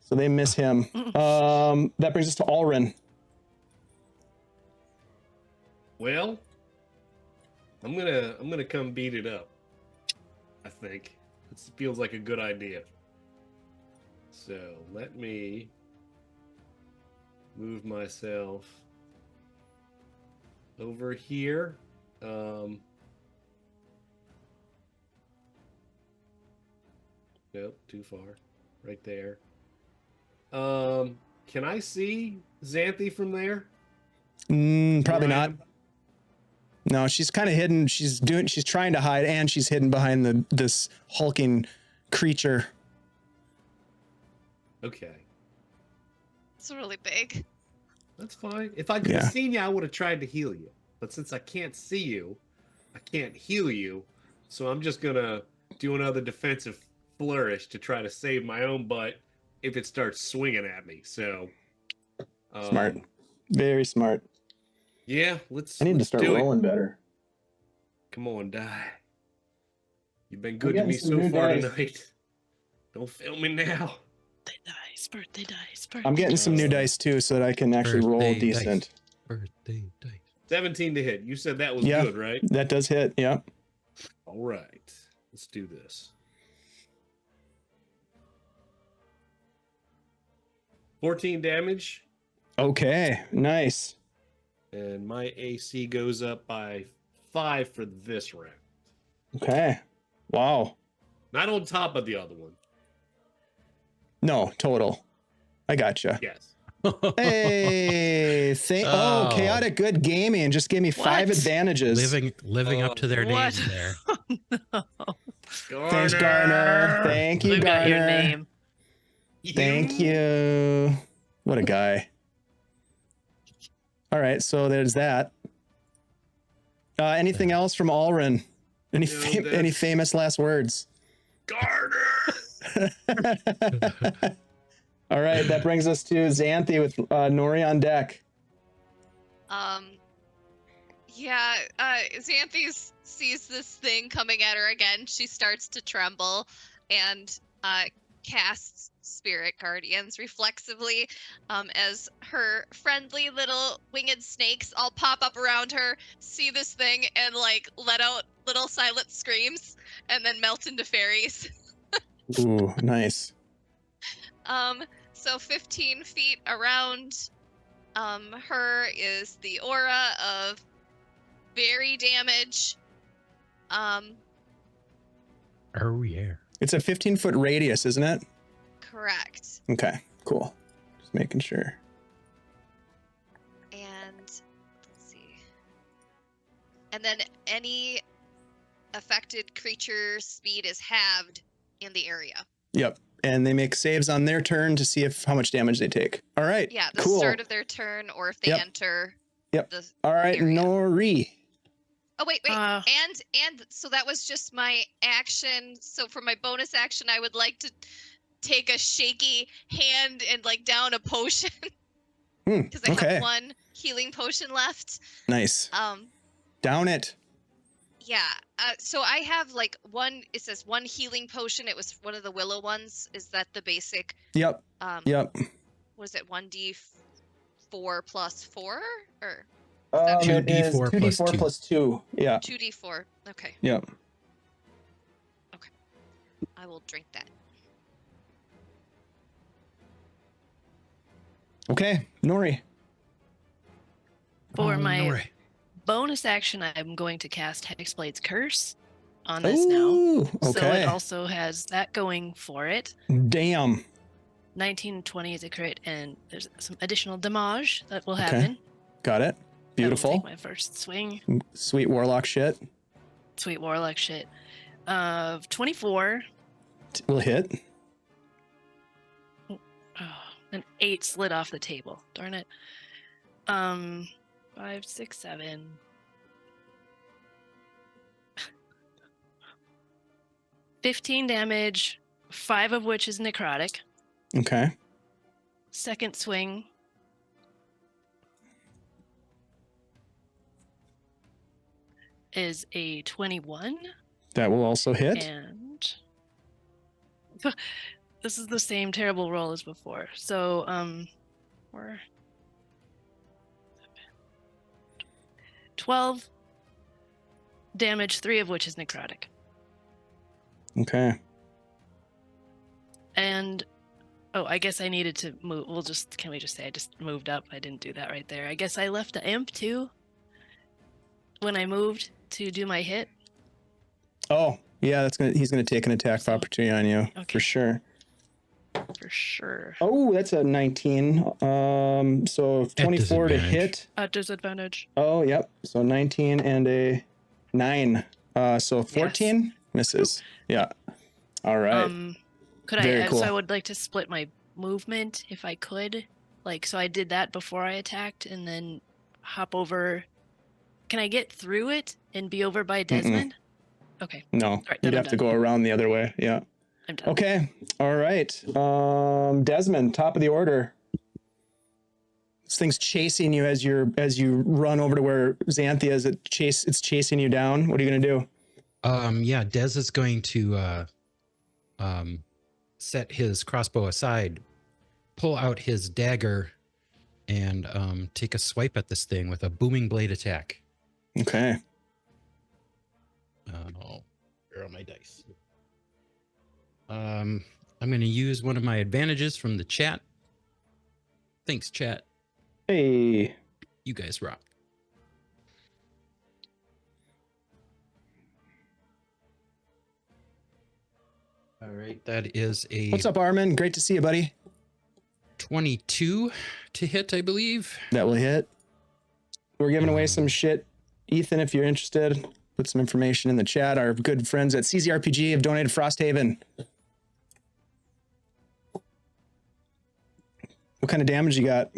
so they miss him. That brings us to Alrin.
Well, I'm gonna come beat it up. I think it feels like a good idea. So let me move myself over here. Nope, too far. Right there. Can I see Xanthi from there?
Probably not. No, she's kind of hidden. She's trying to hide, and she's hidden behind this hulking creature.
Okay.
It's really big.
That's fine. If I could have seen you, I would have tried to heal you. But since I can't see you, I can't heal you. So I'm just gonna do another defensive flourish to try to save my own butt if it starts swinging at me. So
smart, very smart.
Yeah,
I need to start rolling better.
Come on, die. You've been good to me so far tonight. Don't fail me now.
They die, spurt, they die, spurt.
I'm getting some new dice too, so that I can actually roll decent.
Birthday dice.
17 to hit. You said that was good, right?
That does hit. Yeah.
All right, let's do this. 14 damage.
Okay, nice.
And my AC goes up by 5 for this round.
Okay. Wow.
Not on top of the other one.
No, total. I gotcha.
Yes.
Hey, chaotic good gaming just gave me 5 advantages.
Living up to their name there.
No.
Thanks, Garner. Thank you,
Who
Garner.
got your name?
Thank you. What a guy. All right, so there's that. Anything else from Alrin? Any famous last words?
Garner!
All right, that brings us to Xanthi with Nori on deck.
Xanthi sees this thing coming at her again. She starts to tremble and casts Spirit Guardians reflexively as her friendly little winged snakes all pop up around her, see this thing, and like let out little silent screams and then melt into fairies.
Ooh, nice.
So 15 feet around her is the aura of berry damage.
Oh yeah.
It's a 15-foot radius, isn't it?
Correct.
Okay, cool. Just making sure.
And let's see. And then any affected creature speed is halved in the area.
Yep. And they make saves on their turn to see how much damage they take. All right.
Yeah, the
cool.
start of their turn, or if they enter.
Yep.
The
all right,
area.
Nori.
Oh wait, and so that was just my action. So for my bonus action, I would like to take a shaky hand and like down a potion because I have 1 healing potion left.
Nice. Down it.
Yeah. So I have like 1. It says 1 healing potion. It was one of the willow ones. Is that the basic?
Yep. Yep.
Was it 1d4 plus 4 or?
It is
2d4 plus
2d4
2.
plus 2. Yeah.
2d4. Okay,
Yeah.
I will drink that.
Okay, Nori.
For
Oh,
my
Nori.
bonus action, I'm going to cast Hexblade's Curse on this now.
Ooh,
So it
okay.
also has that going for it.
Damn.
19, 20 is a crit, and there's some additional damage that will
Okay.
happen.
Got it.
I will
Beautiful.
take my first swing.
Sweet warlock shit.
Sweet warlock shit. 24.
Will hit.
Oh, an 8 slid off the table. Darn it. 5, 6, 7. 15 damage, 5 of which is necrotic.
Okay.
Second swing. Is a 21.
That will also hit.
And this is the same terrible roll as before. So, we're 12 damage, 3 of which is necrotic.
Okay.
And I guess I needed to move. Can we just say I just moved up? I didn't do that right there. I guess I left the imp too when I moved to do my hit.
Oh, yeah, he's gonna take an attack of opportunity on you for sure.
For sure.
Oh, that's a 19. So 24 to
disadvantage.
hit.
At disadvantage.
Oh, yep. So 19 and a 9. So 14 misses. Yeah. All right.
Could
Very cool.
So I would like to split my movement if I could. So I did that before I attacked and then hop over. Can I get through it and be over by Desmond? Okay.
No,
right,
you'd
then
have to go around the other way. Yeah.
I'm done.
Okay. All right. Desmond, top of the order. This thing's chasing you as you run over to where Xanthia is. It's chasing you down. What are you gonna do?
Yeah, Dez is going to set his crossbow aside, pull out his dagger, and take a swipe at this thing with a booming blade attack.
Okay.
Where are my dice? I'm going to use one of my advantages from the chat. Thanks, chat.
Hey.
You guys rock. All right, that is a
What's up, Armin? Great to see you, buddy.
22 to hit, I believe.
That will hit. We're giving away some shit. Ethan, if you're interested, put some information in the chat. Our good friends at CZRPG have donated Frosthaven. What kind of damage you got?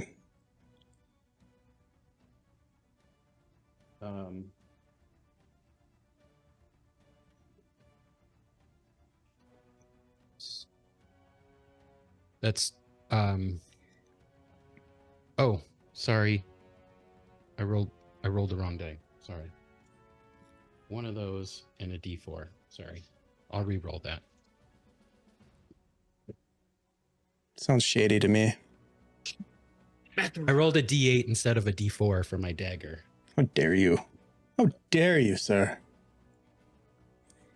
That's oh, sorry. I rolled the wrong die. Sorry. One of those and a D4. Sorry. I'll re-roll that.
Sounds shady to me.
I rolled a D8 instead of a D4 for my dagger.
How dare you? How dare you, sir?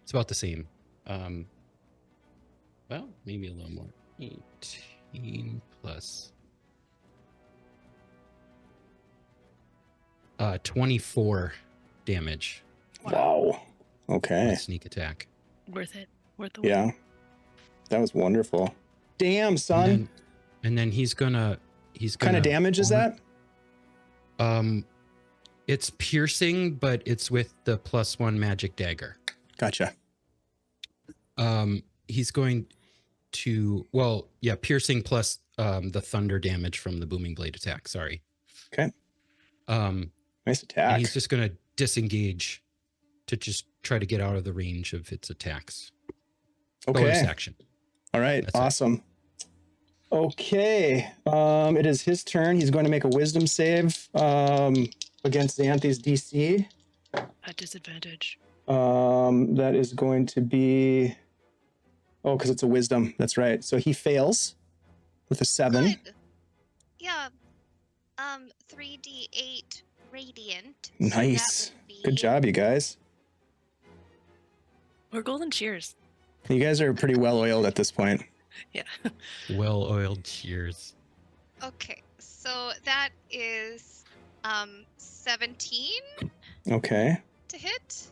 It's about the same. Well, maybe a little more. 18 plus 24 damage.
Wow. Okay.
Sneak attack.
Worth it. Worth the
Yeah. That was wonderful. Damn, son.
And then he's gonna
What kind of damage is that?
It's piercing, but it's with the +1 magic dagger.
Gotcha.
He's going to piercing plus the thunder damage from the booming blade attack. Sorry.
Okay. Nice attack.
And he's just gonna disengage to just try to get out of the range of its attacks.
Okay.
Bonus action.
All right.
That's
awesome. Okay. It is his turn. He's going to make a wisdom save against Xanthi's DC.
At disadvantage.
That is going to be... Oh, because it's a wisdom. That's right. So he fails with a 7.
Good. Yeah. 3d8 radiant.
Nice.
So that would be
Good job, you guys.
We're golden cheers.
You guys are pretty well oiled at this point.
Yeah.
Well-oiled cheers.
Okay, so that is 17
Okay.
to hit.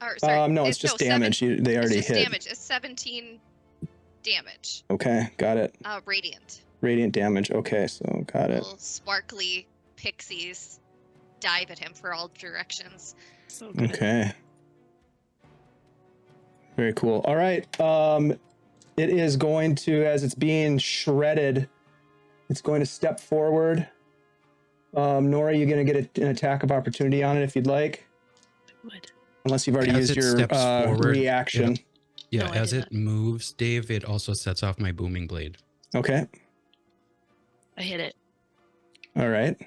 Or sorry,
No, it's just damage. They already
it's just
hit.
damage. It's 17 damage.
Okay, got it.
Radiant.
Radiant damage. Okay, so got it.
Little sparkly pixies dive at him for all directions.
So good.
Okay. Very cool. All right. It is going to, as it's being shredded, it's going to step forward. Nora, you're going to get an attack of opportunity on it if you'd like.
Would.
Unless you've already
As
used
it
your
steps forward,
reaction.
Yeah,
No, I
as
did
it moves, Dave, it also sets off my booming blade.
Okay.
I hit it.
All right.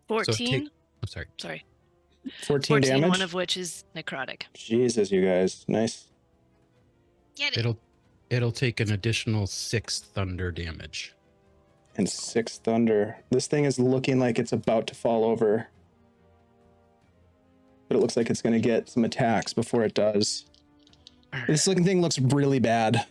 So
14.
I'm sorry.
Sorry.
14 damage.
One of which is necrotic.
Jesus, you guys. Nice.
Get it.
It'll take an additional 6 thunder damage.
And 6 thunder. This thing is looking like it's about to fall over. But it looks like it's going to get some attacks before it does. This looking thing looks really bad.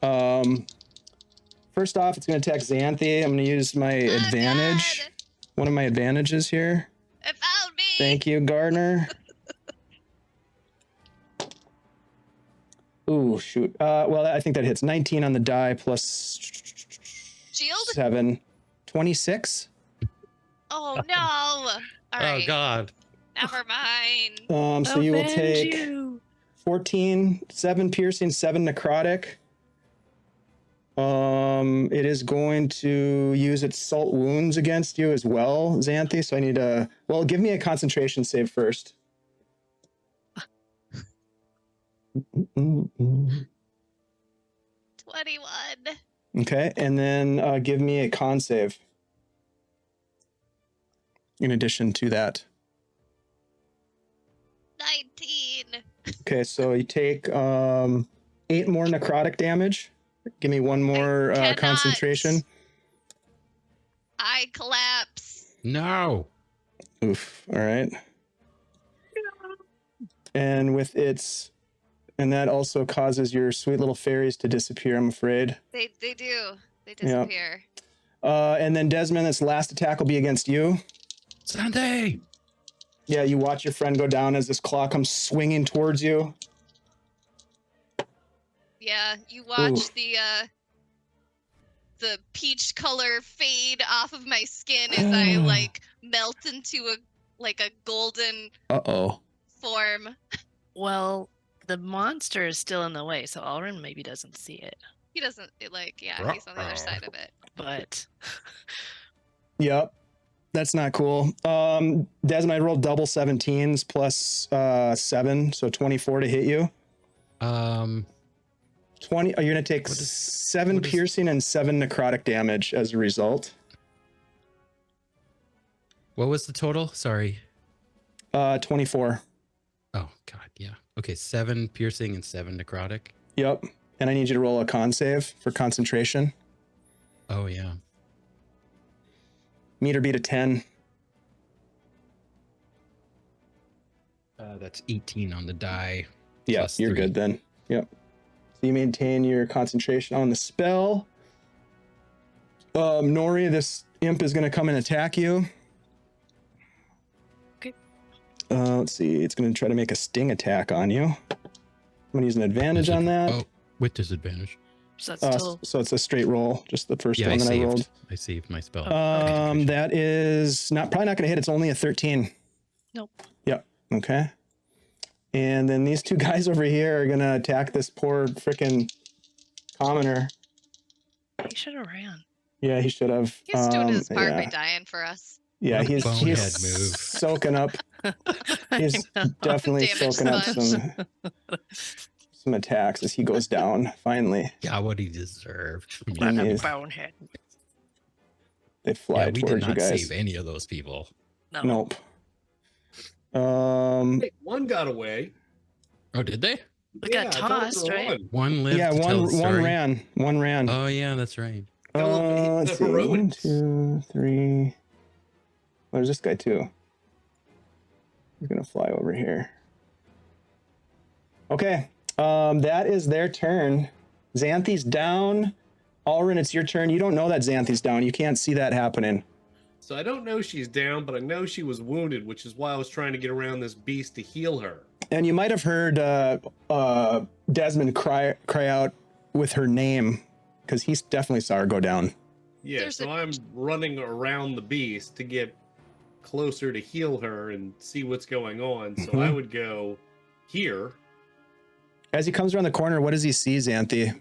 First off, it's going to attack Xanthi. I'm going to use my
Oh,
advantage.
God.
One of my advantages here.
It found me.
Thank you, Gardner. Ooh, shoot. Well, I think that hits 19 on the die plus
Shield?
7. 26.
Oh no! All right.
Oh God.
Never mind.
So you will
Avenge
take
you.
14, 7 piercing, 7 necrotic. It is going to use its salt wounds against you as well, Xanthi. So I need well, give me a concentration save first.
21.
Okay, and then give me a con save. In addition to that.
19.
Okay, so you take 8 more necrotic damage. Give me one more
cannot.
concentration.
I collapse.
No.
Oof. All right. And with its, and that also causes your sweet little fairies to disappear, I'm afraid.
They do. They disappear.
And then Desmond, its last attack will be against you.
Sunday.
Yeah, you watch your friend go down as this claw comes swinging towards you.
Yeah, you watch
Ooh.
the peach color fade off of my skin as I like melt into a golden
Uh-oh.
form.
Well, the monster is still in the way, so Alrin maybe doesn't see it.
He doesn't he's on the other side of it.
But
Yep. That's not cool. Desmond, I rolled double 17s plus 7, so 24 to hit you. 20. You're gonna take 7 piercing and 7 necrotic damage as a result.
What was the total? Sorry.
24.
Oh God, yeah. Okay, 7 piercing and 7 necrotic.
Yep. And I need you to roll a con save for concentration.
Oh yeah.
Meet or beat a 10.
That's 18 on the die.
Yeah,
plus
you're
3.
good then. Yep. So you maintain your concentration on the spell. Nori, this imp is going to come and attack you.
Okay.
Let's see. It's going to try to make a sting attack on you. I'm going to use an advantage on that.
Oh, with disadvantage.
so that's still
So it's a straight roll, just the first
Yeah,
one that I rolled.
I saved my spell.
That is probably not going to hit. It's only a 13.
Nope.
Yep. Okay. And then these two guys over here are going to attack this poor freaking commoner.
he should have ran.
Yeah, he should have.
He's doing his part by
yeah.
dying for us.
Yeah,
What a
he's
bonehead move.
soaking up. He's
I know.
definitely
Damage
soaking up
sponge.
some attacks as he goes down. Finally,
Yeah, what he deserved. I mean,
What
What
a
a
Jeez.
bonehead.
they fly
yeah, we did
towards you
not
guys.
save any of those people.
No.
Nope.
Hey, one got away.
Oh, did they?
We got
I told her
tossed,
to
right?
run.
One lived
Yeah,
to tell the
one
story.
ran. One ran.
Oh yeah, that's right.
Let's
The
see. 1,
heroics.
2, 3. There's this guy too. He's gonna fly over here. Okay. That is their turn. Xanthi's down. Alrin, it's your turn. You don't know that Xanthi's down. You can't see that happening.
So I don't know she's down, but I know she was wounded, which is why I was trying to get around this beast to heal her.
And you might have heard Desmond cry out with her name, because he definitely saw her go down.
Yeah,
There's
so
a-
I'm running around the beast to get closer to heal her and see what's going on. So I would go here.
As he comes around the corner, what does he see, Xanthi?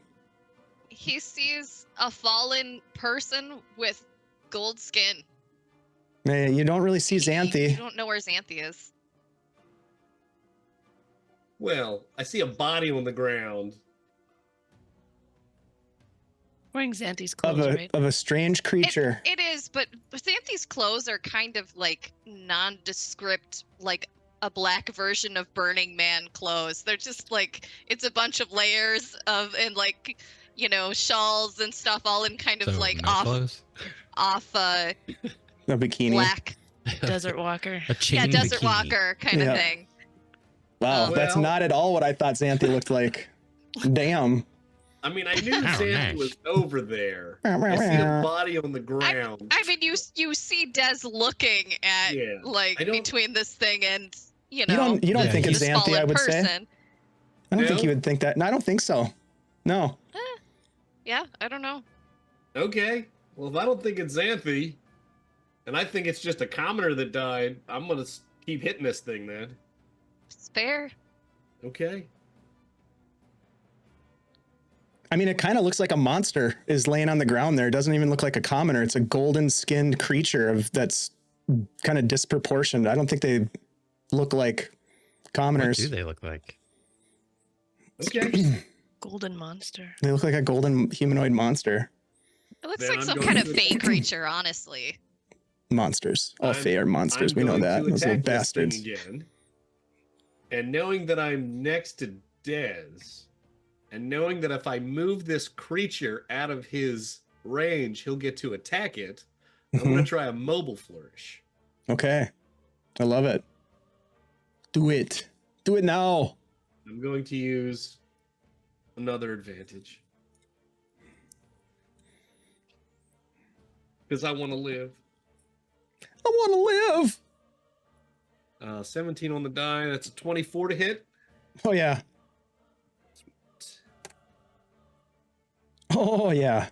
He sees a fallen person with gold skin.
Man, you don't really see
You
Xanthi.
don't know where Xanthi is.
Well, I see a body on the ground.
Wearing Xanthi's
Of
clothes,
a
right?
of a strange creature.
It is, but Xanthi's clothes are kind of like nondescript, like a black version of Burning Man clothes. They're just like, it's a bunch of layers of, and like, you know, shawls and stuff all in kind of
So
like
no clothes?
off
A bikini.
black.
Desert Walker.
A chain
Yeah, Desert
bikini.
Walker kind
Yeah.
of thing.
Wow, that's
Well-
not at all what I thought Xanthi looked like. Damn.
I mean, I knew
Oh,
Xanthi
nice.
was over there. I see a body on the ground.
I mean, you see Des looking at
Yeah,
like
I don't-
between this thing and you
You
know
don't
Yeah,
think it's
this
Xanthi,
fallen
I would say.
person.
I don't think
No?
you would think that. No, I don't think so. No.
Yeah, I don't know.
Okay, well, if I don't think it's Xanthi, and I think it's just a commoner that died, I'm gonna keep hitting this thing then.
It's fair.
Okay.
I mean, it kind of looks like a monster is laying on the ground there. It doesn't even look like a commoner. It's a golden skinned creature that's kind of disproportioned. I don't think they look like
What
commoners.
do they look like?
Okay.
Golden monster.
They look like a golden humanoid monster.
It looks
Then
like
I'm
some
going
kind of
to-
fey creature, honestly.
Monsters. All
I'm-
Fae are monsters.
I'm
We know
going
that.
to
Those little
attack this thing
bastards.
again. And knowing that I'm next to Dez, and knowing that if I move this creature out of his range, he'll get to attack it, I'm going to try a mobile flourish.
Okay. I love it. Do it. Do it now.
I'm going to use another advantage. Because I want to live.
I want to live.
17 on the die. That's a 24 to hit.
Oh, yeah. Oh, yeah.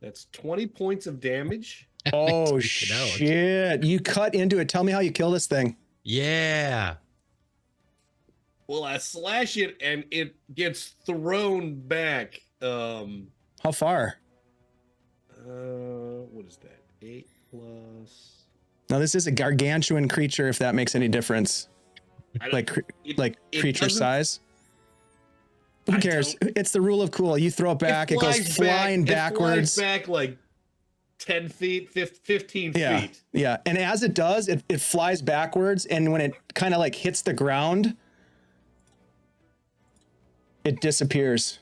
That's 20 points of damage.
Oh,
Take it out.
shit. You cut into it. Tell me how you kill this thing.
Yeah.
Well, I slash it and it gets thrown back.
How far?
What is that? 8 plus.
Now, this is a gargantuan creature, if that makes any difference.
I don't-
Like,
it
creature
doesn't-
size. Who
I
cares?
don't-
It's the rule of cool. You throw it back, it goes
flies
flying backwards.
It flies back like 10 feet, 15
Yeah.
feet.
Yeah. And as it does, it flies backwards. And when it kind of like hits the ground, it disappears.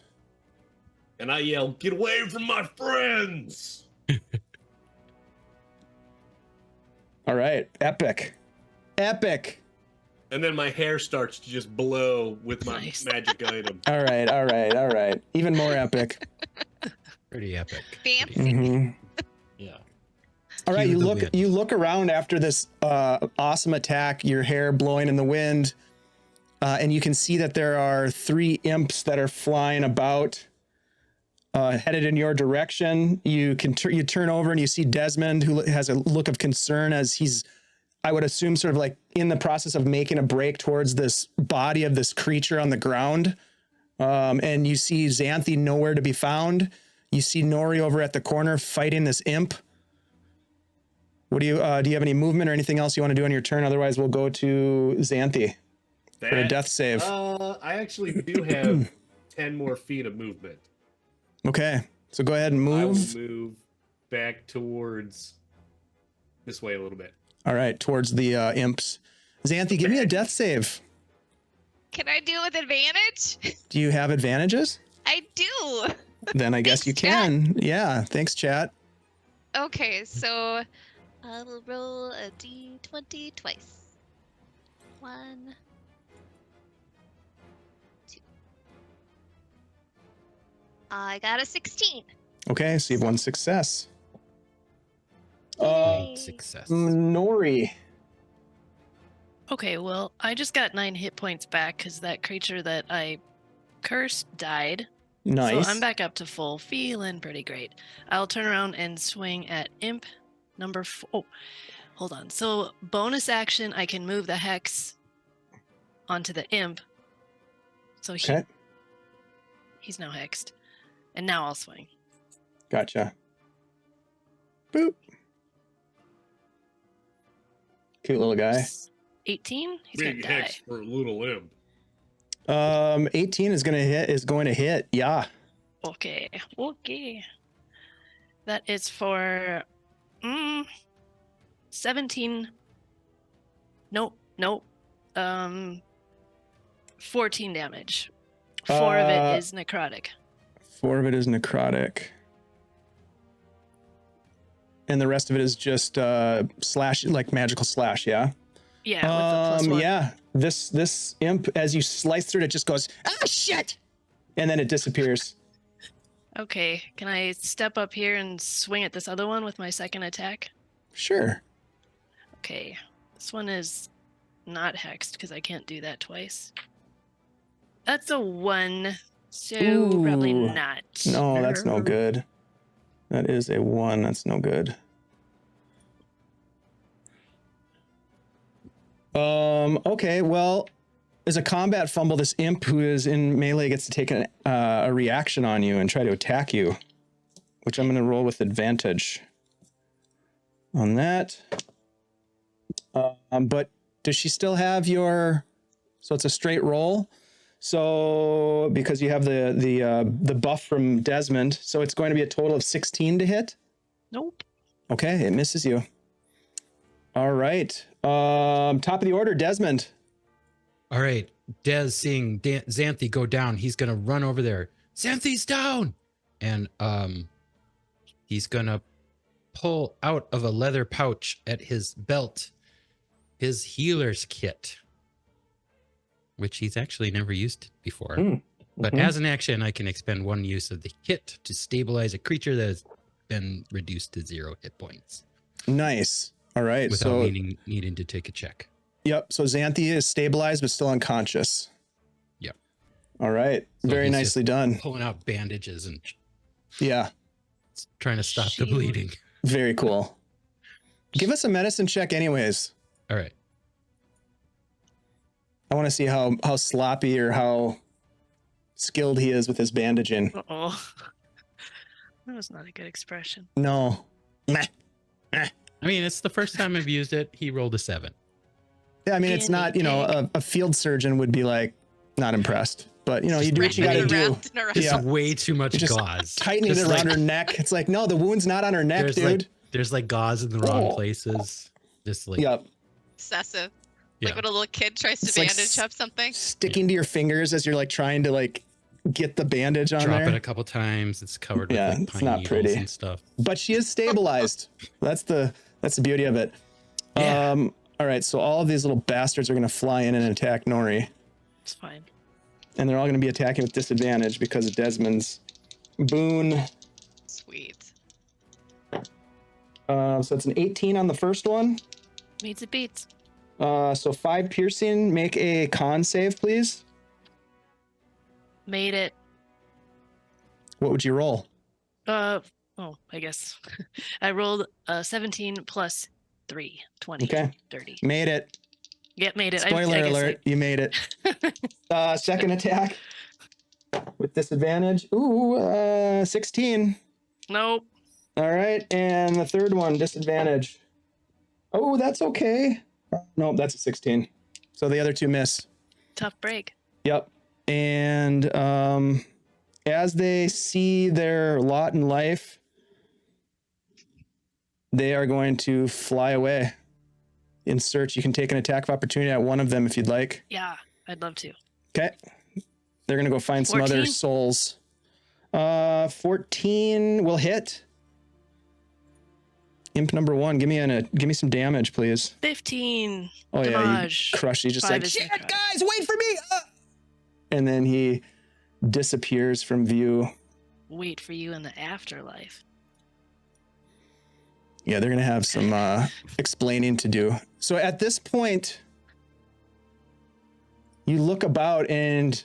And I yell, "Get away from my friends!"
All right. Epic. Epic.
And then my hair starts to just blow with my
Nice.
magic item.
All right. All right. All right. Even more epic.
Pretty epic.
Fancy.
hmm
Yeah.
All right,
Cue
you
the
look
wind.
you look around after this awesome attack, your hair blowing in the wind, and you can see that there are 3 imps that are flying about, headed in your direction. You can you turn over and you see Desmond, who has a look of concern as he's, I would assume, sort of like in the process of making a break towards this body of this creature on the ground. And you see Xanthi nowhere to be found. You see Nori over at the corner fighting this imp. What do you have any movement or anything else you want to do on your turn? Otherwise, we'll go to Xanthi for a
That-
death save.
I actually do have 10 more feet of movement.
Okay, so go ahead and
I will
move.
move back towards this way a little bit.
All right, towards the imps. Xanthi, give me a death save.
Can I do it with advantage?
Do you have advantages?
I do.
Then I guess you
Thanks, chat.
can. Yeah, thanks, chat.
Okay, so I will roll a d20 twice. 1, 2. I got a 16.
Okay, so you have one success.
Yay.
Success.
Nori.
Okay, well, I just got 9 hit points back because that creature that I cursed died.
Nice.
So I'm back up to full, feeling pretty great. I'll turn around and swing at imp number 4. Oh, hold on. So bonus action, I can move the hex onto the imp. So
Okay,
he's now hexed. And now I'll swing.
gotcha. Boop. Cute little guy.
18? He's going
Big
to die.
hex for a little imp.
18 is going to hit. Yeah.
Okay. That is for 17. Nope. 14 damage. 4 of it is necrotic.
4 of it is necrotic. And the rest of it is just slash, like magical slash, yeah?
Yeah, with the +1.
Yeah. This imp, as you slice through it, it just goes, ah, shit! And then it disappears.
Okay, can I step up here and swing at this other one with my second attack?
Sure.
Okay, this one is not hexed because I can't do that twice. That's a 1, so probably
Ooh.
not.
No, that's no good. That is a 1. That's no good. Okay, well, as a combat fumble, this imp who is in melee gets to take a reaction on you and try to attack you, which I'm going to roll with advantage on that. But does she still have your? So it's a straight roll. So because you have the buff from Desmond, so it's going to be a total of 16 to hit.
Nope.
Okay, it misses you. All right. Top of the order, Desmond.
All right. Des seeing Xanthi go down, he's going to run over there. Xanthi's down. And he's going to pull out of a leather pouch at his belt his healer's kit, which he's actually never used before. But as an action, I can expend 1 use of the kit to stabilize a creature that has been reduced to 0 hit points.
Nice. All right.
Without
So
needing to take a check.
Yep. So Xanthi is stabilized but still unconscious.
Yep.
All right.
So
Very
he's
nicely
just
done.
Pulling out bandages and
Yeah.
trying to stop the bleeding.
Very cool. Give us a medicine check anyways.
All right.
I want to see how sloppy or how skilled he is with his bandaging.
Uh-oh. That was not a good expression.
No. Meh.
I mean, it's the first time I've used it. He rolled a 7.
Yeah, I mean, it's not, a field surgeon would be like, not impressed. But, you do what you got to do.
It's
Yeah.
way too much
Just
gauze.
Tightening it
Just
around her neck. It's like, no, the wound's not on her neck, dude.
There's like gauze in the wrong places. Just like,
Yep.
Excessive.
Yeah.
Like when a little kid tries to
It's like
bandage up something.
Sticking to your fingers as you're like trying to like get the bandage on
drop
there.
it a couple times. It's covered with like
it's
pine
not
needles
pretty.
and stuff.
But she is stabilized. That's the beauty of it.
Yeah.
All right, so all of these little bastards are gonna fly in and attack Nori.
It's fine.
And they're all gonna be attacking with disadvantage because of Desmond's boon.
Sweet.
So it's an 18 on the first one.
Meets it beats.
So 5 piercing. Make a con save, please.
Made it.
What would you roll?
I guess. I rolled 17 plus 3, 20.
Okay.
Dirty.
Made it.
Yep, made it.
Spoiler alert, you made it. Second attack with disadvantage. Ooh, 16.
Nope.
All right, and the third one, disadvantage. Oh, that's okay. Nope, that's a 16. So the other 2 miss.
Tough break.
Yep. And as they see their lot in life, they are going to fly away. in search. You can take an attack of opportunity at one of them if you'd like.
Yeah, I'd love to.
Okay. They're going to go find some other
14?
souls. 14 will hit. Imp number 1, give me some damage, please. 15.
Oh
yeah,
damage.
you crush. He's just
5
like,
is
shit,
necrotic.
guys, wait for me. And then he disappears from view.
Wait for you in the afterlife.
Yeah, they're going to have some explaining to do. So at this point, you look about and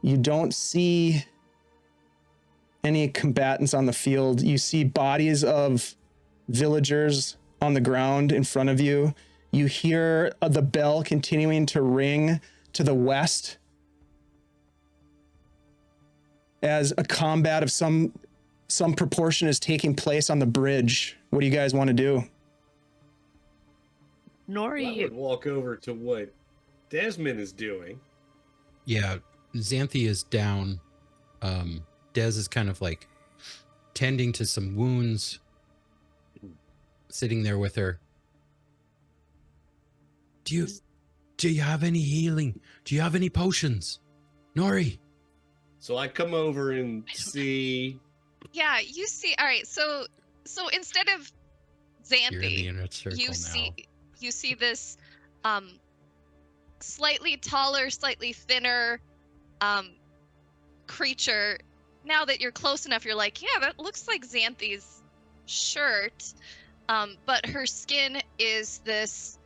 you don't see any combatants on the field. You see bodies of villagers on the ground in front of you. You hear the bell continuing to ring to the west as a combat of some proportion is taking place on the bridge. What do you guys want to do?
Nori,
I would walk over to what Desmond is doing.
Yeah, Xanthi is down. Des is kind of like tending to some wounds, sitting there with her. Do you have any healing? Do you have any potions? Nori?
So I come over and see.
Yeah, you see. All right, so instead of
You're in the
Xanthi,
inner circle
you
now.
see this slightly taller, slightly thinner creature. Now that you're close enough, you're like, yeah, that looks like Xanthi's shirt. But her skin is this,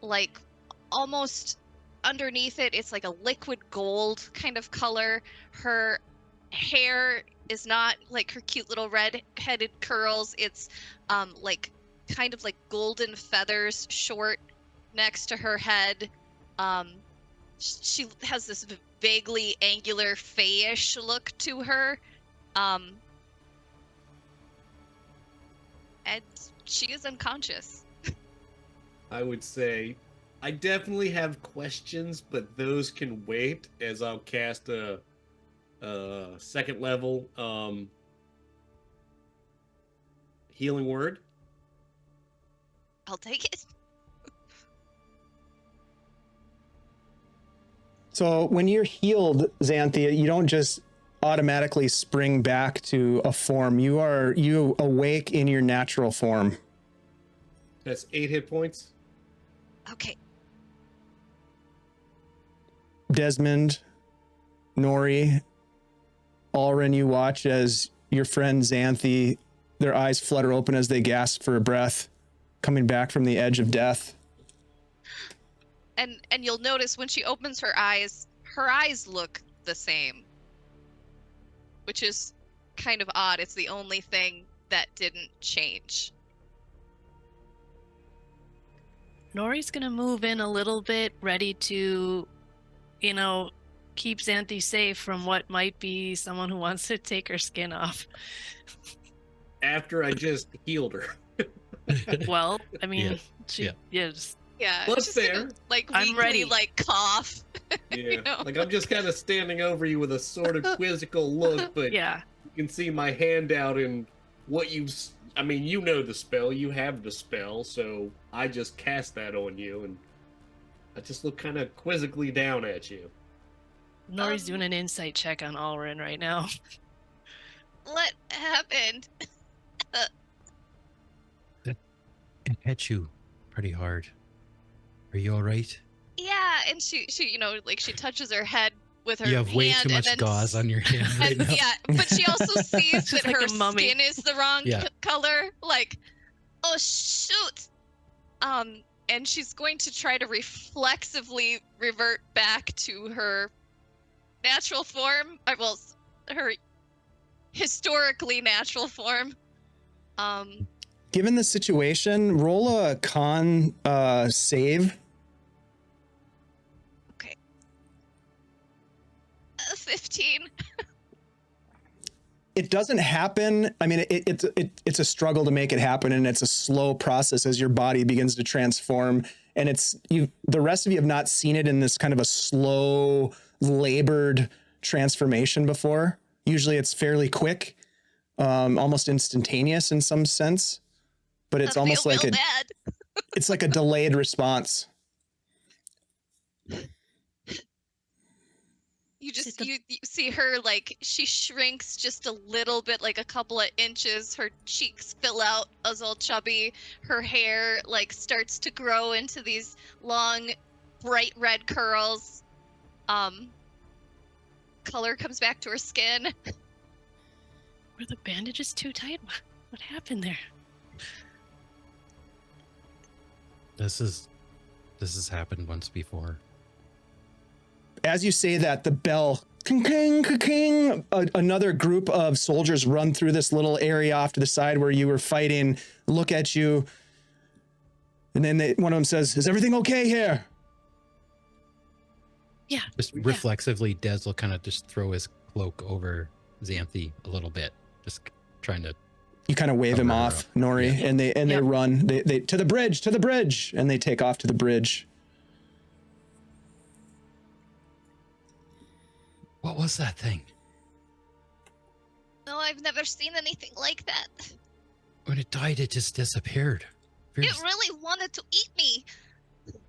like, almost underneath it, it's like a liquid gold kind of color. Her hair is not like her cute little red-headed curls. It's like kind of like golden feathers short next to her head. She has this vaguely angular fayish look to her. And she is unconscious.
I would say I definitely have questions, but those can wait as I'll cast a second level healing word.
I'll take it.
So when you're healed, Xanthia, you don't just automatically spring back to a form. You awake in your natural form.
That's 8 hit points.
Okay.
Desmond, Nori, Alrin, you watch as your friend Xanthi, their eyes flutter open as they gasp for a breath, coming back from the edge of death.
And you'll notice when she opens her eyes look the same. Which is kind of odd. It's the only thing that didn't change.
Nori's gonna move in a little bit, ready to, keep Xanthi safe from what might be someone who wants to take her skin off.
After I just healed her.
Well, I mean,
Yeah.
just
Yeah,
What's
she's gonna,
there?
like,
I'm
weakly,
ready.
like, cough.
Yeah.
know?
Like I'm just kind of standing over you with a sort of quizzical look, but
yeah.
you can see my hand out and what I mean, you know the spell, you have the spell, so I just cast that on you and I just look kind of quizzically down at you.
Nori's doing an insight check on Alrin right now.
What happened?
It hit you pretty hard. Are you all right?
Yeah, and she like she touches her head with her
You have way
hand
too
and
much
then
gauze on your hand right
and,
now.
yeah, but she also sees
She's
that
like
her
a mummy.
skin is the wrong
Yeah.
color. Like, oh shoot! And she's going to try to reflexively revert back to her natural form. Well, her historically natural form.
Given the situation, roll a con save.
Okay. 15.
It doesn't happen. I mean, it's a struggle to make it happen, and it's a slow process as your body begins to transform. And the rest of you have not seen it in this kind of a slow, labored transformation before. Usually, it's fairly quick, almost instantaneous in some sense. But it's
I
almost
feel
like
real
a
bad.
It's like a delayed response.
You just you see her like she shrinks just a little bit, like a couple of inches. Her cheeks fill out as all chubby. Her hair like starts to grow into these long, bright red curls. Color comes back to her skin.
Were the bandages too tight? What happened there?
This has happened once before.
As you say that, the bell, king, another group of soldiers run through this little area off to the side where you were fighting, look at you, and then one of them says, "Is everything okay here?"
Yeah.
Just reflexively, Des will kind of just throw his cloak over Xanthi a little bit, just trying to.
You kind of wave him
Cover her
off,
up.
Nori,
Yeah.
and they run. They to the bridge, and they take off to the bridge.
What was that thing?
No, I've never seen anything like that.
When it died, it just disappeared.
It really wanted to eat me.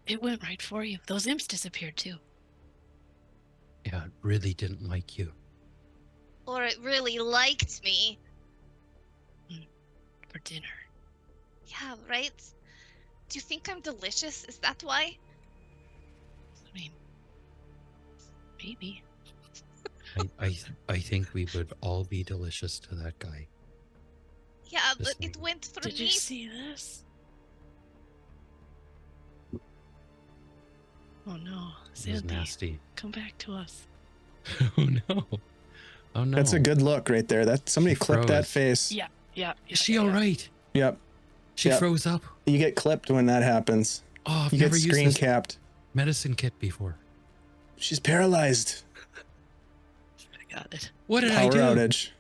It went right for you. Those imps disappeared too.
Yeah, it really didn't like you.
Or it really liked me.
For dinner.
Yeah, right? Do you think I'm delicious? Is that why?
I mean, maybe.
I think we would all be delicious to that guy.
Yeah,
This
but it
thing.
went for
Did
me.
you see this? Oh no,
It was
Xanthi,
nasty.
come back to us.
Oh no. Oh no.
That's a good look right there. That somebody
She
clipped that
froze.
face.
Yeah.
Is she all right?
Yep.
She
Yep.
froze up.
You get clipped when that happens.
Oh, I've
You get
never used
screen
this
capped.
medicine kit before.
She's paralyzed.
I got it.
What did I
Power
do?
outage.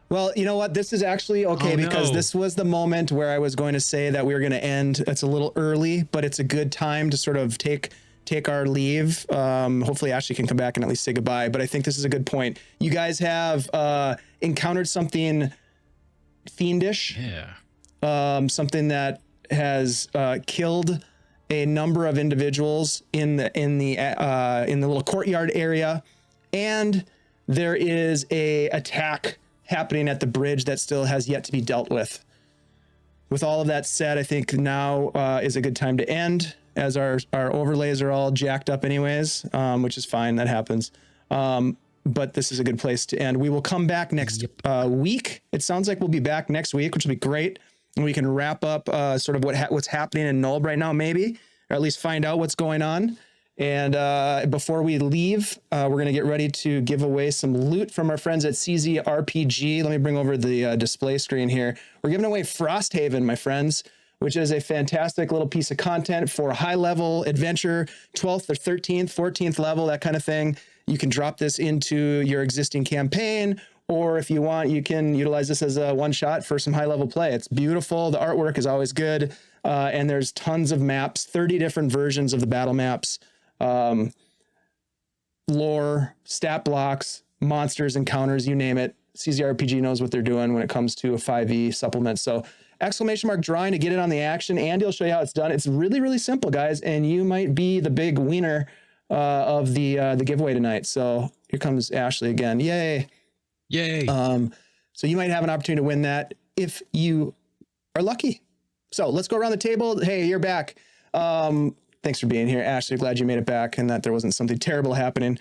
Well, you know what? This is actually okay
Oh,
because
no.
this was the moment where I was going to say that we were going to end. It's a little early, but it's a good time to sort of take our leave. Hopefully Ashley can come back and at least say goodbye, but I think this is a good point. You guys have encountered something fiendish, something that has killed a number of individuals in the little courtyard area, and there is a attack happening at the bridge that still has yet to be dealt with. With all of that said, I think now is a good time to end, as our overlays are all jacked up anyways, which is fine. That happens. But this is a good place to end. We will come back next week. It sounds like we'll be back next week, which will be great. And we can wrap up sort of what's happening in Nulb right now, maybe, or at least find out what's going on. And before we leave, we're going to get ready to give away some loot from our friends at CZ RPG. Let me bring over the display screen here. We're giving away Frosthaven, my friends, which is a fantastic little piece of content for high-level adventure, 12th or 13th, 14th level, that kind of thing. You can drop this into your existing campaign, or if you want, you can utilize this as a one-shot for some high-level play. It's beautiful. The artwork is always good, and there's tons of maps, 30 different versions of the battle maps. Lore, stat blocks, monsters, encounters, you name it. CZRPG knows what they're doing when it comes to a 5e supplement. So !drawing to get it on the action. Andy will show you how it's done. It's really, really simple, guys. And you might be the big winner of the giveaway tonight. So here comes Ashley again. Yay. So you might have an opportunity to win that if you are lucky. So let's go around the table. Hey, you're back. Thanks for being here, Ashley. Glad you made it back and that there wasn't something terrible happening.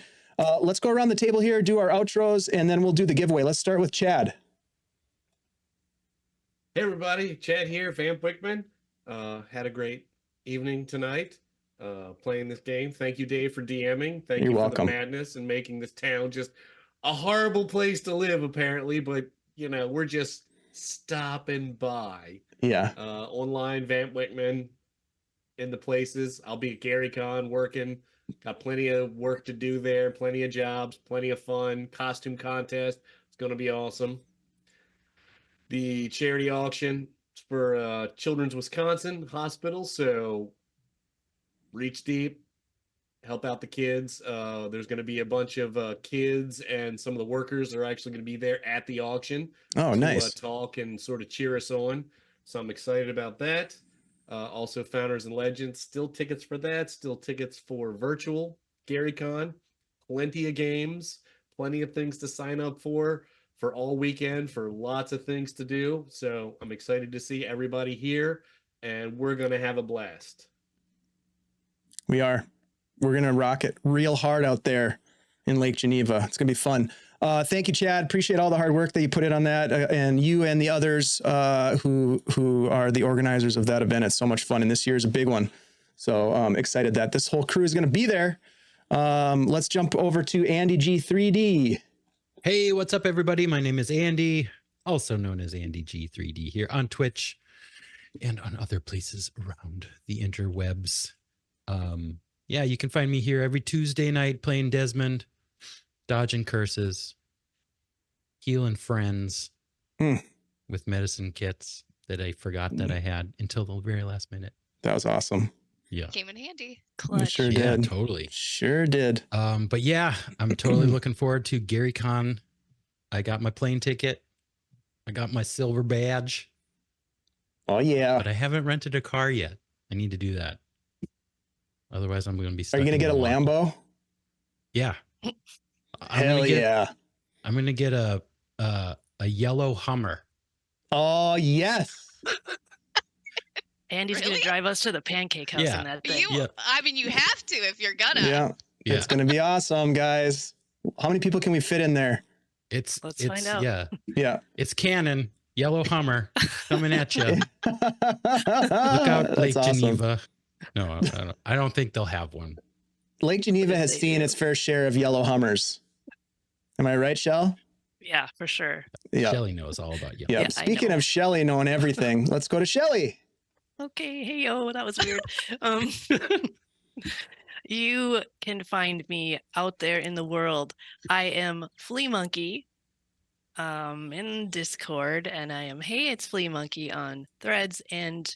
Let's go around the table here, do our outros, and then we'll do the giveaway. Let's start with Chad.
Hey everybody, Chad here, Vamp Wickman. Had a great evening tonight playing this game. Thank you, Dave, for DMing. Thank
You're
you
welcome.
for the madness and making this town just a horrible place to live, apparently. But, you know, we're just stopping by.
Yeah.
Online, Vamp Wickman in the places. I'll be at GaryCon working. Got plenty of work to do there, plenty of jobs, plenty of fun. Costume contest. It's going to be awesome. The charity auction for Children's Wisconsin Hospital. So reach deep, help out the kids. There's going to be a bunch of kids and some of the workers are actually going to be there at the auction.
Oh,
to,
nice.
talk and sort of cheer us on. So I'm excited about that. Also, Founders and Legends, still tickets for that, still tickets for virtual GaryCon, plenty of games, plenty of things to sign up for all weekend, for lots of things to do. So I'm excited to see everybody here, and we're going to have a blast.
We are. We're going to rock it real hard out there in Lake Geneva. It's going to be fun. Thank you, Chad. Appreciate all the hard work that you put in on that, and you and the others who are the organizers of that event. It's so much fun, and this year is a big one. So excited that this whole crew is going to be there. Let's jump over to Andy G3D.
Hey, what's up, everybody? My name is Andy, also known as Andy G3D, here on Twitch and on other places around the interwebs. Yeah, you can find me here every Tuesday night playing Desmond, dodging curses, healing friends with medicine kits that I forgot that I had until the very last minute.
That was awesome.
Yeah.
Came in handy.
We sure
Yeah,
did.
totally.
Sure did.
But yeah, I'm totally looking forward to GaryCon. I got my plane ticket. I got my silver badge.
Oh, yeah.
But I haven't rented a car yet. I need to do that. Otherwise, I'm going to be stuck.
Are you going to get a Lambo?
Yeah.
Hell yeah.
I'm going to get a yellow Hummer.
Oh, yes.
Andy's
Really?
going to drive us to the pancake house
Yeah.
in that thing.
I mean, you have to if you're gonna.
Yeah.
Yeah.
It's going to be awesome, guys. How many people can we fit in there?
Let's
find out.
Yeah.
Yeah.
It's canon. Yellow Hummer coming at you. Look out,
That's
Lake
awesome.
Geneva. No, I don't think they'll have one.
Lake Geneva
Yes,
has
they
seen
do.
its fair share of yellow Hummers. Am I right, Shell?
Yeah, for sure.
Yeah.
Shelly knows all about you.
Yeah.
Yeah, I
Speaking
know.
of Shelly knowing everything, let's go to Shelly.
Okay, hey yo, that was weird. You can find me out there in the world. I am Flea Monkey in Discord, and I am Hey It's Flea Monkey on Threads and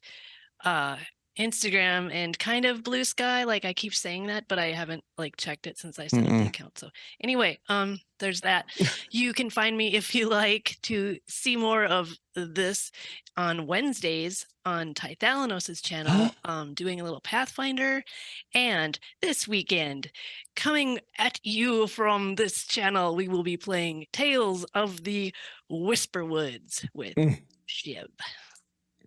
Instagram and kind of Blue Sky. Like I keep saying that, but I haven't checked it since I set up the account. So anyway, there's that. You can find me if you like to see more of this on Wednesdays on Tithalanos' channel, doing a little Pathfinder. And this weekend, coming at you from this channel, we will be playing Tales of the Whisperwoods with Shiv.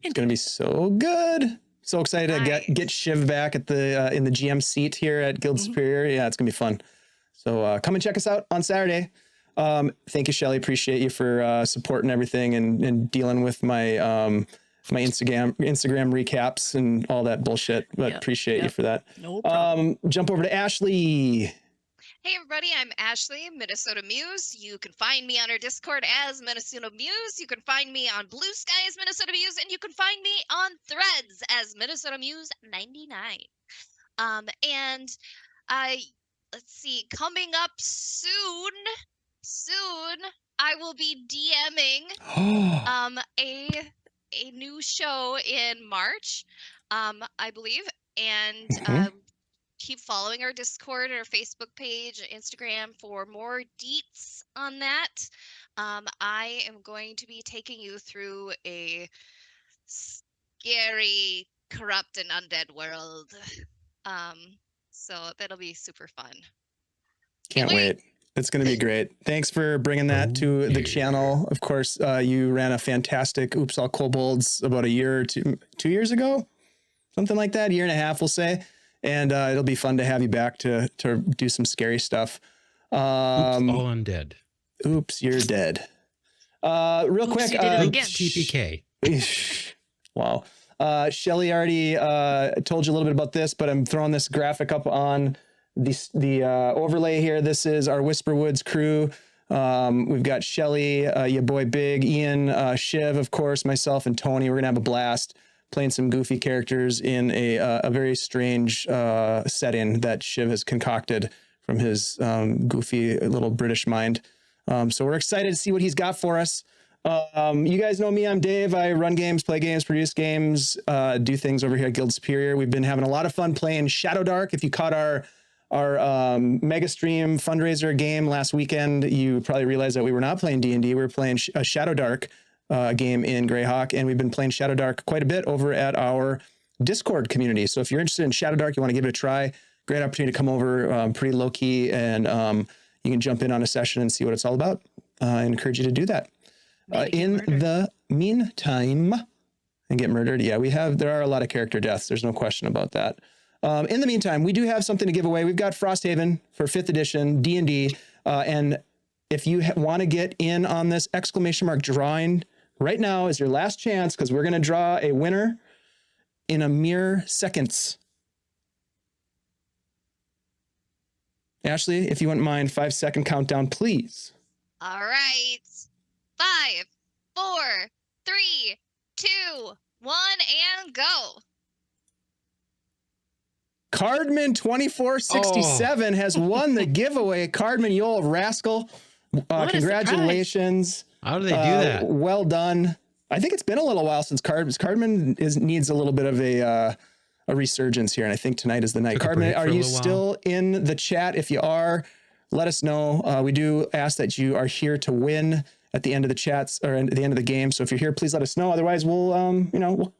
It's going to be so good. So excited to get Shiv back at the in the GM seat here at Guild Superior. Yeah, it's going to be fun. So come and check us out on Saturday. Thank you, Shelly. Appreciate you for supporting everything and dealing with my my Instagram recaps and all that bullshit. But appreciate you for that.
No problem.
Jump over to Ashley.
Hey everybody, I'm Ashley, Minnesota Muse. You can find me on our Discord as Minnesota Muse. You can find me on Blue Sky as Minnesota Muse, and you can find me on Threads as Minnesota Muse 99. And let's see, coming up soon, I will be DMing a new show in March, I believe, and keep following our Discord, our Facebook page, Instagram for more deets on that. I am going to be taking you through a scary, corrupt, and undead world. So that'll be super fun.
Can't wait. It's going to be great. Thanks for bringing that to the channel. Of course, you ran a fantastic Oops All Kobolds about a year or 2 years ago, something like that, 1.5 years, we'll say. And it'll be fun to have you back to do some scary stuff.
Oops, all undead.
Oops, you're dead. Real
Oops,
quick.
you did it again.
TPK.
Wow. Shelly already told you a little bit about this, but I'm throwing this graphic up on the overlay here. This is our Whisperwoods crew. We've got Shelly, your boy Big, Ian, Shiv, of course, myself, and Tony. We're going to have a blast playing some goofy characters in a very strange setting that Shiv has concocted from his goofy little British mind. So we're excited to see what he's got for us. You guys know me. I'm Dave. I run games, play games, produce games, do things over here at Guild Superior. We've been having a lot of fun playing Shadow Dark. If you caught our mega stream fundraiser game last weekend, you probably realized that we were not playing D&D. We were playing a Shadow Dark game in Greyhawk, and we've been playing Shadow Dark quite a bit over at our Discord community. So if you're interested in Shadow Dark, you want to give it a try, great opportunity to come over, pretty low key, and you can jump in on a session and see what it's all about. I encourage you to do that. In the meantime, and get murdered. Yeah, there are a lot of character deaths. There's no question about that. In the meantime, we do have something to give away. We've got Frosthaven for 5th edition D&D. And if you want to get in on this exclamation mark drawing, right now is your last chance, because we're going to draw a winner in a mere seconds. Ashley, if you wouldn't mind, 5-second countdown, please.
All right. 5, 4, 3, 2, 1, and go.
Cardman 2467 has won the giveaway. Cardman, you old rascal. Congratulations.
How do they do that?
Well done. I think it's been a little while since Cardman needs a little bit of a resurgence here, and I think tonight is the night. Cardman, are you still in the chat? If you are, let us know. We do ask that you are here to win at the end of the chats, or at the end of the game. So if you're here, please let us know. Otherwise, we'll we'll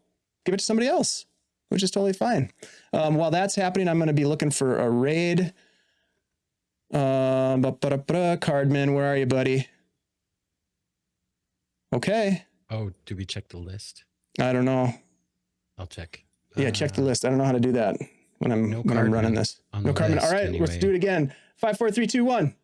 give it to somebody else, which is totally fine. While that's happening, I'm going to be looking for a raid. Cardman, where are you, buddy? Okay.
Oh, do we check the list?
I don't know.
I'll check.
Yeah, check the list. I don't know how to do that when I'm running this. No Cardman. All right, anyway. Let's do it again. 5, 4, 3, 2, 1.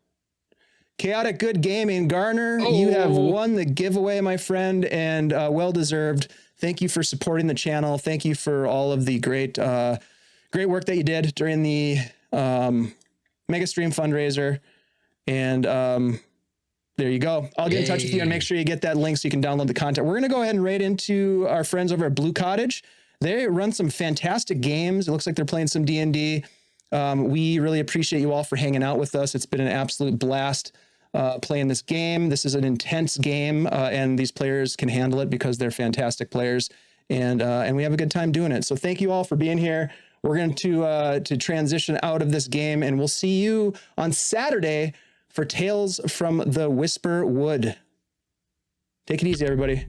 Chaotic Good Gaming. Garner, you have won the giveaway, my friend, and well deserved. Thank you for supporting the channel. Thank you for all of the great work that you did during the Mega Stream fundraiser. And there you go. I'll get in touch with you and make sure you get that link so you can download the content. We're going to go ahead and raid into our friends over at Blue Cottage. They run some fantastic games. It looks like they're playing some D&D. We really appreciate you all for hanging out with us. It's been an absolute blast playing this game. This is an intense game, and these players can handle it because they're fantastic players, and we have a good time doing it. So thank you all for being here. We're going to transition out of this game, and we'll see you on Saturday for Tales from the Whisper Wood. Take it easy, everybody.